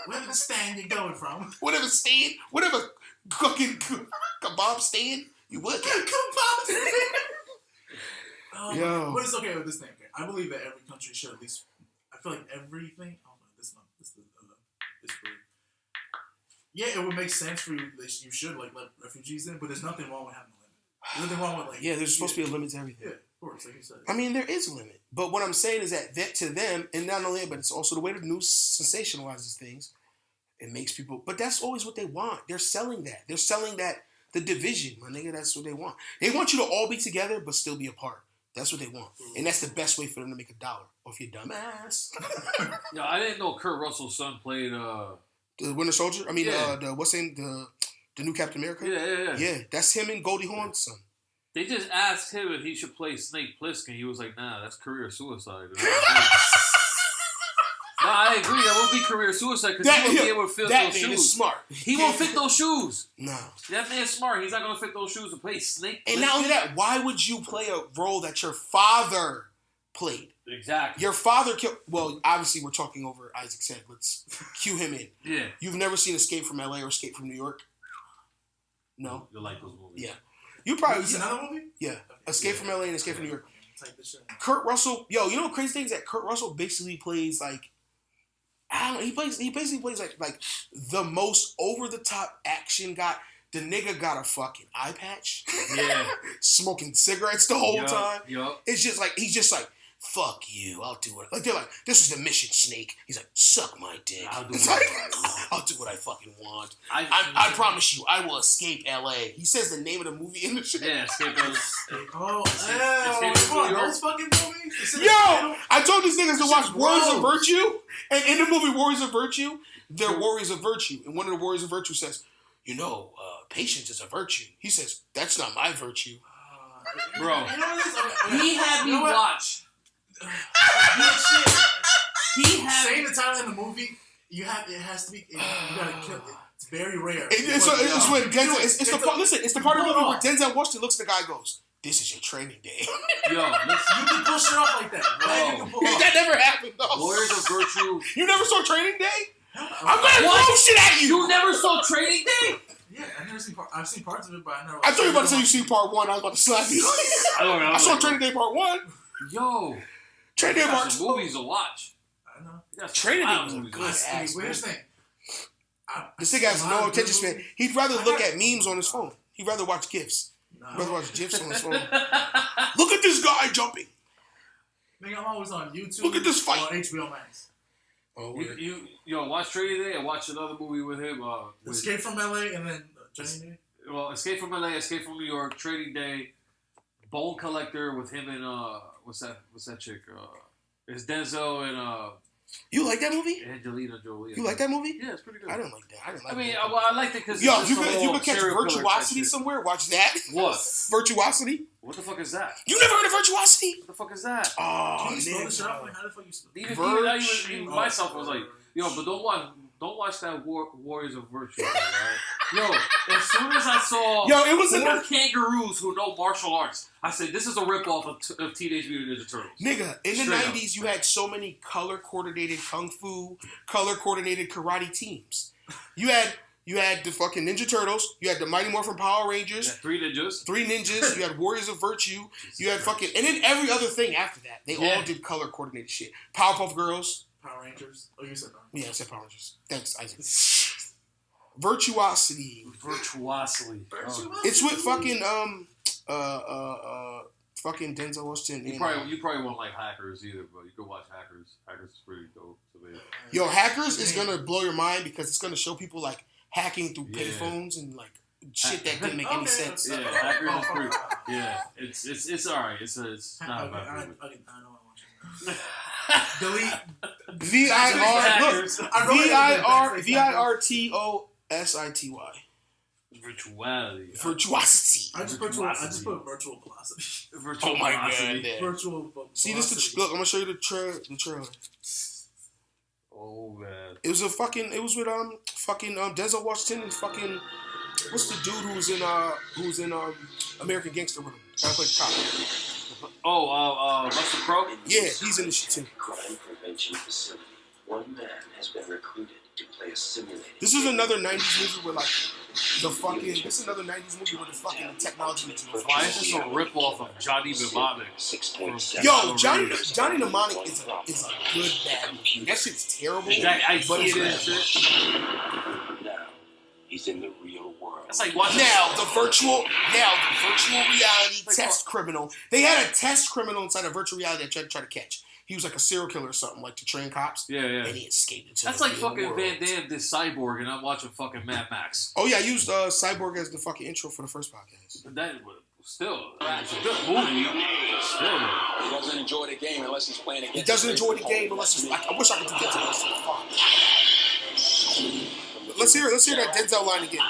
Wherever stand you going from? Whatever cooking kebab stand you work at. Kebab stand. Yo. What is okay with this thing? Okay, I believe that every country should at least. I feel like everything. Oh no, this weird. Yeah, it would make sense for you. You should like let refugees in, but there's nothing wrong with having a limit. There's nothing wrong with like. Yeah, there's supposed to be a limit to everything. Yeah, of course, like you said. I mean, there is a limit, but what I'm saying is that to them, and not only that, but it's also the way the news sensationalizes things. It makes people, but that's always what they want. They're selling that. They're selling that the division, my nigga. That's what they want. They want you to all be together, but still be apart. That's what they want, and that's the best way for them to make $1. Or if you're dumbass. Yeah, I didn't know Kurt Russell's son played. The Winter Soldier. I mean, the new Captain America. Yeah. Yeah, that's him and Goldie Hawn's son. They just asked him if he should play Snake Plissken. He was like, nah, that's career suicide. No, I agree. That would be career suicide because he won't be able to fit those shoes. That man is smart. He won't fit those shoes. No. That man's smart. He's not going to fit those shoes to play Snake Plissken. And not only that, why would you play a role that your father played? Exactly. Your father killed... Well, obviously, we're talking over Isaac said. Let's cue him in. Yeah. You've never seen Escape from L.A. or Escape from New York? No? You like those movies. Yeah. You probably... Is another movie? Yeah. Escape from L.A. and Escape from New York. Kurt Russell... Yo, you know what crazy thing is that Kurt Russell basically plays like... I don't know. He basically plays like the most over the top action guy. The nigga got a fucking eye patch. Yeah. Smoking cigarettes the whole time. Yup. It's just like he's just like, fuck you, I'll do it. Like they're like, this is the mission, Snake. He's like, suck my dick. I'll do what I fucking want. I promise you, I will escape LA. He says the name of the movie in the shit. Yeah, Escape LA. Escape from New York. Those fucking movies? Yo! I told these niggas to watch Warriors of Virtue. And in the movie Warriors of Virtue, they're Warriors of Virtue. And one of the Warriors of Virtue says, patience is a virtue. He says, that's not my virtue. Bro. He had me watch. He had saying the title in the movie. It has to be. You gotta kill it. It's very rare. It's when Denzel. It's the part of the movie where Denzel Washington looks at the guy and goes, "This is your training day." Yo, you can pull shit off like that. That never happened though. Warriors of Virtue. You never saw Training Day? I'm gonna throw shit at you. You never saw Training Day? Yeah, I've seen parts of it, but I never. I thought you were about to say you seen part 1. I was about to slap you. I saw Training Day part 1. Yo, Training Day part 2. Movies to watch. I know. Training Day was a good ass. Here's the thing. This nigga has no attention span. He'd rather look at memes on his phone. He'd rather watch GIFs. He'd rather watch GIFs on his phone. Look at this guy jumping. Nigga, I'm always on YouTube. Look at this fight. On HBO Max. Oh, yo, watch Training Day and watch another movie with him. Escape from LA and then Training Day. Well, Escape from LA, Escape from New York, Training Day, Bone Collector with him and what's that chick? It's Denzel and You like that movie? Angelina Jolie. You like that movie? Yeah, it's pretty good. I didn't like that. I liked it because yo, if you could catch Virtuosity somewhere, watch that. What? Virtuosity? What the fuck is that? You never heard of Virtuosity? What the fuck is that? Oh, can you spell this out? How the fuck you spell it? Even myself was like, yo, but don't watch that Warriors of Virtue, right? Yo, as soon as I saw it was 4 kangaroos who know martial arts, I said, this is a ripoff of Teenage Mutant Ninja Turtles. Nigga, in the 90s, you had so many color-coordinated kung fu, color-coordinated karate teams. You had the fucking Ninja Turtles. You had the Mighty Morphin Power Rangers. 3 ninjas. 3 ninjas. You had Warriors of Virtue. You had fucking... And then every other thing after that. They all did color-coordinated shit. Powerpuff Girls. Power Rangers. Oh, you said Power Rangers. Yeah, I said Power Rangers. Thanks, Isaac. Virtuosity. It's with fucking fucking Denzel Washington. You probably won't like Hackers either, but you can watch Hackers. Hackers is pretty dope. Yo, Hackers is gonna blow your mind because it's gonna show people like hacking through payphones and like shit that didn't make any sense. Yeah, Hackers is pretty. Yeah, it's alright. It's not a bad movie. I don't want to watch it. Delete. VIRTOSITY. Virtuosity. I just put virtual velocity. Oh my god. Virtual velocity. See this? Look, I'm gonna show you the trailer. Oh man. It was with Denzel Washington and fucking what's the dude who's in American Gangster with him? Gotta play the cop. Russell Crowe? Yeah, he's in the shit too. Crime prevention facility. One man has been recruited to play a simulator. This is another 90s movie where like this is another 90s movie where the fucking technology is why is this a ripoff of Johnny Mnemonic? 6.7. Yo, Johnny Mnemonic is a good bad movie. That shit's terrible. But it is. Now he's in the real world. That's like watching the virtual reality test criminal. They had a test criminal inside a virtual reality that tried to catch. He was like a serial killer or something, like to train cops. Yeah. And he escaped into That's the like real fucking world. Van Damme did Cyborg, and I'm watching fucking Mad Max. Oh yeah, I used Cyborg as the fucking intro for the first podcast. It's a good movie. Still. He doesn't enjoy the game unless he's playing against. He doesn't enjoy the game unless he's like. I wish I could do that to Let's hear that Denzel line again.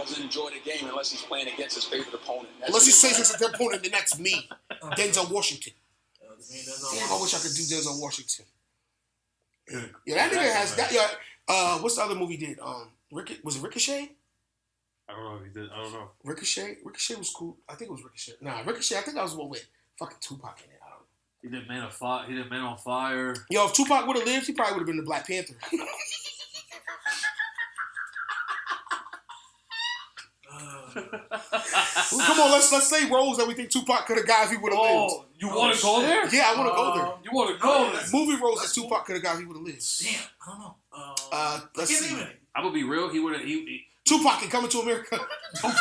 doesn't enjoy the game unless he's playing against his favorite opponent. Unless he says it's their opponent, then that's me, Denzel Washington. Damn, I wish I could do Denzel Washington. Yeah, that nigga has that. Yeah, what's the other movie he did? Was it Ricochet? I don't know if he did. I don't know. Ricochet was cool. I think it was Ricochet. Nah, Ricochet. I think that was one with fucking Tupac in it. I don't know. He did Man of Fire. He did Man on Fire. Yo, if Tupac would have lived, he probably would have been the Black Panther. Well, come on, let's say roles that we think Tupac could have got if he would have lived. You want to go there? Yeah, I want to go there. You want to go there? Movie roles that Tupac could have got if he would have lived. Damn, I don't know. Let's see. I'm gonna be real. He would have. Tupac in Coming to America. Oh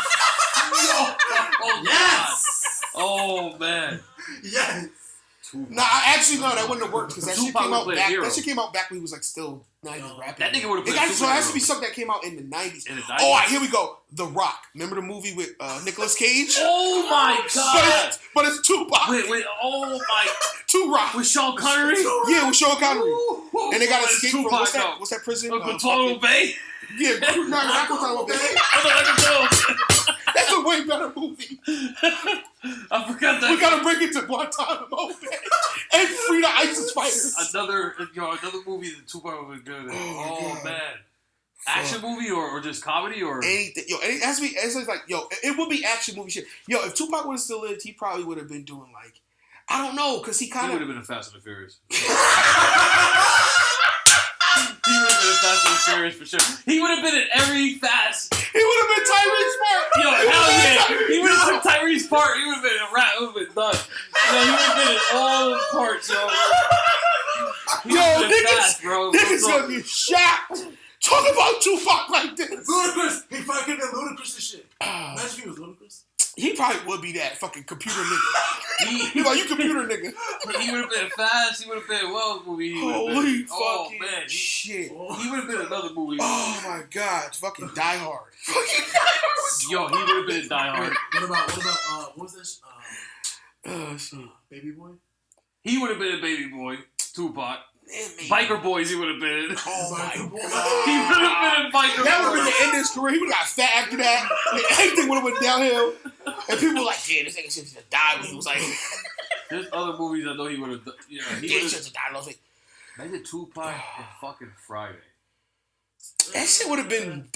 yes! Oh man! Yes. Nah, actually no, that wouldn't have worked because that shit came out back. That shit came out back when he was like still not even rapping. That nigga would have played. So it has to be something that came out in the 90s. All right, here we go. The Rock. Remember the movie with Nicolas Cage? Oh my god! But it's Tupac. Wait, oh my! Tupac with Sean Connery? Yeah, with Sean Connery. And they got to escape from what's that prison? Guantanamo Bay. Yeah, not Guantanamo Bay. That's a way better movie. I forgot that. We gotta bring it to Guantanamo Bay and free the ISIS fighters. Another movie that Tupac would be good at. Oh man. Action movie or just comedy or anything? Yo, it has to be. It's like it would be action movie shit. Yo, if Tupac would have still lived, he probably would have been doing like I don't know because he kind of would have been in Fast and the Furious. He would have been in Fast and the Furious for sure. He would have been in every Fast. He would have been Tyrese Park. Yo, hell yeah. He would have been Tyrese Park. He would have been a rat. He would have been done. Yo, he would have been in all the parts, yo. Niggas gonna be shocked. Talk about Tupac like this. Ludacris. He fucking did Ludacris and shit. Imagine if he was Ludacris. He probably would be that fucking computer nigga. He's like, you computer nigga. He would have been Fast. He would have been Wells movie. Holy fucking shit. He would have been another movie. Oh my god. Fucking Die Hard. Yo, he would have been Die Hard. What was this? Baby Boy? He would have been a Baby Boy. Tupac. Biker Boys, he would have been. Oh my god. He would have been in Biker Boys. That would have been the end of his career. He would have got fat after that. Everything would have went downhill. And people were like, yeah, this nigga should have died when he was like. There's other movies I know he would have. You know, he should have died. I was like, imagine Tupac and fucking Friday. That shit would have been.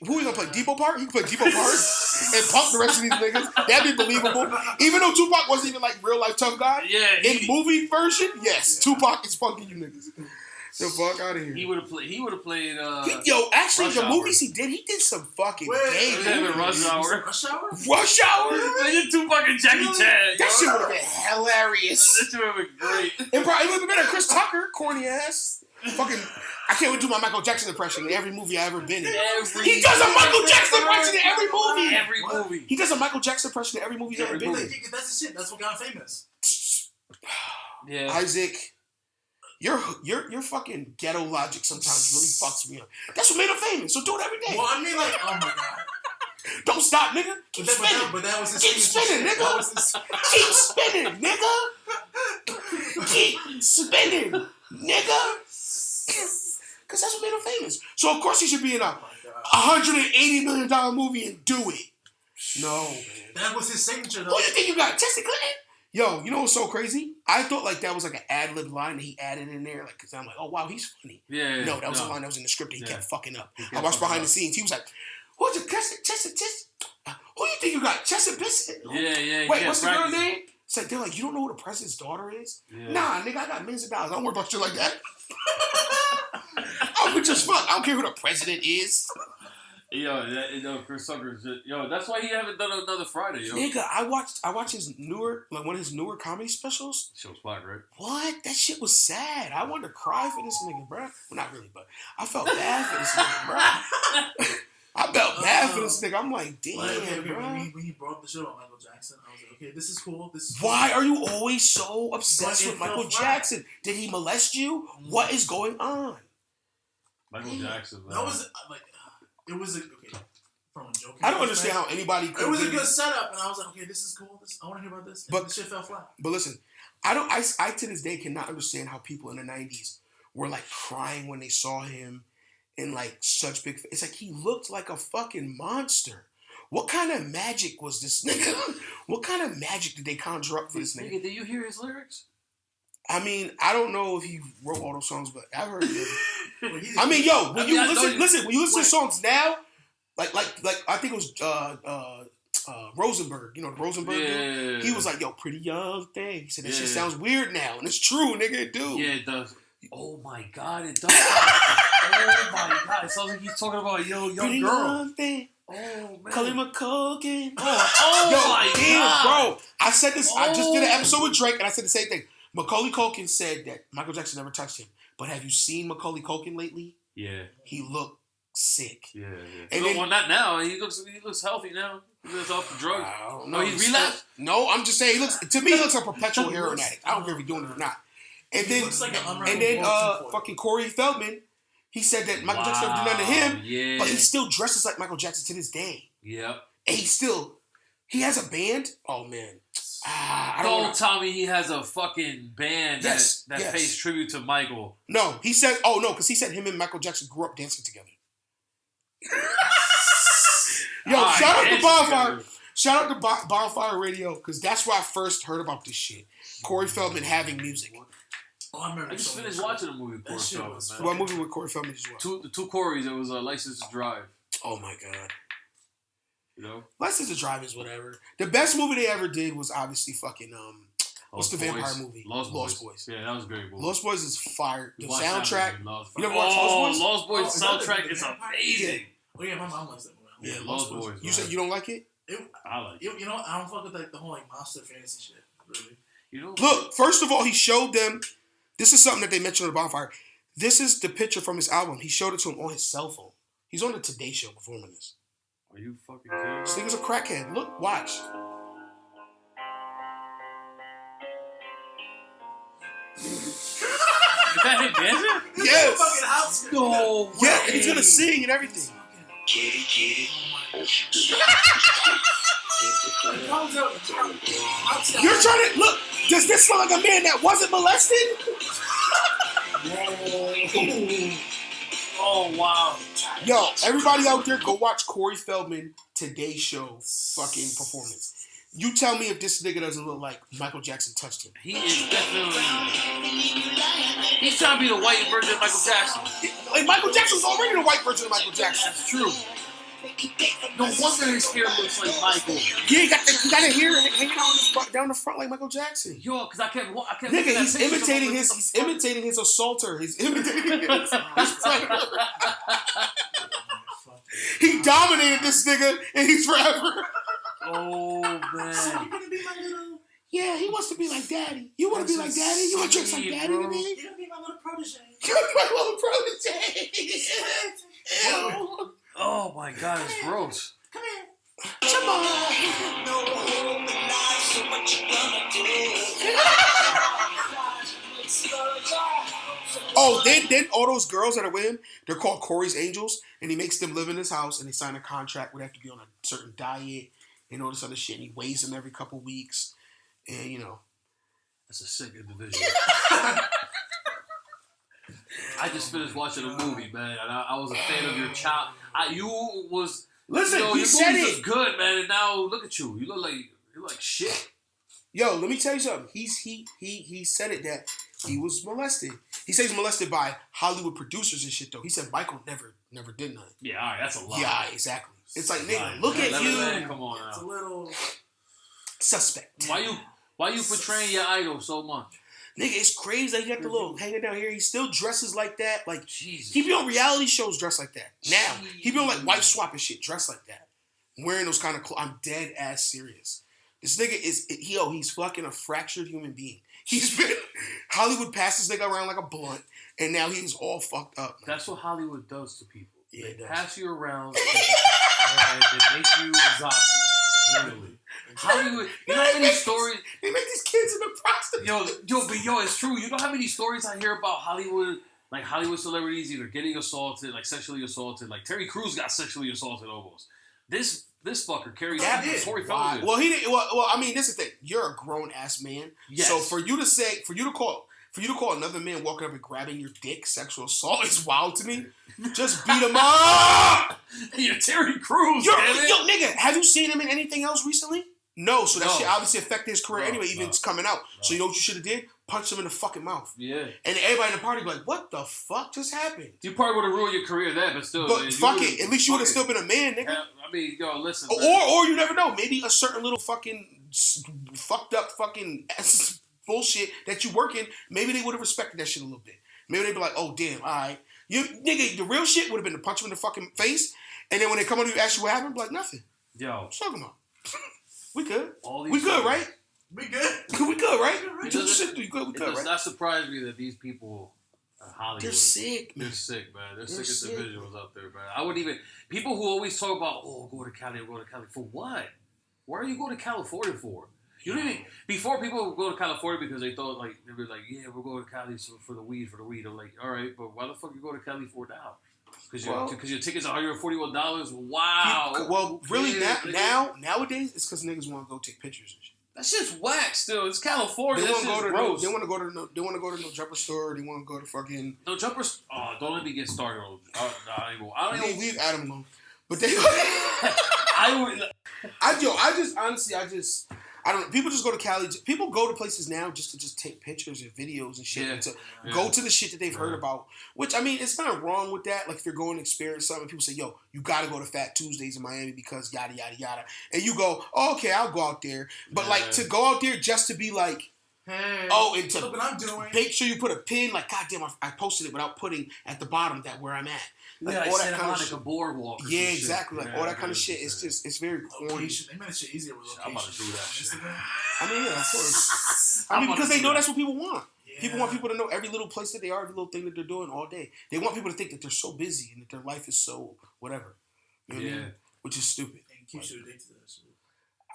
Who he gonna play? Depot Park? He could play Depot Park and punk the rest of these niggas. That'd be believable. Even though Tupac wasn't even like real life tough guy. Yeah. In movie version, yes, Tupac is punking you niggas. The fuck out of here. He would have played. Actually, the Rush movies he did some fucking gay movies. Rush Hour. Rush Hour? Imagine Tupac and Jackie Chan. That shit would have been hilarious. That shit would have been great. It probably would have been a Chris Tucker, corny ass. Fucking, I can't wait to do my Michael Jackson impression in every movie I ever been in. He does a Michael Jackson impression in every movie. Every movie. He does a Michael Jackson impression in every movie he's ever been in. That's the shit. That's what got him famous. Yeah. Isaac, your fucking ghetto logic sometimes really fucks me up. That's what made him famous. So do it every day. Well, I mean, like, oh my god. Don't stop, nigga. Keep spinning. But that was his Keep spinning, nigga. Keep spinning, nigga. Keep spinning, nigga. Because that's what made him famous. So, of course, he should be in a $180 million movie and do it. No, man. That was his signature, though. Who you think you got? Tested Clinton? Yo, you know what's so crazy? I thought like that was like an ad-lib line that he added in there. Like, because I'm like, oh, wow, he's funny. Yeah. No, that was a line that was in the script that he kept fucking up. I watched behind the scenes. He was like, who's your chest? Who you think you got? Chest and Piston? Yeah. Wait, what's the girl name? It's like, they're like, you don't know who the president's daughter is? Yeah. Nah, nigga, I got millions of dollars. I don't worry about shit like that. I'm rich as fuck. I don't care who the president is. Yo, Chris Tucker. Yo, that's why he haven't done another Friday, yo. Nigga, I watched his newer, like one of his newer comedy specials. Show's black, right? What? That shit was sad. I wanted to cry for this nigga, bro. Well, not really, but I felt bad for this nigga, bro. I felt bad for this nigga. I'm like, damn, bro. When he brought the shit on Michael Jackson, I was like, okay, this is cool. Why are you always so obsessed with Michael Jackson? Did he molest you? What is going on? Michael Jackson, man. That was like, it was okay. From a joke. I don't understand how anybody could. It was a good setup, and I was like, okay, this is cool. I want to hear about this. And but the shit fell flat. But listen, I to this day cannot understand how people in the 90s were like crying when they saw him and like such big. It's like he looked like a fucking monster. What kind of magic was this nigga? What kind of magic did they conjure up for this nigga? Did you hear his lyrics? I mean, I don't know if he wrote all those songs, but I've heard them. I mean, yo, when you listen to songs now, like I think it was Rosenberg, you know, the Rosenberg dude? He was like, yo, pretty young thing. He said, that shit sounds weird now. And it's true, nigga, it do. Yeah, it does. Oh my God, it does. Oh my God, it sounds like he's talking about a young pretty girl. Young thing. Oh, man. Call him a cocaine. Oh my God. Bro. I said this, I just did an episode with Drake, and I said the same thing. Macaulay Culkin said that Michael Jackson never touched him. But have you seen Macaulay Culkin lately? Yeah. He looked sick. Yeah. And well, not now. He looks healthy now. He looks off the drugs. I don't know. No, he's relapsed? No, I'm just saying, he looks a perpetual heroin addict. I don't care if he's doing it or not. And then, fucking Corey Feldman, he said that Michael Jackson never did nothing to him, but he still dresses like Michael Jackson to this day. Yep. And he has a band. Oh man, don't tell me he has a fucking band that pays tribute to Michael. No, he said. Oh no, because he said him and Michael Jackson grew up dancing together. Yo, shout out to Bonfire. Shout out to Bonfire Radio, because that's where I first heard about this shit. Corey Feldman having music. Oh, I remember. I just finished watching a movie with Corey Feldman. What movie with Corey Feldman as well? The two Corys. It was License to Drive. Oh my God. You know? License to Drive is whatever. The best movie they ever did was obviously fucking what's the vampire movie? Lost Boys. Yeah, that was a great movie. Lost Boys is fire. The soundtrack. You never watched Lost Boys? Lost Boys soundtrack is amazing. Oh yeah, my mom likes that movie. Yeah, Lost Boys. You said you don't like it? I like it. You know, I don't fuck with like the whole like monster fantasy shit. Really. You know? Look, first of all, he showed them. This is something that they mentioned on the Bonfire. This is the picture from his album. He showed it to him on his cell phone. He's on the Today Show performing this. Are you fucking kidding? This nigga's a crackhead. Look, watch. Is that him dancing? Yes. No way. Yeah, and he's gonna sing and everything. You're trying to look. Does this look like a man that wasn't molested? Oh wow. Yo, everybody out there, go watch Corey Feldman Today Show fucking performance. You tell me if this nigga doesn't look like Michael Jackson touched him. He is definitely. He's trying to be the white version of Michael Jackson. Like Michael Jackson's already the white version of Michael Jackson. That's true. No wonder his hair looks like Michael. Yeah, you got the hair hanging out down the front like Michael Jackson. Yo, because I kept. Nigga, he's imitating his assaulter. He's imitating his player. He dominated this nigga, and he's forever. Oh man. So you're gonna be my little. Yeah, he wants to be like daddy. You want to be like daddy? You want to dress like daddy to me? You're gonna be my little protege. You're my little protege. Ew. Oh my God, it's gross. Come here. Come on. Oh, then all those girls that are with him, they're called Corey's Angels, and he makes them live in his house, and they sign a contract where they have to be on a certain diet and all this other shit, and he weighs them every couple weeks, and you know. That's a sick individual. I just finished watching a movie, man, and I was a fan of your child. Listen, your he said movie it. was good, man, and now look at you. You look like shit. Yo, let me tell you something. He said it that he was molested. He said he's molested by Hollywood producers and shit though. He said Michael never did nothing. Yeah, all right, that's a lie. Yeah, exactly. It's like, nigga, look at you. Come on now. It's a little Suspect. Why you portraying your idol so much? Nigga, it's crazy that he got the little hanging down here. He still dresses like that. Like, Jesus. he be on reality shows dressed like that. Now, he be on like wife swap and shit dressed like that. Wearing those kind of clothes. I'm dead ass serious. This nigga he's fucking a fractured human being. He's been, Hollywood passed this nigga around like a blunt, and now he's all fucked up. Man. That's what Hollywood does to people. Yeah, they pass you around and they make you a zombie. Literally. Hollywood, you know how many stories they make these kids into prostitutes. Yo, it's true. You know how many stories I hear about Hollywood, like Hollywood celebrities either getting assaulted, like sexually assaulted, like Terry Crews got sexually assaulted almost. This fucker carried that on. Corey Feldman. Well, he didn't. Well, I mean, this is the thing. You're a grown ass man. Yes. So for you to For you to call another man walking up and grabbing your dick sexual assault is wild to me. Just beat him up. You're Terry Crews, Yo, nigga, have you seen him in anything else recently? No, so that shit obviously affected his career anyway, even it's coming out. So you know what you should have did? Punch him in the fucking mouth. Yeah. And everybody in the party be like, what the fuck just happened? You probably would have ruined your career there, but still. But fuck it. At least you would have still been a man, nigga. I mean, yo, listen. Or you never know. Maybe a certain little fucking fucked up fucking bullshit that you work in, maybe they would have respected that shit a little bit. Maybe they'd be like, oh, damn, all right. Nigga, the real shit would have been to punch him in the fucking face, and then when they come on to you ask you what happened, be like, nothing. Yo. What you talking about? We good. We good, right? We good. We good, right? It good, does not surprise me that these people are Hollywood. They're sick, man. They're sick, man. They're sick individuals out there, man. I wouldn't even... People who always talk about, go to Cali. For what? Why are you going to California for? You don't even... Before, people would go to California because they thought, like, they were like, yeah, we're going to Cali for the weed. I'm like, all right, but why the fuck you go to Cali for now? Because your ticket's $141? Wow. Well, really, nowadays, it's because niggas want to go take pictures and shit. That shit's whack still. It's California. They want to go to no jumper store. They want to go to fucking... No jumper... Oh, don't let me get started. I don't even... Leave Adam alone. But they... I don't know. People just go to Cali. People go to places now just to take pictures and videos and shit. Yeah. And to go to the shit that they've heard about. Which, I mean, it's not wrong with that. Like, if you're going to experience something, people say, yo, you got to go to Fat Tuesdays in Miami because yada, yada, yada. And you go, oh, okay, I'll go out there. But, like, to go out there just to be like, hey, and to look what I'm doing. Make sure you put a pin, like, goddamn, I posted it without putting at the bottom where I'm at. Like all that kind of shit. Boardwalk. Yeah, exactly. Like all that kind of shit. It's just, it's very corny. They made shit easier with location. I'm about to do that shit. I mean, yeah, of course. I mean, because they know that's what people want. Yeah. People want people to know every little place that they are, every little thing that they're doing all day. They want people to think that they're so busy and that their life is so whatever. You know what I mean? Which is stupid. And keeps you addicted to that shit.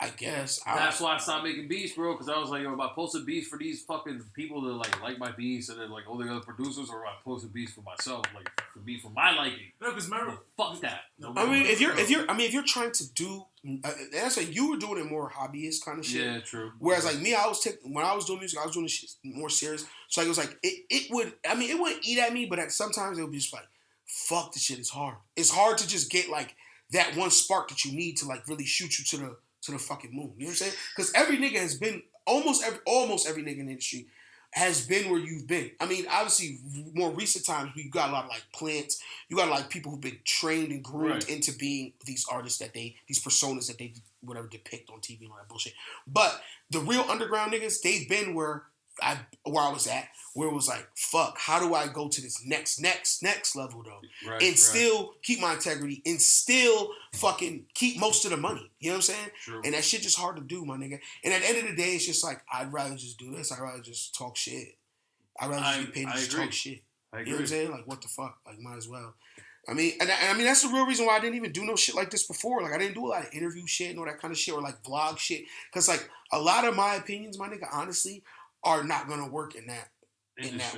I guess. That's why I stopped making beats, bro. Because I was like, yo, if I posted beats for these fucking people that like my beats, and then like all the other producers, or I posted beats for myself, like for me, for my liking. No, because remember, fuck that. No, I mean, if you're trying to do, that's like you were doing it more hobbyist kind of shit. Yeah, true. Whereas like me, when I was doing music, I was doing this shit more serious. So like, it was like it wouldn't eat at me, but sometimes it would be just like, fuck, this shit is hard. It's hard to just get like that one spark that you need to like really shoot you to the fucking moon. You know what I'm saying? Because every nigga has been, almost every nigga in the industry has been where you've been. I mean, obviously, more recent times, you got a lot of like plants. You got like people who've been trained and groomed into being these artists these personas that they whatever depict on TV and all that bullshit. But the real underground niggas, they've been where I was at, where it was like, fuck, how do I go to this next level though? Still keep my integrity and still fucking keep most of the money. You know what I'm saying? True. And that shit just hard to do, my nigga. And at the end of the day, it's just like, I'd rather just do this. I'd rather just talk shit. I'd rather just be paid to just talk shit. I agree. You know what I'm saying? Like, what the fuck? Like, might as well. I mean, and I mean, that's the real reason why I didn't even do no shit like this before. Like, I didn't do a lot of interview shit and all that kind of shit, or like vlog shit. Because like, a lot of my opinions, my nigga, honestly, are not gonna work in that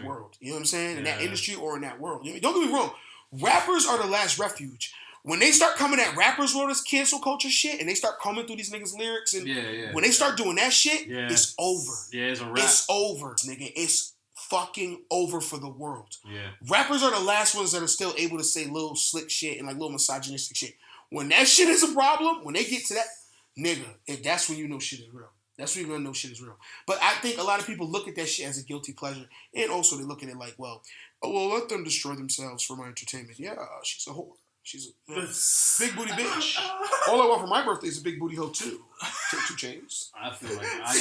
world. You know what I'm saying? In that industry or in that world. You know, don't get me wrong. Rappers are the last refuge. When they start coming at rappers with this cancel culture shit, and they start coming through these niggas' lyrics, and when they start doing that shit, it's over. Yeah, it's a wrap. It's over, nigga. It's fucking over for the world. Yeah. Rappers are the last ones that are still able to say little slick shit and like little misogynistic shit. When that shit is a problem, when they get to that, nigga, that's when you know shit is real. That's when you're gonna know shit is real. But I think a lot of people look at that shit as a guilty pleasure. And also they look at it like, well, let them destroy themselves for my entertainment. Yeah, she's a whore. She's a big booty bitch. All I want for my birthday is a big booty hoe too. Take 2 chains. I feel like I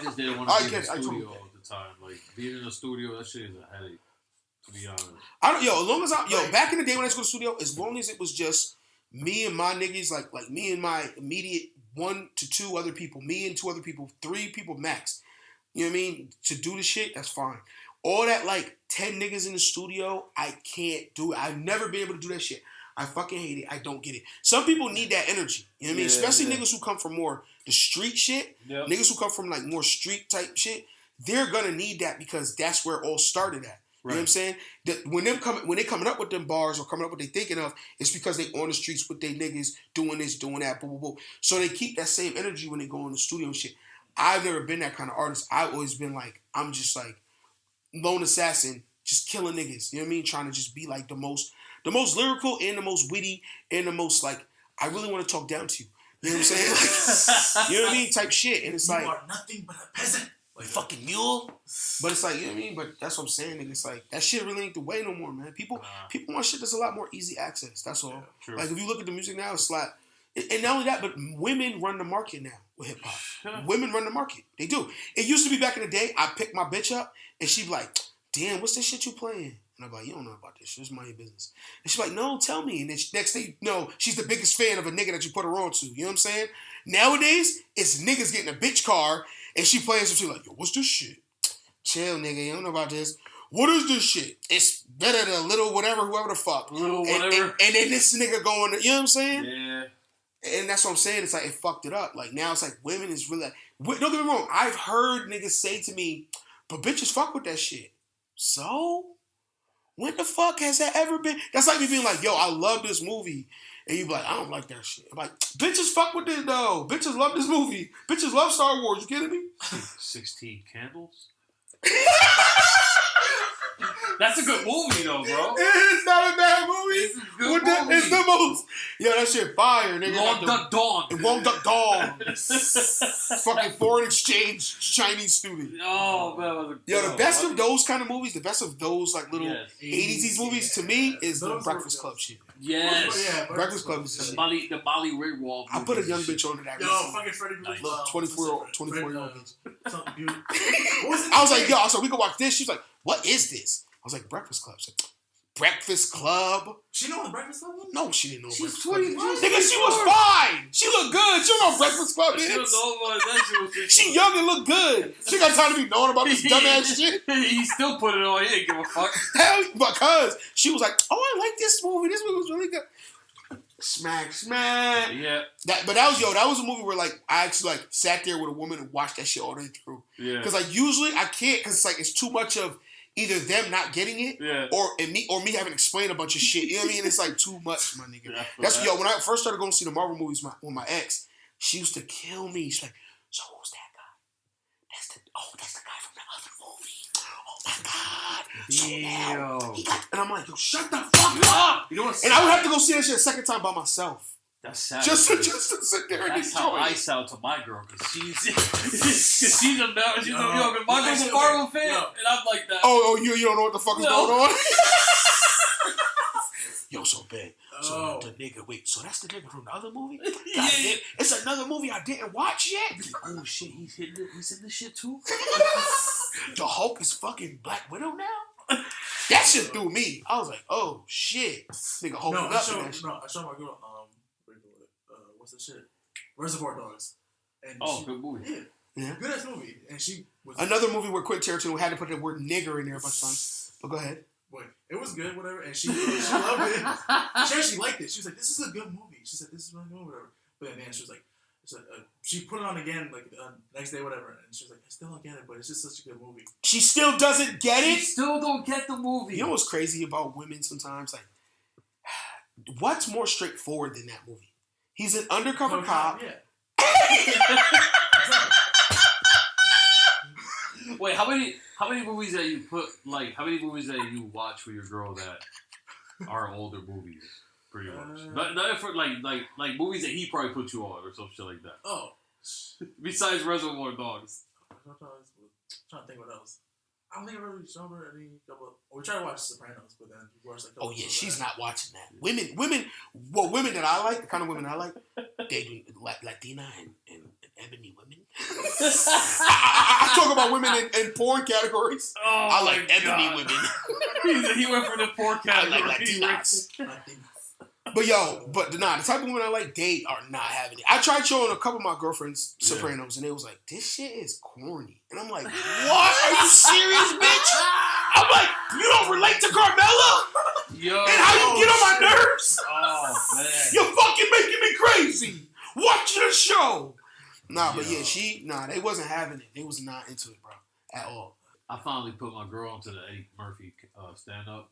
just didn't want to be in the studio all the time. Like being in the studio, that shit is a headache. To be honest. Back in the day when I was going to the studio, as long as it was just me and my niggas, like me and my immediate 1 to 2 other people, me and 2 other people, 3 people max. You know what I mean? To do the shit, that's fine. All that like 10 niggas in the studio, I can't do it. I've never been able to do that shit. I fucking hate it. I don't get it. Some people need that energy. You know what I mean? Especially niggas who come from more the street shit. Yep. Niggas who come from like more street type shit. They're gonna need that because that's where it all started at. You know what I'm saying? That when they coming up with them bars or coming up with what they thinking of, it's because they on the streets with their niggas doing this, doing that, boo, boo, boo. So they keep that same energy when they go in the studio and shit. I've never been that kind of artist. I've always been like, I'm just like, lone assassin just killing niggas. You know what I mean? Trying to just be like the most lyrical and the most witty and the most like, I really want to talk down to you. You know what I'm saying? Like, you know what I mean? Type shit. And it's You like, are nothing but a peasant. like fucking mule. But it's like, you know what I mean? But that's what I'm saying, nigga. It's like, that shit really ain't the way no more, man. People want shit that's a lot more easy access. That's all. True. Like, if you look at the music now, it's like, and not only that, but women run the market now with hip hop. Women run the market. They do. It used to be back in the day, I pick my bitch up, and she'd be like, damn, what's this shit you playing? And I'm like, you don't know about this shit. It's my business. And she's like, no, tell me. And then next thing you know, she's the biggest fan of a nigga that you put her on to. You know what I'm saying? Nowadays, it's niggas getting a bitch car, and she playing some shit like, yo, what's this shit? Chill, nigga. You don't know about this. What is this shit? It's better than little whatever, whoever the fuck. Little whatever. And then this nigga going, you know what I'm saying? Yeah. And that's what I'm saying. It's like, it fucked it up. Like, now it's like, women is really like, don't get me wrong. I've heard niggas say to me, but bitches fuck with that shit. So? When the fuck has that ever been? That's like me being like, yo, I love this movie. And you be like, I don't like that shit. I'm like, bitches fuck with this though. Bitches love this movie. Bitches love Star Wars. You kidding me? 16 Candles? That's a good movie though, bro. It's not a bad movie. It's a good movie. It's the most. Yo, that shit fire, nigga. Long Duck Dawn. Long Duck Dawn. Fucking foreign exchange Chinese student. Oh, man. Yo, the best of those kind of movies, the best of those like little Yes. 80s movies to me is the Those Breakfast were- Club shit. Yes. Yeah, Breakfast Club is The shit. Molly Ringwald. I put a young bitch onto that. Yo, recently. fucking Freddie Mercury. Little 24-year-old bitch. Something beautiful. I was like, yo, so we can watch this. She's like, what is this? I was like, Breakfast Club. She's like, Breakfast Club? She know what Breakfast Club was? No, she didn't know She's Breakfast Club. 25. Nigga, she was fine. She looked good. She don't know what Breakfast Club She don't is. know about that shit was 15. She young and look good. She got time to be knowing about this dumbass shit. He still put it on. He didn't give a fuck. Hell, because she was like, oh, I like this movie. This movie was really good. Smack. Yeah. That was a movie where like I actually like sat there with a woman and watched that shit all the way through. Yeah. Because like usually I can't because it's like it's too much of either them not getting it or me having to explain a bunch of shit. You know what I mean? It's like too much, my nigga. Yeah, That's when I first started going to see the Marvel movies with my ex, she used to kill me. She's like, so who's that guy? That's the guy from the other movie. Oh my God. So now he got, and I'm like, yo, shut the fuck up. You know what? And I would have to go see that shit a second time by myself. That's sad. Just to sit there and That's how enjoy I it. sound to my girl, because she's a because my girl's a Marvel fan, and I'm like that. Oh, you don't know what the fuck is going on? Yo, so bad. So the nigga, wait, so that's the nigga from the other movie? Yeah. It's another movie I didn't watch yet. Oh shit, he's in this shit too. The Hulk is fucking Black Widow now? That shit threw me. I was like, oh shit. Nigga Hulk up in that shit. I showed my girl, what's the shit? Reservoir Dogs. And good movie. Yeah. Good ass movie. And she was Another movie where Quentin Tarantino had to put the word nigger in there a bunch of times. But go ahead. Wait, it was good, whatever, and she loved it. She actually liked it. She was like, "This is a good movie." She said, "This is a good movie," whatever. But then she was like, she put it on again, like next day, whatever, and she was like, "I still don't get it, but it's just such a good movie." She still doesn't get it? She still don't get the movie. You know what's crazy about women sometimes? Like, what's more straightforward than that movie? He's an undercover cop. Yeah. Wait, how many movies that you put how many movies that you watch with your girl that are older movies, pretty much? Not for like movies that he probably put you on or some shit like that. Oh. Besides Reservoir Dogs. I'm trying to think what else. I don't think I've ever shown her any couple. We tried to watch Sopranos, but then we watched like. Oh yeah, she's not watching that. Women that I like, the kind of women I like, they do Latina and ebony women. I talk about women in porn categories. Oh, I like ebony women. He went for the porn category. I like Latinas. But the type of women I like, they are not having it. I tried showing a couple of my girlfriends Sopranos, and they was like, this shit is corny. And I'm like, what? Are you serious, bitch? I'm like, you don't relate to Carmella? Yo, and how you get on my nerves? Oh, man. You're fucking making me crazy. Watch the show. Nah, but they wasn't having it. They was not into it, bro, at all. I finally put my girl onto the Eddie Murphy stand-up.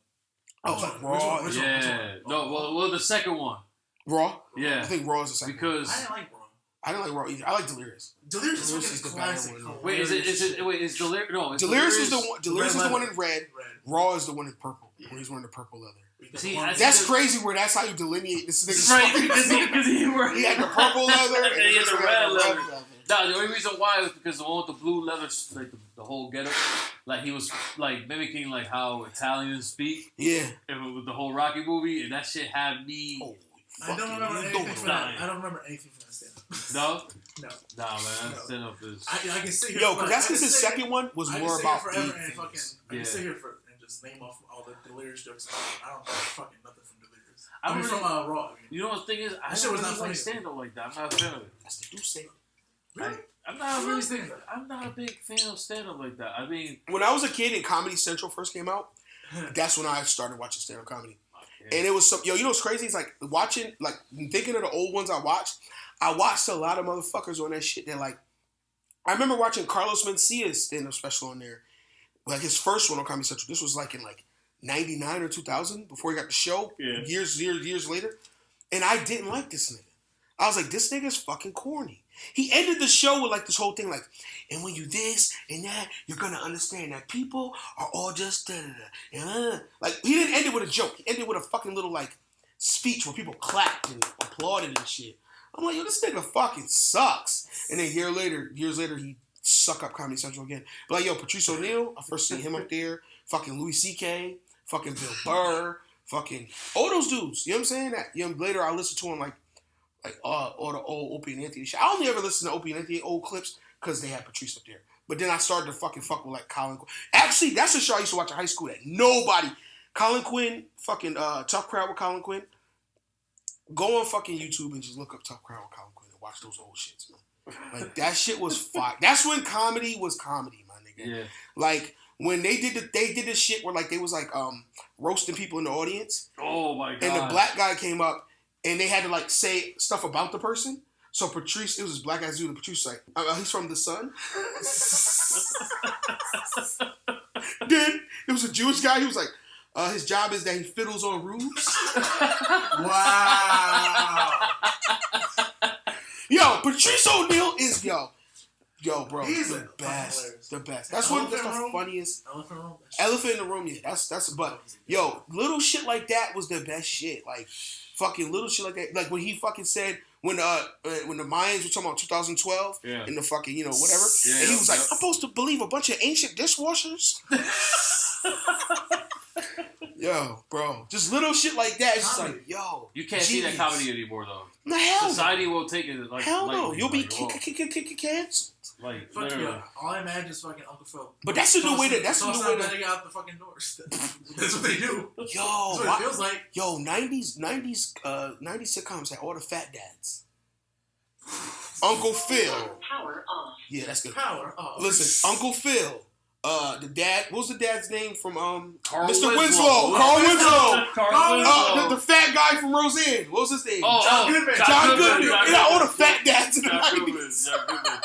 Oh, like Raw? Yeah. No, well, the second one. Raw? Yeah. I think Raw is the second I because didn't like Raw. I didn't like Raw either. I like Delirious. Delirious Delirious is the fucking better classic. one. Wait, is Delirious? No, it's Delirious is the one. Delirious is the one in red. Red. Raw is the one in purple. Where he's wearing the purple leather. See, That's crazy. Where that's how you delineate this nigga. right because he had the purple leather and he had the this red had leather. No, the only reason why is because the one with the blue leather, like the whole getup, like he was like mimicking like how Italians speak. Yeah. And with the whole Rocky movie, and that shit had me. Oh, I don't remember anything from that. I don't remember anything from that stand-up. No. No. Nah, man, that stand-up is. I can sit here. Yo, because that's because his second one was more about forever deep and fucking. things. I can sit here and just name off all the Delirious jokes. I don't know fucking nothing from Delirious. I mean, from Raw. You know what the thing is? I That shit don't was really not funny. like stand-up like that. I'm not a fan of it. That's the Deuce say. Really? I'm not really big. I'm not a big fan of stand-up like that. I mean, When I was a kid and Comedy Central first came out, that's when I started watching stand-up comedy. And it was some, you know what's crazy? It's like watching, like thinking of the old ones I watched a lot of motherfuckers on that shit that like, I remember watching Carlos Mencia's stand-up special on there. Like his first one on Comedy Central. This was like in like 99 or 2000 before he got the show. Yeah. Years later. And I didn't like this nigga. I was like, this nigga's fucking corny. He ended the show with like this whole thing like, and when you this and that, you're gonna understand that people are all just da-da-da. Like, he didn't end it with a joke. He ended with a fucking little like speech where people clapped and applauded and shit. I'm like, yo, this nigga fucking sucks. And then years later, he suck up Comedy Central again. But like, yo, Patrice O'Neal, I first seen him up there. Fucking Louis C.K., fucking Bill Burr, fucking all those dudes. You know what I'm saying? That later I listened to him like all the old Opie and Anthony shit. I only ever listened to Opie and Anthony old clips because they had Patrice up there. But then I started to fuck with like Colin Quinn. Actually, that's a show I used to watch in high school that nobody. Colin Quinn, fucking Tough Crowd with Colin Quinn. Go on fucking YouTube and just look up Tough Crowd with Colin Quinn and watch those old shits, man. Like, that shit was fire. That's when comedy was comedy, my nigga. yeah. Like, when they did this shit where like they was like roasting people in the audience. Oh my god. And the black guy came up and they had to like say stuff about the person. So Patrice, it was this black guy's dude, and Patrice was like, he's from the Sun. Then it was a Jewish guy. He was like, his job is that he fiddles on roofs. Wow. Yo, Patrice O'Neal is yo, bro, He's the best. hilarious. The best. That's one of the funniest. Elephant in the Room, yeah. That's but yo, little shit like that was the best shit. Like fucking little shit like that. Like when he fucking said when the Mayans were talking about 2012 and the fucking, you know, whatever. Yeah, and he was like, I'm supposed to believe a bunch of ancient dishwashers? Yo, bro. Just little shit like that. It's just like, yo. You can't see that comedy anymore though. No, hell Society will take it like hell no. lightly, You'll be like, canceled. like Fuck literally. yeah. All I imagine is fucking Uncle Phil. But that's the new way to. That's the new way to. Letting out the fucking doors. That's what they do. Yo, That's what it feels like. Yo, 90s sitcoms had all the fat dads. Uncle Phil. Power off. Yeah, that's good. Power off. Listen, Uncle Phil. The dad. What was the dad's name from Carl Mr. Winslow. Winslow? Carl Winslow. Carl Winslow. The fat guy from Roseanne. What was his name? John Goodman. John Goodman. You got all the fat dads in the John 90s. Goodman. John Goodman.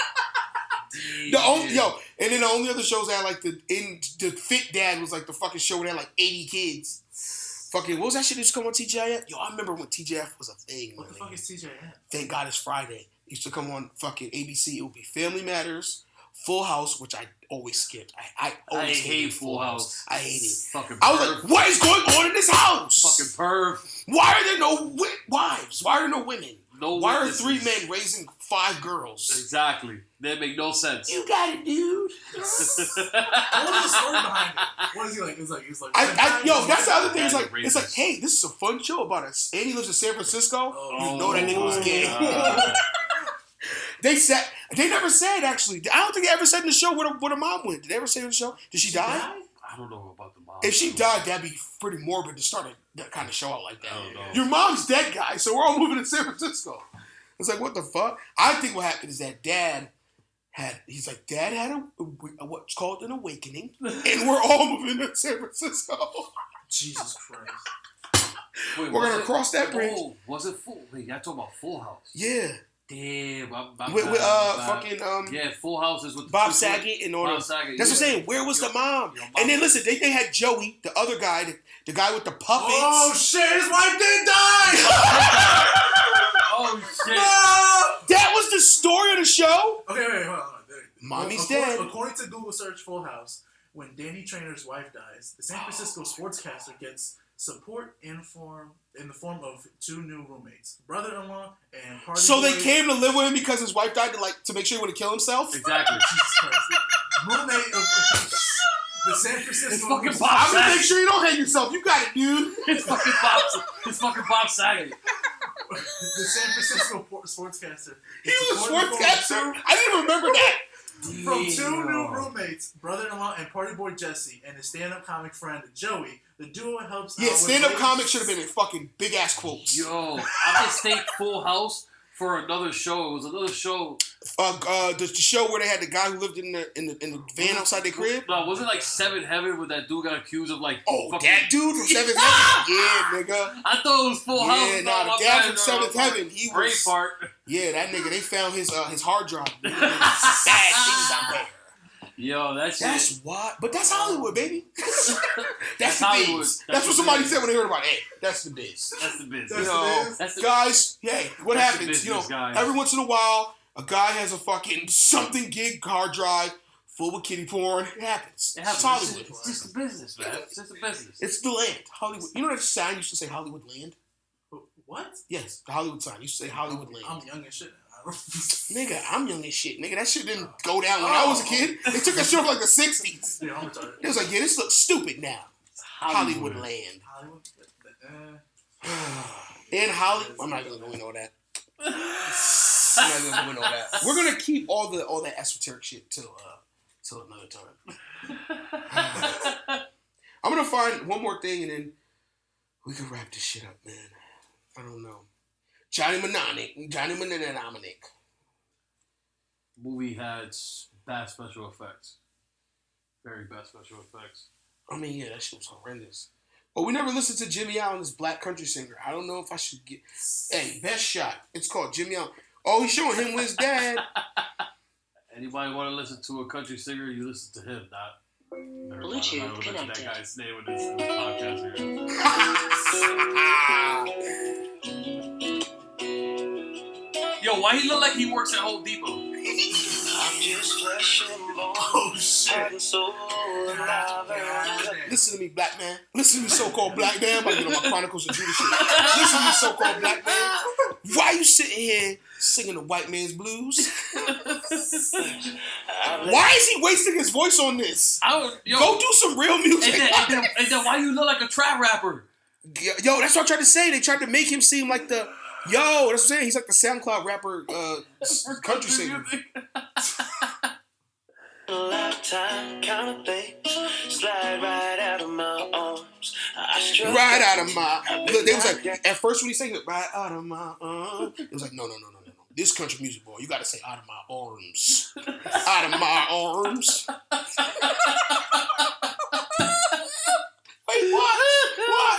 And then the only other shows that had like the Fit Dad was like the fucking show where they had like 80 kids. Fucking, what was that shit that used to come on TGIF? Yo, I remember when TGIF was a thing. What the fuck is TJF? Thank God It's Friday. It used to come on fucking ABC. It would be Family Matters, Full House, which I always skipped. I always hate Full House. I hate it. Fucking I was perv. like, what is going on in this house? Fucking perv. Why are there no wives? Why are there no women? No Why are witnesses. 3 men raising 5 girls? Exactly. That make no sense. You got it, dude. What was the story behind it? What is he like? He's like. Yo, that's the other thing. That's It's like, racist. hey, this is a fun show about us. And he lives in San Francisco. Oh, You know that nigga was my gay. God. They never said, actually. I don't think they ever said in the show where her mom went. Did they ever say in the show? Did she die? I don't know about the mom. If she died, that'd be pretty morbid to start that kind of show out like that. I don't know. Your mom's dead, guy, so we're all moving to San Francisco. It's like, what the fuck? I think what happened is that Dad had what's called an awakening, and we're all moving to San Francisco. Jesus Christ. Wait, We're was gonna it- cross that bridge. Oh, was it full? Wait, y'all talking about Full House? Yeah. Damn. With fucking yeah, Full House is with Bob Saget and all Bob that. Saget, That's what I'm yeah. saying. Where was the mom? Yo, Bob- And then listen, they had Joey, the other guy, the guy with the puppets. Oh shit! His wife did die. Oh shit. That was the story of the show? Okay, wait, hold on. Mommy's dead. According to Google search Full House, when Danny Trainor's wife dies, the San Francisco sportscaster gets support in the form of 2 new roommates, brother-in-law and party So boy. they came to live with him because his wife died to make sure he wouldn't kill himself? Exactly. Jesus Christ. Roommate of the San Francisco. It's fucking I'm Bob gonna Saget. make sure you don't hang yourself. You got it, dude. It's fucking Bob Saget. The San Francisco sportscaster. He was a sportscaster. I didn't even remember that. From 2 new roommates, brother-in-law and party boy Jesse, and his stand-up comic friend Joey, the duo helps. Yeah, out stand-up with comic should have been in fucking big-ass quotes. Yo, I mistake Full House for another show. It was another show. The show where they had the guy who lived in the van outside their crib. No, was it like Seventh Heaven where that dude got accused of like? Oh, fucking... that dude from Seventh Heaven. Yeah, nigga. I thought it was Full House. Yeah, No, the my guy bad, from Seventh Heaven. He brain was. part. Yeah, that nigga. They found his hard drive. Bad things out there. Yo, that shit. That's what. But that's Hollywood, baby. That's the Hollywood. biz. That's That's what the somebody biz. said when they heard about it. Hey, that's the biz. That's the business. That's You know, That's the guys, hey, what That's the happens? You know, business, guys. every once in a while, a guy has a fucking something gig hard drive full of kitty porn. It happens. It It's happens. Hollywood. It's just the business, man. It's just the business. It's the land. Hollywood. You know that sign used to say Hollywood land? What? Yes, the Hollywood sign used to say Hollywood land. I'm young as shit. Nigga, I'm young as shit. Nigga, that shit didn't go down when I was a kid. They took that shit off like the 60s. Yeah, I'm retarded. It was like, yeah, this looks stupid now. Hollywood land. Hollywood? And Hollywood. I'm not even going to know that. I'm not even going to know that. We're going to keep all that esoteric shit till another time. I'm going to find one more thing and then we can wrap this shit up, man. I don't know. Johnny Mnemonic. Movie had bad special effects. Very bad special effects. I mean, yeah, that shit was horrendous. But we never listened to Jimmy Allen, this black country singer. I don't know if I should get... Hey, best shot. It's called Jimmy Allen. Oh, he's showing him with his dad. Anybody want to listen to a country singer, you listen to him, not... Bluetooth connected. That guy's name in this podcast here. Yo, why he look like he works at Home Depot? I'm just flesh and bone. Oh, shit. Heart and soul alive. Listen to me, black man. Listen to me, so-called black man. I'm about to get on my Chronicles of Judas shit. Listen to me, so-called black man. Why you sitting here singing the white man's blues? Why is he wasting his voice on this? Go do some real music. And then why you look like a trap rapper? Yo, that's what I tried to say. They tried to make him seem like the... Yo, that's what I'm saying. He's like the SoundCloud rapper, country singer. Lifetime kind of things slide right out of my arms. Right out of my... Look, they was like... At first when he sang it, right out of my arms... It was like, no. This country music, boy, you got to say out of my arms. Out of my arms. Wait, what?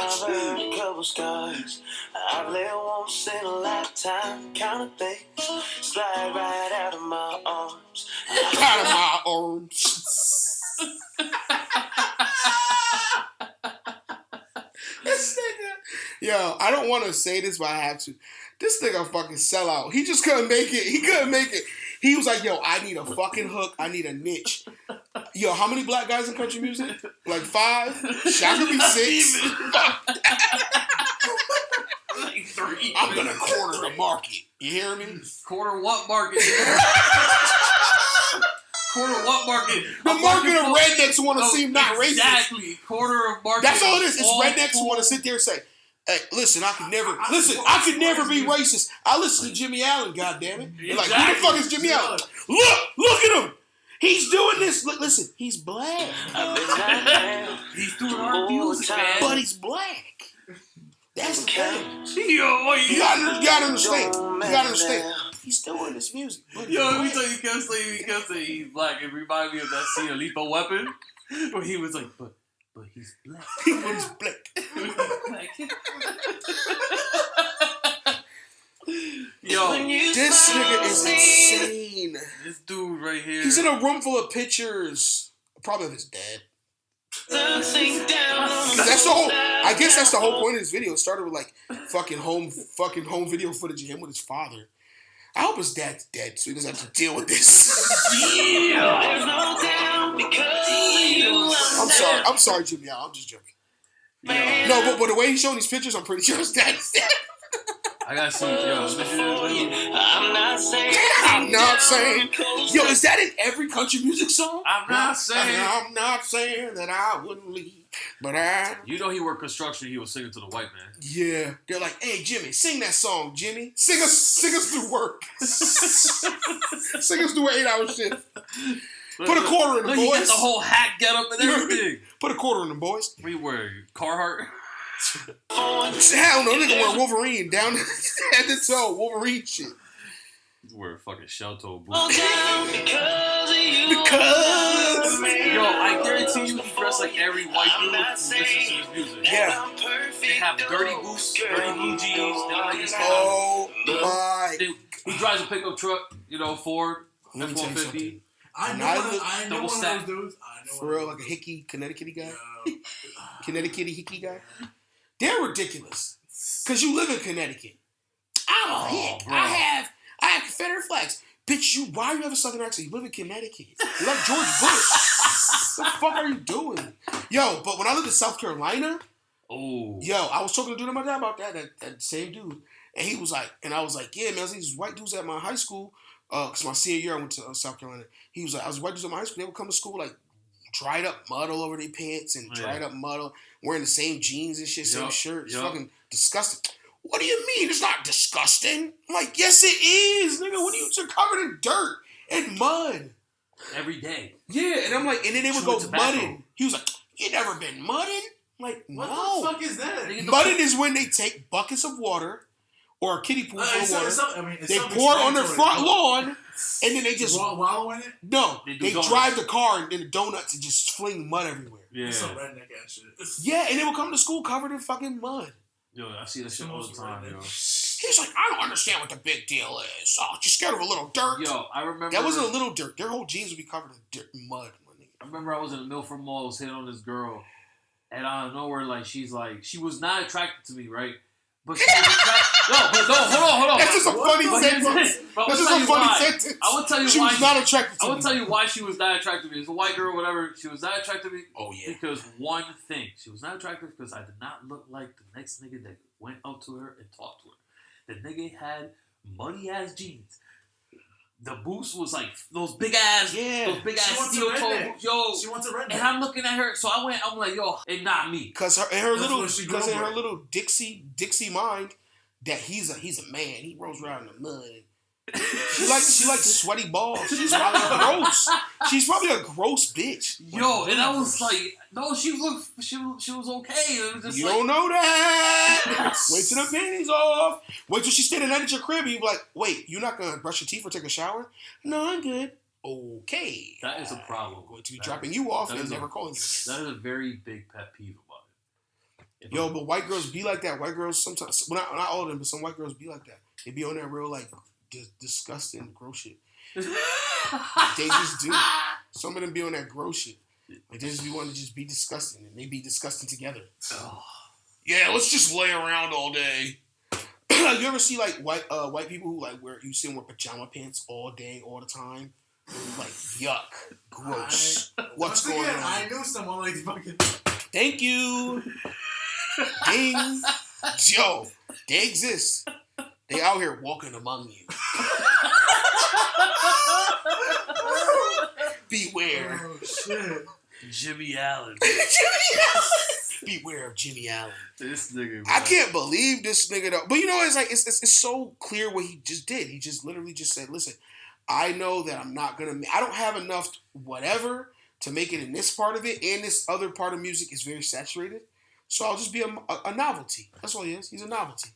I've earned a couple scars. I've lived once in a lifetime kind of things slide right out of my arms. Out of my arms. This nigga. Yo, I don't want to say this, but I have to. This nigga fucking sellout. He just couldn't make it. He couldn't make it. He was like, yo, I need a fucking hook. I need a niche. Yo, how many black guys in country music? Like 5? Shaq could be 6. Like 3. I'm gonna corner the market. You hear me? Quarter what market? Quarter what market? The market of rednecks who want to seem not racist. Exactly. Quarter of market. That's all it is. It's rednecks who want to sit there and say, hey, listen, I could never be racist. I listen to Jimmy Allen, goddammit. You're like, who the fuck is Jimmy Allen? Look at him. He's doing this. Look, listen, he's black. He's doing our music, man. But he's black. That's the thing. Yo, You gotta understand. You gotta understand. He's doing this music. Yo, let me tell you, he kept saying he's black. It reminded me of that scene of Lethal Weapon, where he was like, but he's black. He's black. Yo, This nigga is insane. this dude right here. He's in a room full of pictures. Probably of his dad. That's the whole. I guess that's the whole point of this video. It started with like fucking home video footage of him with his father. I hope his dad's dead so he doesn't have to deal with this. There's no doubt because you I'm sorry, Jimmy. I'm just joking. No, but the way he's showing these pictures, I'm pretty sure his dad's dead. I gotta see. I'm not saying. I'm not saying. Yo, is that in every country music song? I'm not saying. I'm not saying that I wouldn't leave, but I. You know he worked construction. He was singing to the white man. Yeah, they're like, "Hey, Jimmy, sing that song, Jimmy. Sing us through work. Sing us through an 8-hour shift. Put a quarter in the Look, boys. He got the whole hat get up and everything. Put a quarter in the boys. What you wear? Carhartt? Hell no, nigga wear Wolverine down head to toe. Wolverine shit. He's wearing fucking shell toe boots. Because. Yo, I guarantee you he dressed like every white dude who listens to his music. Yeah. They have dirty boots, dirty blue jeans. They look like his Oh my. He drives a pickup truck, Ford. Let me tell you F-150. something. I know double one stack. of those dudes. For real, like a hickey, Connecticut guy. Connecticut hickey guy. They're ridiculous. Because you live in Connecticut. I'm a hick. Bro. I have Confederate flags. Bitch, why do you have a southern accent? You live in Connecticut. You like George Bush. What the fuck are you doing? Yo, but when I lived in South Carolina, I was talking to a dude at my job about that same dude. And he was like, and I was like, yeah, man, I was like, these white dudes at my high school, because my senior year I went to South Carolina. He was like, I was white dudes at my high school, they would come to school like dried up mud all over their pants and dried up mud, wearing the same jeans and shit, same shirt. It's fucking disgusting. What do you mean? It's not disgusting. I'm like, yes, it is, nigga. What are you covered in dirt and mud every day? Yeah, and I'm like, and then they would go mudding. He was like, you never been mudding? I'm like, no. What the fuck is that? Mudding is when they take buckets of water or a kiddie pool full of water. They pour it on their front lawn, and then they just wallow in it. No, they drive the car and then the donuts and just fling mud everywhere. Yeah, that's some redneck ass shit. Yeah, and they would come to school covered in fucking mud. Yo, I see that shit all the time, yo. He's like, I don't understand what the big deal is. Oh, just scared of a little dirt. Yo, I remember that wasn't a little dirt. Their whole jeans would be covered in dirt, mud. I remember I was in the Milford Mall, I was hitting on this girl, and out of nowhere, she was not attracted to me, right? But she was attracted. Hold on. That's just a funny sentence. That's just a funny sentence. I would tell you she why was not attracted to me. I would tell you why she was not attracted to me. It's a white girl, whatever. She was not attracted to me. Oh yeah. Because one thing, she was not attractive because I did not look like the next nigga that went up to her and talked to her. The nigga had muddy ass jeans. The boots was like those big ass steel toe boots. Yo, she wants a redneck. And I'm looking at her, so I'm like, yo, it's not me. Because in her little Dixie mind, that he's a man. He rolls around in the mud. She likes sweaty balls. She's probably gross. She's probably a gross bitch. Yo, and I was like, no, she was okay. It was just you don't know that. Wait till the panties off. Wait till she stayed the night at your crib. You be like, wait, you're not gonna brush your teeth or take a shower? No, I'm good. Okay. That is a problem. I'm going to be dropping you off and never calling you. That is a very big pet peeve about it. Yo, but white girls be like that. White girls sometimes, well, not all of them, but some white girls be like that. They be on that real like disgusting gross shit. They just do. Some of them be on that gross shit. Like they just be wanting to just be disgusting, and they be disgusting together. Oh. Yeah, let's just lay around all day. You ever see like white people who like you see them wear pajama pants all day, all the time? Like yuck, gross. What's going on? I knew someone like fucking. Thank you. Ding. Yo, they exist. They out here walking among you. Beware. Oh, shit. Jimmy Allen. Beware of Jimmy Allen. This nigga. I can't believe this nigga though. But you know, it's like it's so clear what he just did. He just literally just said, listen, I know that I don't have enough whatever to make it in this part of it, and this other part of music is very saturated. So I'll just be a novelty. That's all he is. He's a novelty.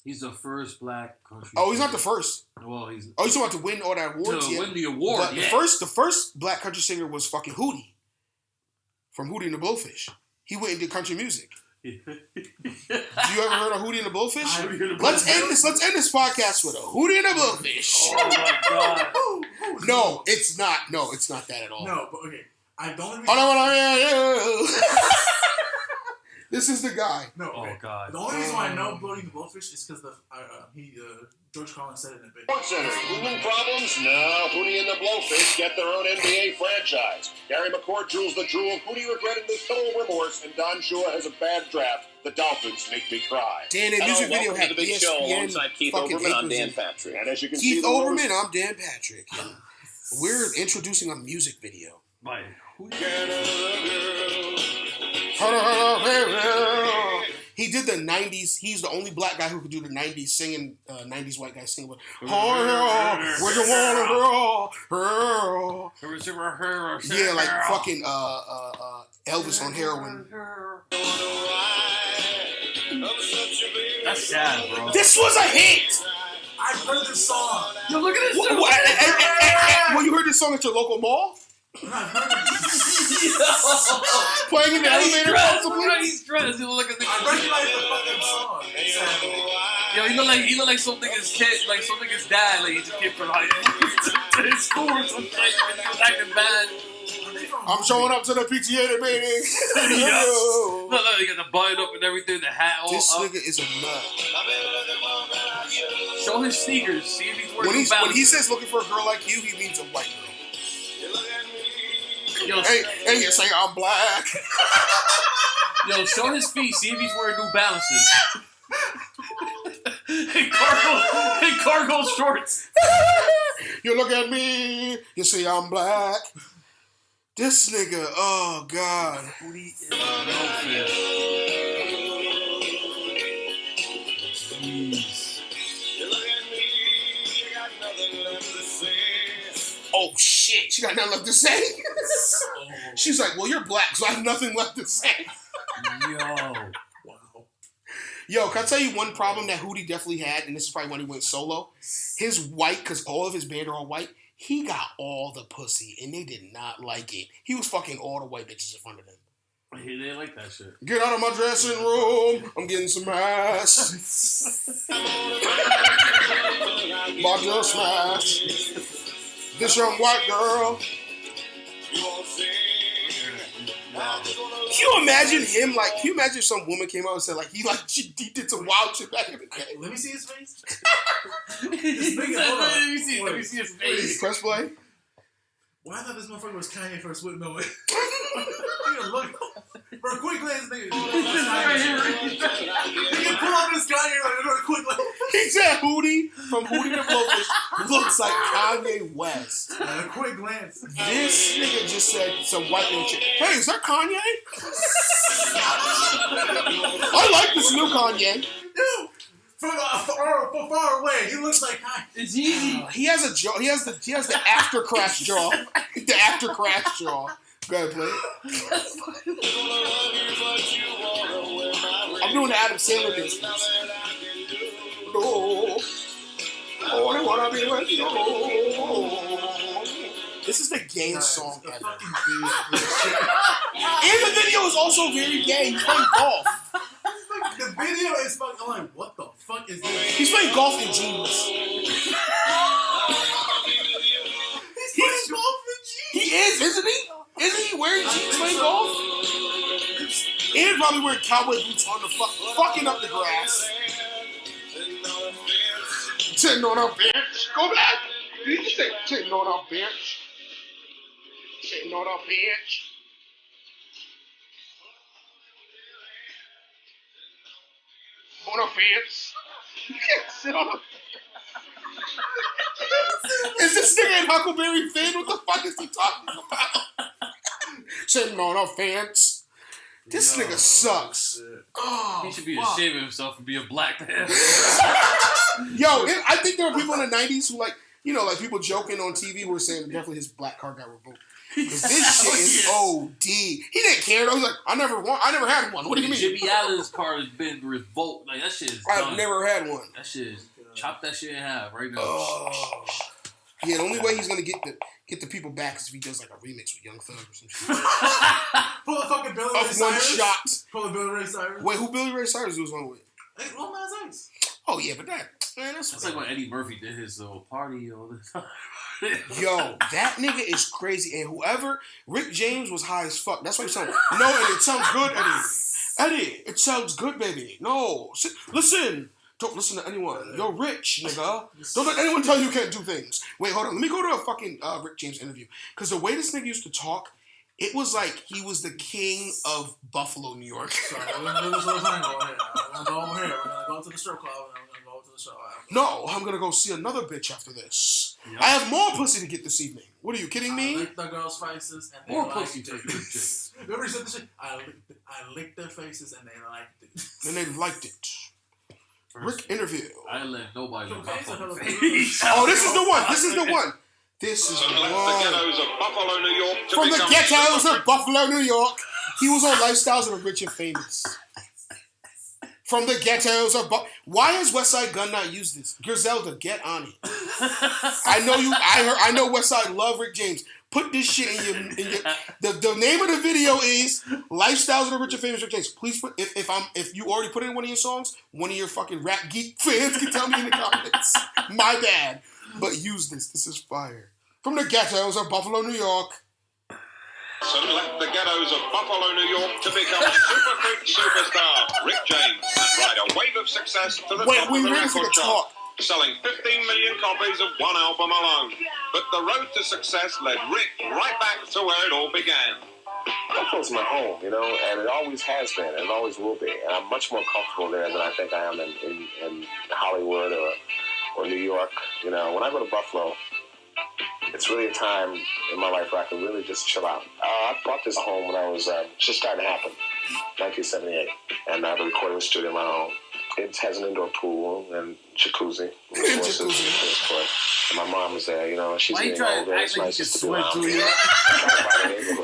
He's the first black country. Oh, he's not the first. Well, he's talking about to win all that awards. To win the award. But the first black country singer was fucking Hootie from Hootie and the Blowfish. He went and did country music. You ever heard of Hootie and the Blowfish? Let's end this podcast with a Hootie and the Blowfish. Oh my god. No, it's not. No, it's not that at all. No, but okay. I don't. This is the guy. No. Oh Okay. God. The only reason why I know Bloating the Blowfish is because George Collins said it in a bit. Sports Center. Hulu problems? No. Hootie and the Blowfish get their own NBA franchise. Gary McCord drools the drool. Hootie regretted with total remorse, and Don Shula has a bad draft. The Dolphins make me cry. Dan, that music video had the big show ESPN alongside Keith fucking Olbermann. I'm acres Dan in. Patrick. And as you can see, Keith the Olbermann, I'm Dan Patrick. We're introducing a music video. Right. He did the 90s. He's the only black guy who could do the 90s singing, 90s white guy singing. Where you wanna go? Yeah, like fucking Elvis on heroin. That's sad, bro. This was a hit! I've heard this song. Yo, look at this. Well, you heard this song at your local mall? I've heard it. Playing in the elevator, possibly? He's dressed. He look at the. I recognize the fucking song. Sadly. Yo, he look like something his kid, like something his dad, like he's a kid from like to his school or something. Like, he was acting bad. I'm showing up to the PTA meeting. Look, he got the button up and everything, the hat all This up. nigga is a nut. Show his sneakers. See if he's wearing When he says looking for a girl like you, he means a white girl. Yo, Hey, you say I'm black. yo, show his feet. See if he's wearing New Balances. and cargo shorts. You look at me, you say I'm black. This nigga, oh God. Oh shit, she got nothing left to say. She's like, well, you're black, so I have nothing left to say. Yo, can I tell you one problem that Hootie definitely had, and this is probably when he went solo? His white, because all of his band are all white, he got all the pussy, and they did not like it. He was fucking all the white bitches in front of them. They didn't like that shit. Get out of my dressing room, I'm getting some ass. About your smash. This young white girl. Can you imagine him, like, can you imagine if some woman came out and said, like, he did some wild shit back in the day? Let me see his face. Let me see his face. Press play. Well, I thought this motherfucker was Kanye first. Wait, no way. Look. For a quick glance, nigga. Nigga, pull up this Kanye for a quick glance. He said Hootie from Hootie the Blowfish looks like Kanye West. At a quick glance. This nigga just said some white man shit. Hey, is that Kanye? I like this new Kanye. Dude, from far away, he looks like Kanye. It's easy. He has a jaw. He has the after crash jaw. The after crash jaw. Go ahead, play it. I'm doing the Adam Sandler dance. No. Oh, they wanna be with you. This is the gayest song ever. And the video is also very gay. He's playing golf. The video is fucking. I'm like, what the fuck is this? He's playing golf in jeans. He's playing golf in jeans. He is, isn't he? Isn't he wearing jeans playing golf? And probably wearing cowboy boots on the fucking up the grass. Sitting on our bench. Go back. Did you say sitting on our bench? Sitting on our bench. On a fence. You can't sit on a Is this nigga in Huckleberry Finn? What the fuck is he talking about? Sitting on a fence. This nigga sucks. Oh, He should be ashamed of himself for being black man. I think there were people in the 90s who like people joking on TV were saying definitely his black car got revoked. This shit is OD. He didn't care though. He's like, I never had one. What do you mean? Jimmy Allen's car has been revoked. Like that shit is done. I've never had one. That shit is chop that shit in half right now. Oh. Yeah, the only way he's gonna get the people back is if he does like a remix with Young Thug or some shit. Pull a fucking Billy Ray Of one Cyrus. shot. Pull a Billy Ray Cyrus. Wait, who Billy Ray Cyrus was on with? Hey, Lil Nas X. Oh yeah, but that's That's like when Eddie Murphy did his little party all the time. Yo, that nigga is crazy. And Rick James was high as fuck. That's what he's saying. No, Eddie, it sounds good, Eddie. Eddie, it sounds good, baby. No, listen. Don't listen to anyone. You're rich, nigga. Don't let anyone tell you can't do things. Wait, hold on. Let me go to a fucking Rick James interview. Because the way this nigga used to talk, it was like he was the king of Buffalo, New York. Sorry, we're going to go over here. We're going to go over here. We're going to go to the strip club. And we're going to go to the show. No, I'm going to go see another bitch after this. Yep. I have more pussy to get this evening. What are you kidding me? I licked the girls' faces and they more liked pussy it. to bitch. Remember you said this shit? I licked their faces and they liked it. And they liked it. Rick interview. I didn't let nobody look my fucking face. Oh, this is the one. This is the one. This is the one. From the ghettos of Buffalo, New York. He was on Lifestyles of the Rich and Famous. From the ghettos of Why has Westside Gun not used this? Griselda, get on it. I know you. I know Westside love Rick James. Put this shit in your. The name of the video is Lifestyles of the Rich and Famous Rick James. Please put if you already put it in one of your songs, one of your fucking rap geek fans can tell me in the comments. My bad, but use this. This is fire. From the ghettos of Buffalo, New York. Left the ghettos of Buffalo, New York to become super freak superstar Rick James and ride a wave of success to the top of the record chart, selling 15 million copies of one album alone. But the road to success led Rick right back to where it all began. Buffalo's my home, you know, and it always has been, and it always will be. And I'm much more comfortable there than I think I am in Hollywood or New York. You know, when I go to Buffalo, it's really a time in my life where I can really just chill out. I bought this home when I was just starting to happen, 1978, and I have a recording studio of my own. It has an indoor pool and jacuzzi. And my mom was there, you know, she's getting older. It's nice just to be around.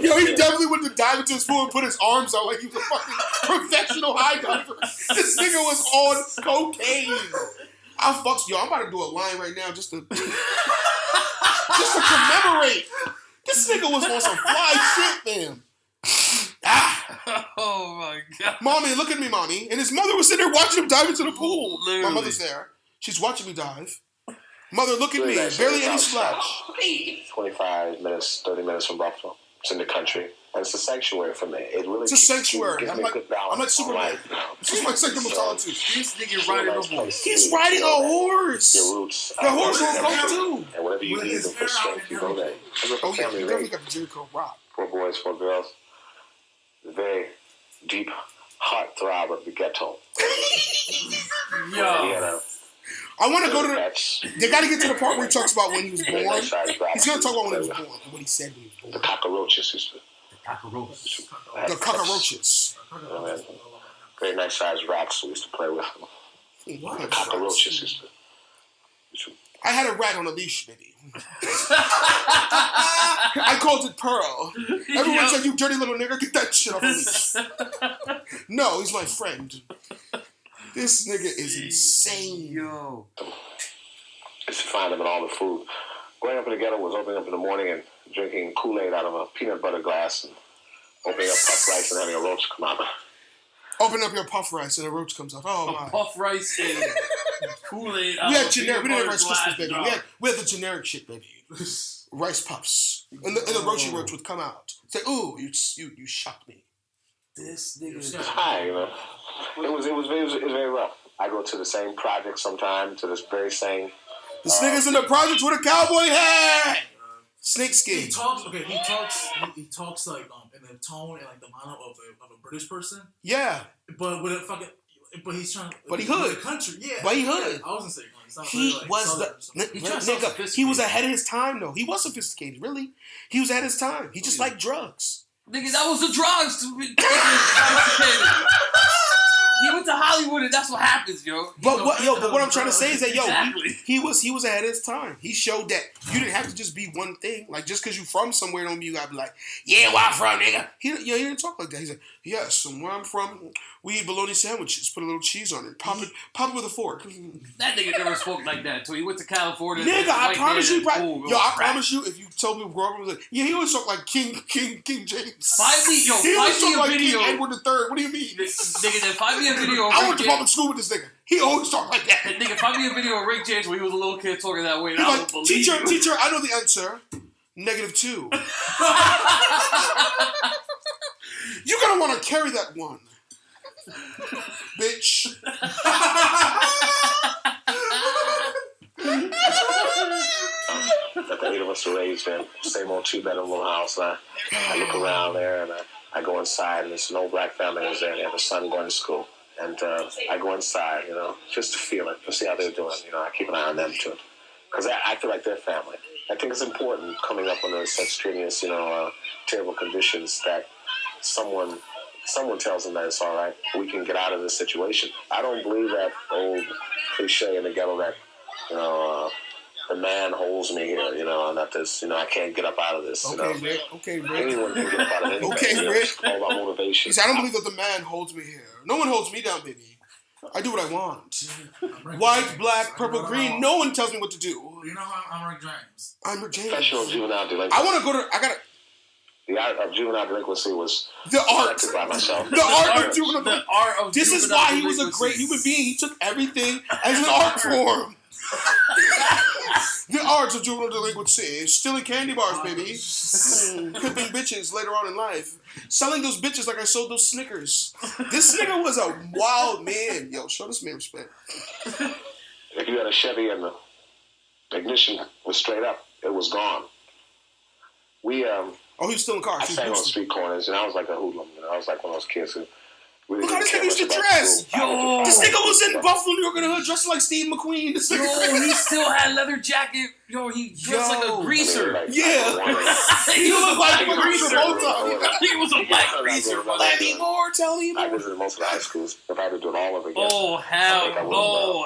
Yo, he definitely went to dive into his pool and put his arms out like he was a fucking professional high diver. This nigga was on cocaine. I'm about to do a line right now just to commemorate. This nigga was on some fly shit, man. Oh my god. Mommy, look at me, mommy. And his mother was sitting there watching him dive into the pool. Literally. My mother's there. She's watching me dive. Mother, look at me. Barely any splash. 25 minutes, 30 minutes from Buffalo. It's in the country. And it's a sanctuary for me. It's a sanctuary. I'm like Superman. This is my sanctum of solitude. This nigga riding a horse. He's riding a horse. Your roots. The horse will go too. And whatever you need for strength, you go there. Oh yeah, you definitely got the Jericho rock. 4 boys, 4 girls. The very deep heart throb of the ghetto. Yo. I want to go to the... They got to get to the part where he talks about when he was born. He's going to talk about when he was born and what he said when he was born. The cockroaches, sister. Cockroaches. The cockroaches. Very nice sized rats we used to play with. What? The cockroaches, sister. I had a rat on a leash, baby. I called it Pearl. Everyone said, you dirty little nigga, get that shit off the leash. No, he's my friend. This nigga is insane. Yo. Used to find him in all the food. Growing up in the ghetto was opening up in the morning and drinking Kool-Aid out of a peanut butter glass and opening up puff rice and having a roach come out. Open up your puff rice and a roach comes out. Oh my. Puff rice and Kool-Aid. We had generic. We didn't have Rice Krispies, baby. We had the generic shit, baby. Rice puffs. And the roachy roach would come out. Say, ooh, you shocked me. This nigga is high, you know. It was very rough. I go to the same project sometime, to this very same. This nigga's in the project with a cowboy hat. Snakeskin. He talks like in the tone and like the manner of a British person. Yeah. But with a fucking. But he's trying. But he hood. Country, yeah. But he hood. I wasn't saying he was nigga. He was ahead of his time though. He was sophisticated, really. He was ahead of his time. He just liked drugs. Nigga, that was the drugs to be sophisticated. He went to Hollywood and that's what happens, yo. But what I'm trying to say is that he was ahead of his time. He showed that you didn't have to just be one thing. Like just because you from somewhere don't mean you gotta be like, yeah, where I'm from, nigga. He didn't talk like that. He said, yes, and where I'm from, we eat bologna sandwiches, put a little cheese on it, pop it with a fork. That nigga never spoke like that until he went to California. Nigga, I promise you, I promise you, if you told me growing up, was like, yeah, he always talked like King James. Find me a video. King Edward III. What do you mean? Nigga, then find me a video. I went to public school with this nigga. He always talked like that. Nigga, find me a video of Rick James when he was a little kid talking that way. Like, teacher, I know the answer. -2. You're gonna want to carry that one. Bitch. That the 8 of us are raised in. Same old 2-bedroom little house. And I look around there and I go inside and there's an old black family that's there and they have a son going to school. And I go inside, just to feel it, to see how they're doing. I keep an eye on them too. Because I feel like they're family. I think it's important coming up under such strenuous, terrible conditions that someone tells them that it's all right. We can get out of this situation. I don't believe that old cliche in the ghetto that, the man holds me here, and that this, I can't get up out of this. Rick. Okay, Rick. Anyone can get up out of anything. Okay, Rick. It's all about motivation. I don't believe that the man holds me here. No one holds me down, baby. I do what I want. White, black, purple, green. No one tells me what to do. You know how I'm Rick James. I'm Rick James. Special juvenile delinquency. I want to go to. The art of juvenile delinquency was the art by myself. The art of juvenile. The art of this is why he was a great human being. He took everything as an art form. The arts of juvenile delinquency. Stealing candy bars, baby. Pimping bitches later on in life. Selling those bitches like I sold those Snickers. This nigga was a wild man. Yo, show this man respect. If you had a Chevy and the ignition was straight up, it was gone. We, he was still in cars. I sang on street corners, and I was like a hoodlum. I was like one of those kids who really look how this nigga used to dress. Yo, this nigga was in Buffalo, New York in the hood dressed like Steve McQueen. This nigga he still had leather jacket. Yo, he dressed like a greaser. Yeah. He looked like a greaser all the time. He was a black greaser. Let me more, tell me more. I visited most of the high schools. If I had to do it all over again. Oh, hell.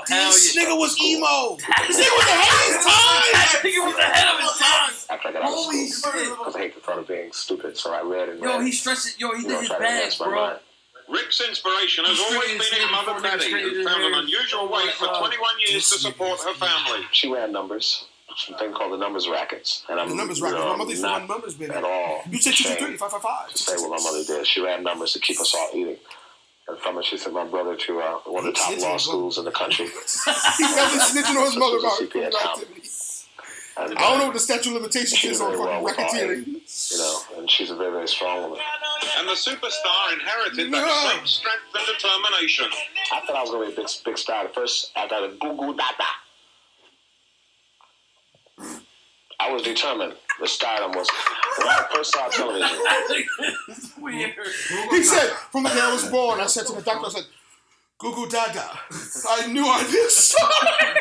This nigga was emo. This nigga was ahead of his time. I think he was ahead of his time. After I got out of school. Because I hate the thought of being stupid, so I read and read. Yo, he stretched it. Yo, he did his bags, bro. Rick's inspiration has always been his mother Betty, who found an unusual way for 21 years to support her family. She ran numbers, a thing called the numbers rackets. And the numbers rackets. My mother used to run numbers, baby. At all. You said 223, 555. Say what my mother did. She ran numbers to keep us all eating. And from it, she sent my brother to one of the top law schools in the country. He never snitching on his mother about criminal activity. I don't know what the statute of limitations is on fucking racketeering. And she's a very, very strong woman. And the superstar inherited that same strength and determination. I thought I was going to be a big star at first. I got a goo-goo dada. I was determined. The stardom was when I first saw television. It's weird. He said, from the day I was born, I said to the doctor, I said, goo-goo dada. I knew I did something.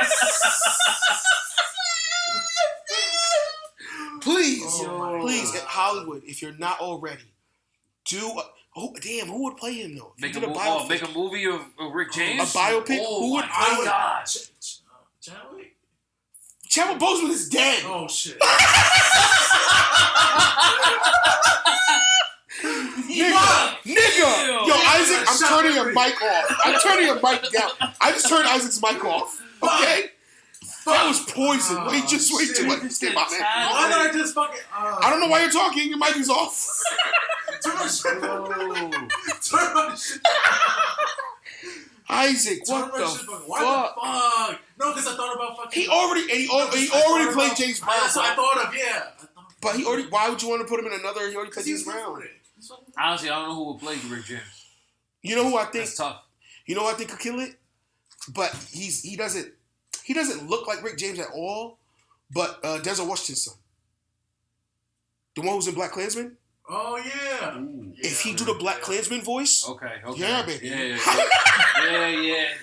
Please, at Hollywood, if you're not already, who would play him though? Make a movie of Rick James? A biopic? Who would play him? Chadwick? Chadwick Boseman is dead. Oh shit. Nigga! Yo, Isaac, I'm turning your mic off. I'm turning your mic down. I just turned Isaac's mic off. Okay? That was poison. Wait till let me stay my man. Why did I just fucking... I don't know why you're talking. Your mic is off. Turn my shit down. Turn my shit down. Isaac, what the fuck? Why the fuck? No, because I thought about fucking... He already played James Brown. That's what I thought of, yeah. But why would you want to put him in another? He already played James Brown. Honestly, I don't know who would play Rick James. You know who I think? That's tough. You know who I think could kill it? But he doesn't look like Rick James at all. But Denzel Washington's son, the one who's in Black Klansman. Oh yeah. Ooh, if he do the Black Klansman voice, okay, yeah, baby, yeah,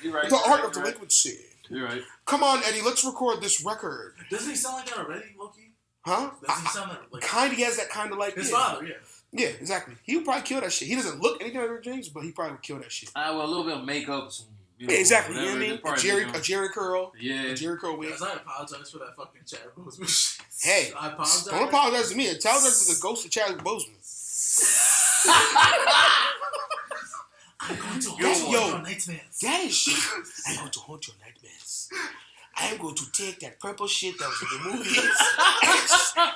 you're right. The art of delinquency. You're right. Come on, Eddie, let's record this record. Doesn't he sound like that already, Loki? Huh? Doesn't he sound like kind of? He has that kind of like his father, yeah. Yeah, exactly. He would probably kill that shit. He doesn't look anything like Rick James, but he probably would kill that shit. Well, a little bit of makeup, some, exactly. Whatever, you know what I mean? A Jerry curl. Yeah. A Jerry curl wig. Guys, I apologize for that fucking Chadwick Boseman shit. Hey, I apologize. Don't apologize to me. Apologize to the ghost of Chadwick Boseman. I'm going to haunt your nightmares. That is shit. I'm going to haunt your nightmares. I am going to take that purple shit that was in the movies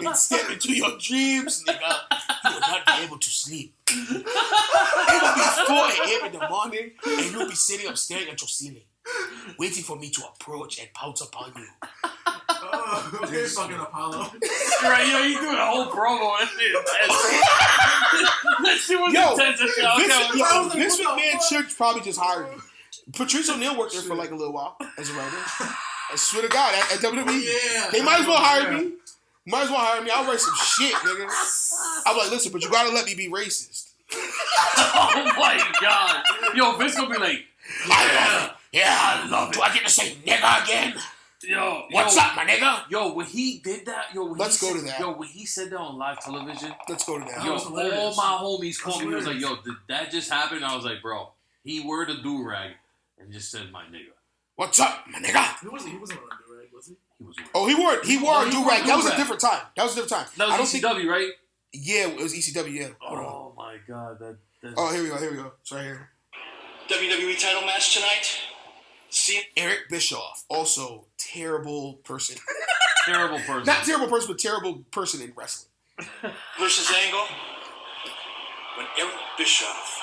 and step into your dreams, nigga. You will not be able to sleep. It will be 4 a.m. in the morning, and you'll be sitting up staring at your ceiling, waiting for me to approach and pounce upon you. Okay, fucking Apollo. Right, you doing a whole promo. Let's see was Yo, intense as shit. Vince McMahon should probably just hire me. Patrice O'Neal worked there for like a little while as a writer. I swear to God, at WWE, they might as well hire me. Might as well hire me. I'll write some shit, nigga. I'm like, listen, but you gotta let me be racist. Oh my God. Yo, Vince gonna be like, I love it. Do I get to say nigga again? Yo, what's up, my nigga? Yo, when he did that, let's go to that. Yo, when he said that on live television, let's go to that. Yo, all my homies called me. He was like, yo, did that just happen? I was like, bro, he wore the do-rag and just said my nigga. What's up, my nigga? He wasn't wearing a do-rag, was he? He was. Oh, he wore a do-rag. That was a different time. That was ECW, right? Yeah, it was ECW. Yeah. Oh my God, that. Oh, here we go. It's right here. WWE title match tonight. Eric Bischoff, also terrible person. Terrible person. Not terrible person, but terrible person in wrestling. Versus Angle. When Eric Bischoff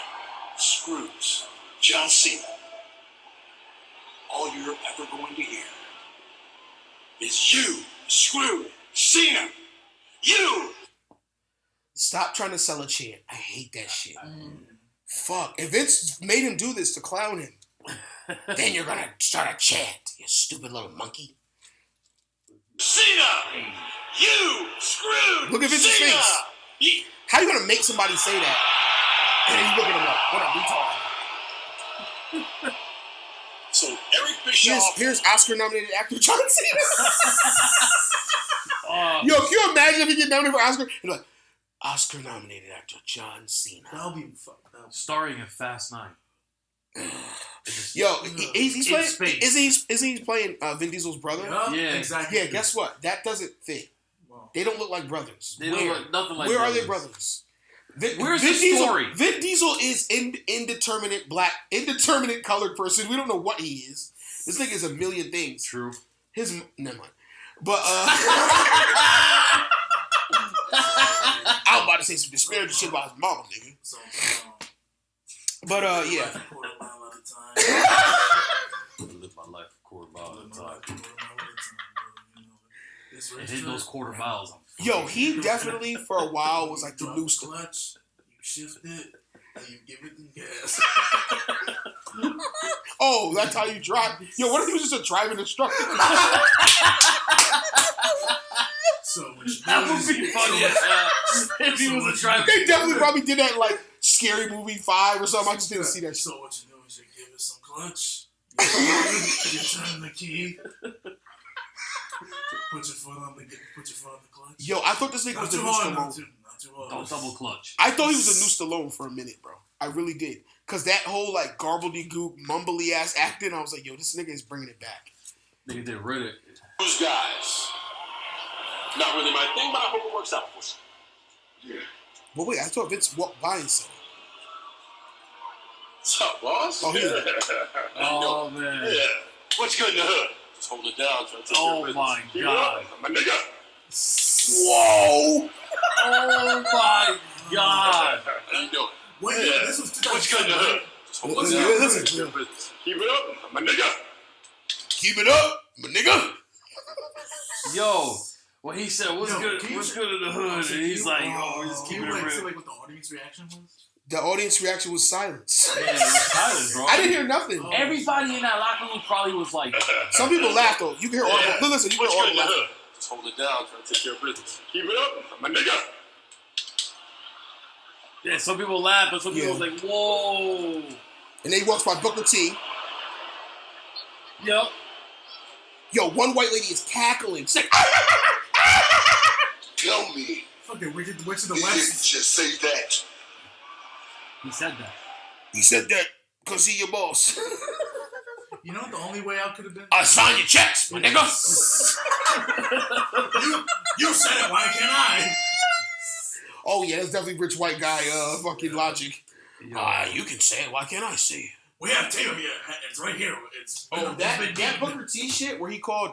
screws John Cena, all you're ever going to hear is you screwed Cena. You. Stop trying to sell a chant. I hate that shit. Fuck. And Vince made him do this to clown him. Then you're gonna start a chant, you stupid little monkey. Cena! You screwed Look at Vince's Cena! face. How you gonna make somebody say that? And then you look at him like, what a retard. So Eric Bischoff. Here's Oscar-nominated actor John Cena. Yo, can you imagine if he get nominated for Oscar? You're like, Oscar-nominated actor John Cena. That'll be fucked up. Starring in Fast 9. Yo, he's playing. Isn't he playing Vin Diesel's brother? Yeah, exactly. Yeah, guess what? That doesn't fit. Wow. They don't look like brothers. They don't look nothing like Where brothers. are they brothers? Where's Vin the Diesel, story? Vin Diesel is indeterminate colored person. We don't know what he is. This nigga is a million things. True. Never mind. But I was about to say some disparaging shit about his mom, nigga. But yeah. I live my life a quarter mile at a time. And hit those quarter miles. Yo, he definitely for a while was like the new clutch. You shift it and you give it the gas. Oh, that's how you drive. Yo, what if he was just a driving instructor? So that would be funny as hell if he was a driving. They definitely probably did that in like Scary Movie 5 or something. I just didn't see that shit. So what you do is you give it some clutch. You turn the key. Put your foot on the clutch. Yo, I thought this nigga was the new Stallone. Not too hard. Don't double clutch. I thought he was a new Stallone for a minute, bro. I really did. Cause that whole like garbledy-gook, mumbly ass acting, I was like, yo, this nigga is bringing it back. Nigga did rid it. Those guys. Not really my thing, but I hope it works out for us. Yeah. But wait, I thought Vince walked by and said it. What's up, boss? Oh, yeah. Oh, man. Yeah. What's good in the hood? Just hold it down. Oh, my God. My nigga. Whoa. Oh, my God. How you doing? Wait, yeah. This was What's good in the hood? Just hold it down. Listen. Keep it up, my nigga. Keep it up, my nigga. Yo. Well, he said, what's good in the hood? And he's like, we're just keeping it real. Say like what the audience reaction was? The audience reaction was silence. Yeah, it was silence, bro. I didn't hear nothing. Everybody in that locker room probably was like... Some people laughed, though. You can hear audible. Listen, you can hear audible laughing. Just hold it down, trying to take care of business. Keep it up, my nigga. Yeah, some people laughed, but some people was like, whoa. And then he walks by Booker T. Yep. Yo, one white lady is cackling. She's like, Tell me. Fucking Wicked Witch of the He West. didn't just say that. He said that. He said that because he your boss. You know what the only way out could have been? I sign your checks, my nigga. You said it, why can't I? Oh, yeah, that's definitely rich white guy fucking logic. You can say it, why can't I say it? We have tape here. It's right here. That Booker T shit where he called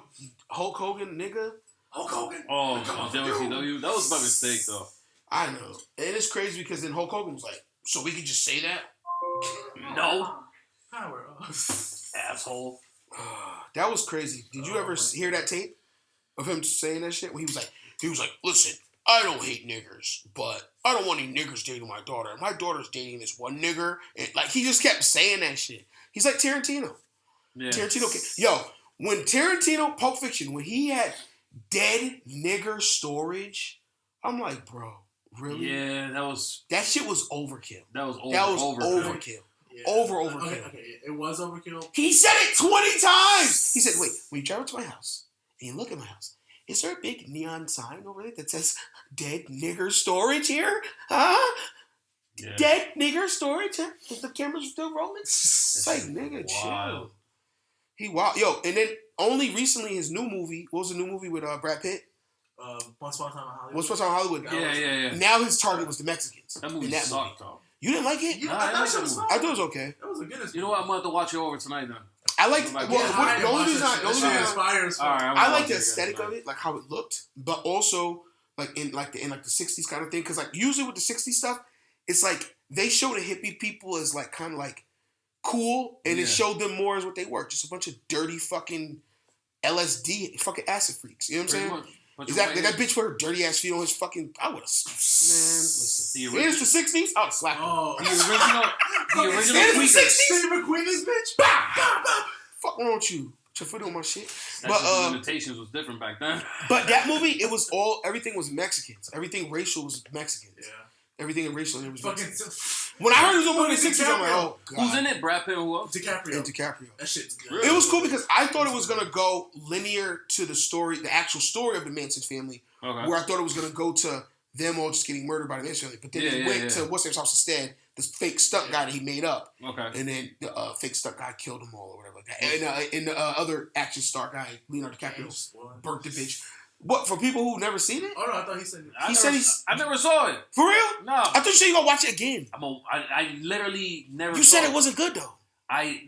Hulk Hogan nigga. Hulk Hogan. Oh, on WCW? That was my mistake, though. I know. And it's crazy because then Hulk Hogan was like, so we can just say that? No. Power off. Asshole. That was crazy. Did you ever hear that tape of him saying that shit? When he was like, listen, I don't hate niggers, but I don't want any niggers dating my daughter. My daughter's dating this one nigger. And, like, he just kept saying that shit. He's like Tarantino. Yeah. Yo, when Tarantino, Pulp Fiction, when he had dead nigger storage, I'm like, bro, really? Yeah, that shit was overkill. That was overkill. Yeah. Overkill. Okay, it was overkill. He said it 20 times. He said, wait, when you travel to my house and you look at my house, is there a big neon sign over there that says dead nigger storage here? Huh? Yeah. Dead nigger storage? Huh? Is the cameras still rolling? It's like, nigga, chill. He wild. Yo, and then only recently his new movie, what was the new movie with Brad Pitt? Once Upon a Time in Hollywood. Once Upon a Time in Hollywood. Yeah. Now his target was the Mexicans. That movie sucked, though. You didn't like it? I thought it was fine. I thought it was okay. That was a good. You know what? I'm going to have to watch it over tonight, then. I like I like the aesthetic of it, like how it looked, but also like in the 60s kind of thing. Because like usually with the 60s stuff, it's like they show the hippie people as like kind of like cool, and it showed them more as what they were, just a bunch of dirty fucking LSD fucking acid freaks. You know what I'm saying? Exactly. That bitch put her dirty ass feet on his fucking. I would have. Man, listen. It's the 60s. I would have slapped her. The original. It's the 60s. Steve McQueen, this bitch. Fuck wrong with you? Put your foot on my shit. But limitations was different back then. But that movie, it was everything was Mexicans. Everything racial was Mexicans. Yeah. Everything racial was Mexican. When I heard it was a movie in the 60s, I'm like, oh god. Who's in it? Brad Pitt and who else? DiCaprio. That shit's good. It was cool because I thought it was gonna go linear to the story, the actual story of the Manson family. Okay. Where I thought it was gonna go to them all just getting murdered by the Manson family. But then it went to what's his house instead, this fake stunt guy that he made up. Okay. And then the fake stunt guy killed them all or whatever like that. And the other action star guy, Leonardo DiCaprio, burnt the bitch. What, for people who've never seen it? Oh, no, I thought he said I never saw it. For real? No. I thought you said you were going to watch it again. I literally never You said it wasn't good, though. I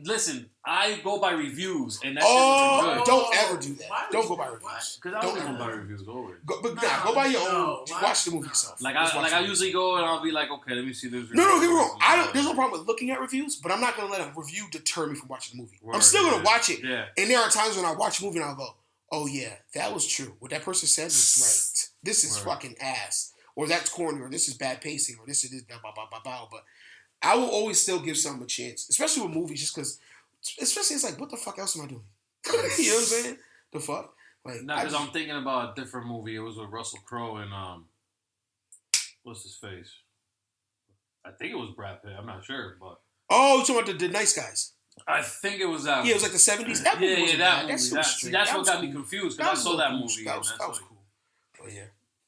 go by reviews, and that shit wasn't good. Don't ever do that. Don't go by reviews. Because I don't go by reviews. Go away. Go by your own. Watch the movie yourself. I usually go and I'll be like, okay, let me see this. No, get me wrong. There's no problem with looking at reviews, but I'm not going to let a review deter me from watching the movie. I'm still going to watch it. Yeah. And there are times when I watch a movie and I'll go, oh yeah, that was true. What that person said was right. This is fucking ass. Or that's corny, or this is bad pacing, or this is blah, blah, blah, blah, blah. But I will always still give something a chance, especially with movies, just because, especially it's like, what the fuck else am I doing? You know what I'm saying? The fuck? Like, no, because I'm thinking about a different movie. It was with Russell Crowe and, what's his face? I think it was Brad Pitt. I'm not sure, but. Oh, you're talking about the Nice Guys. I think it was that. Yeah, it was like the 70s. That movie was that movie. That's what got me confused because I saw that movie. That was cool. Oh yeah.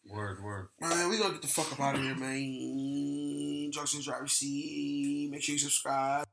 Word. Man, we gonna get the fuck up out of here, man. Junction Driver C. Make sure you subscribe.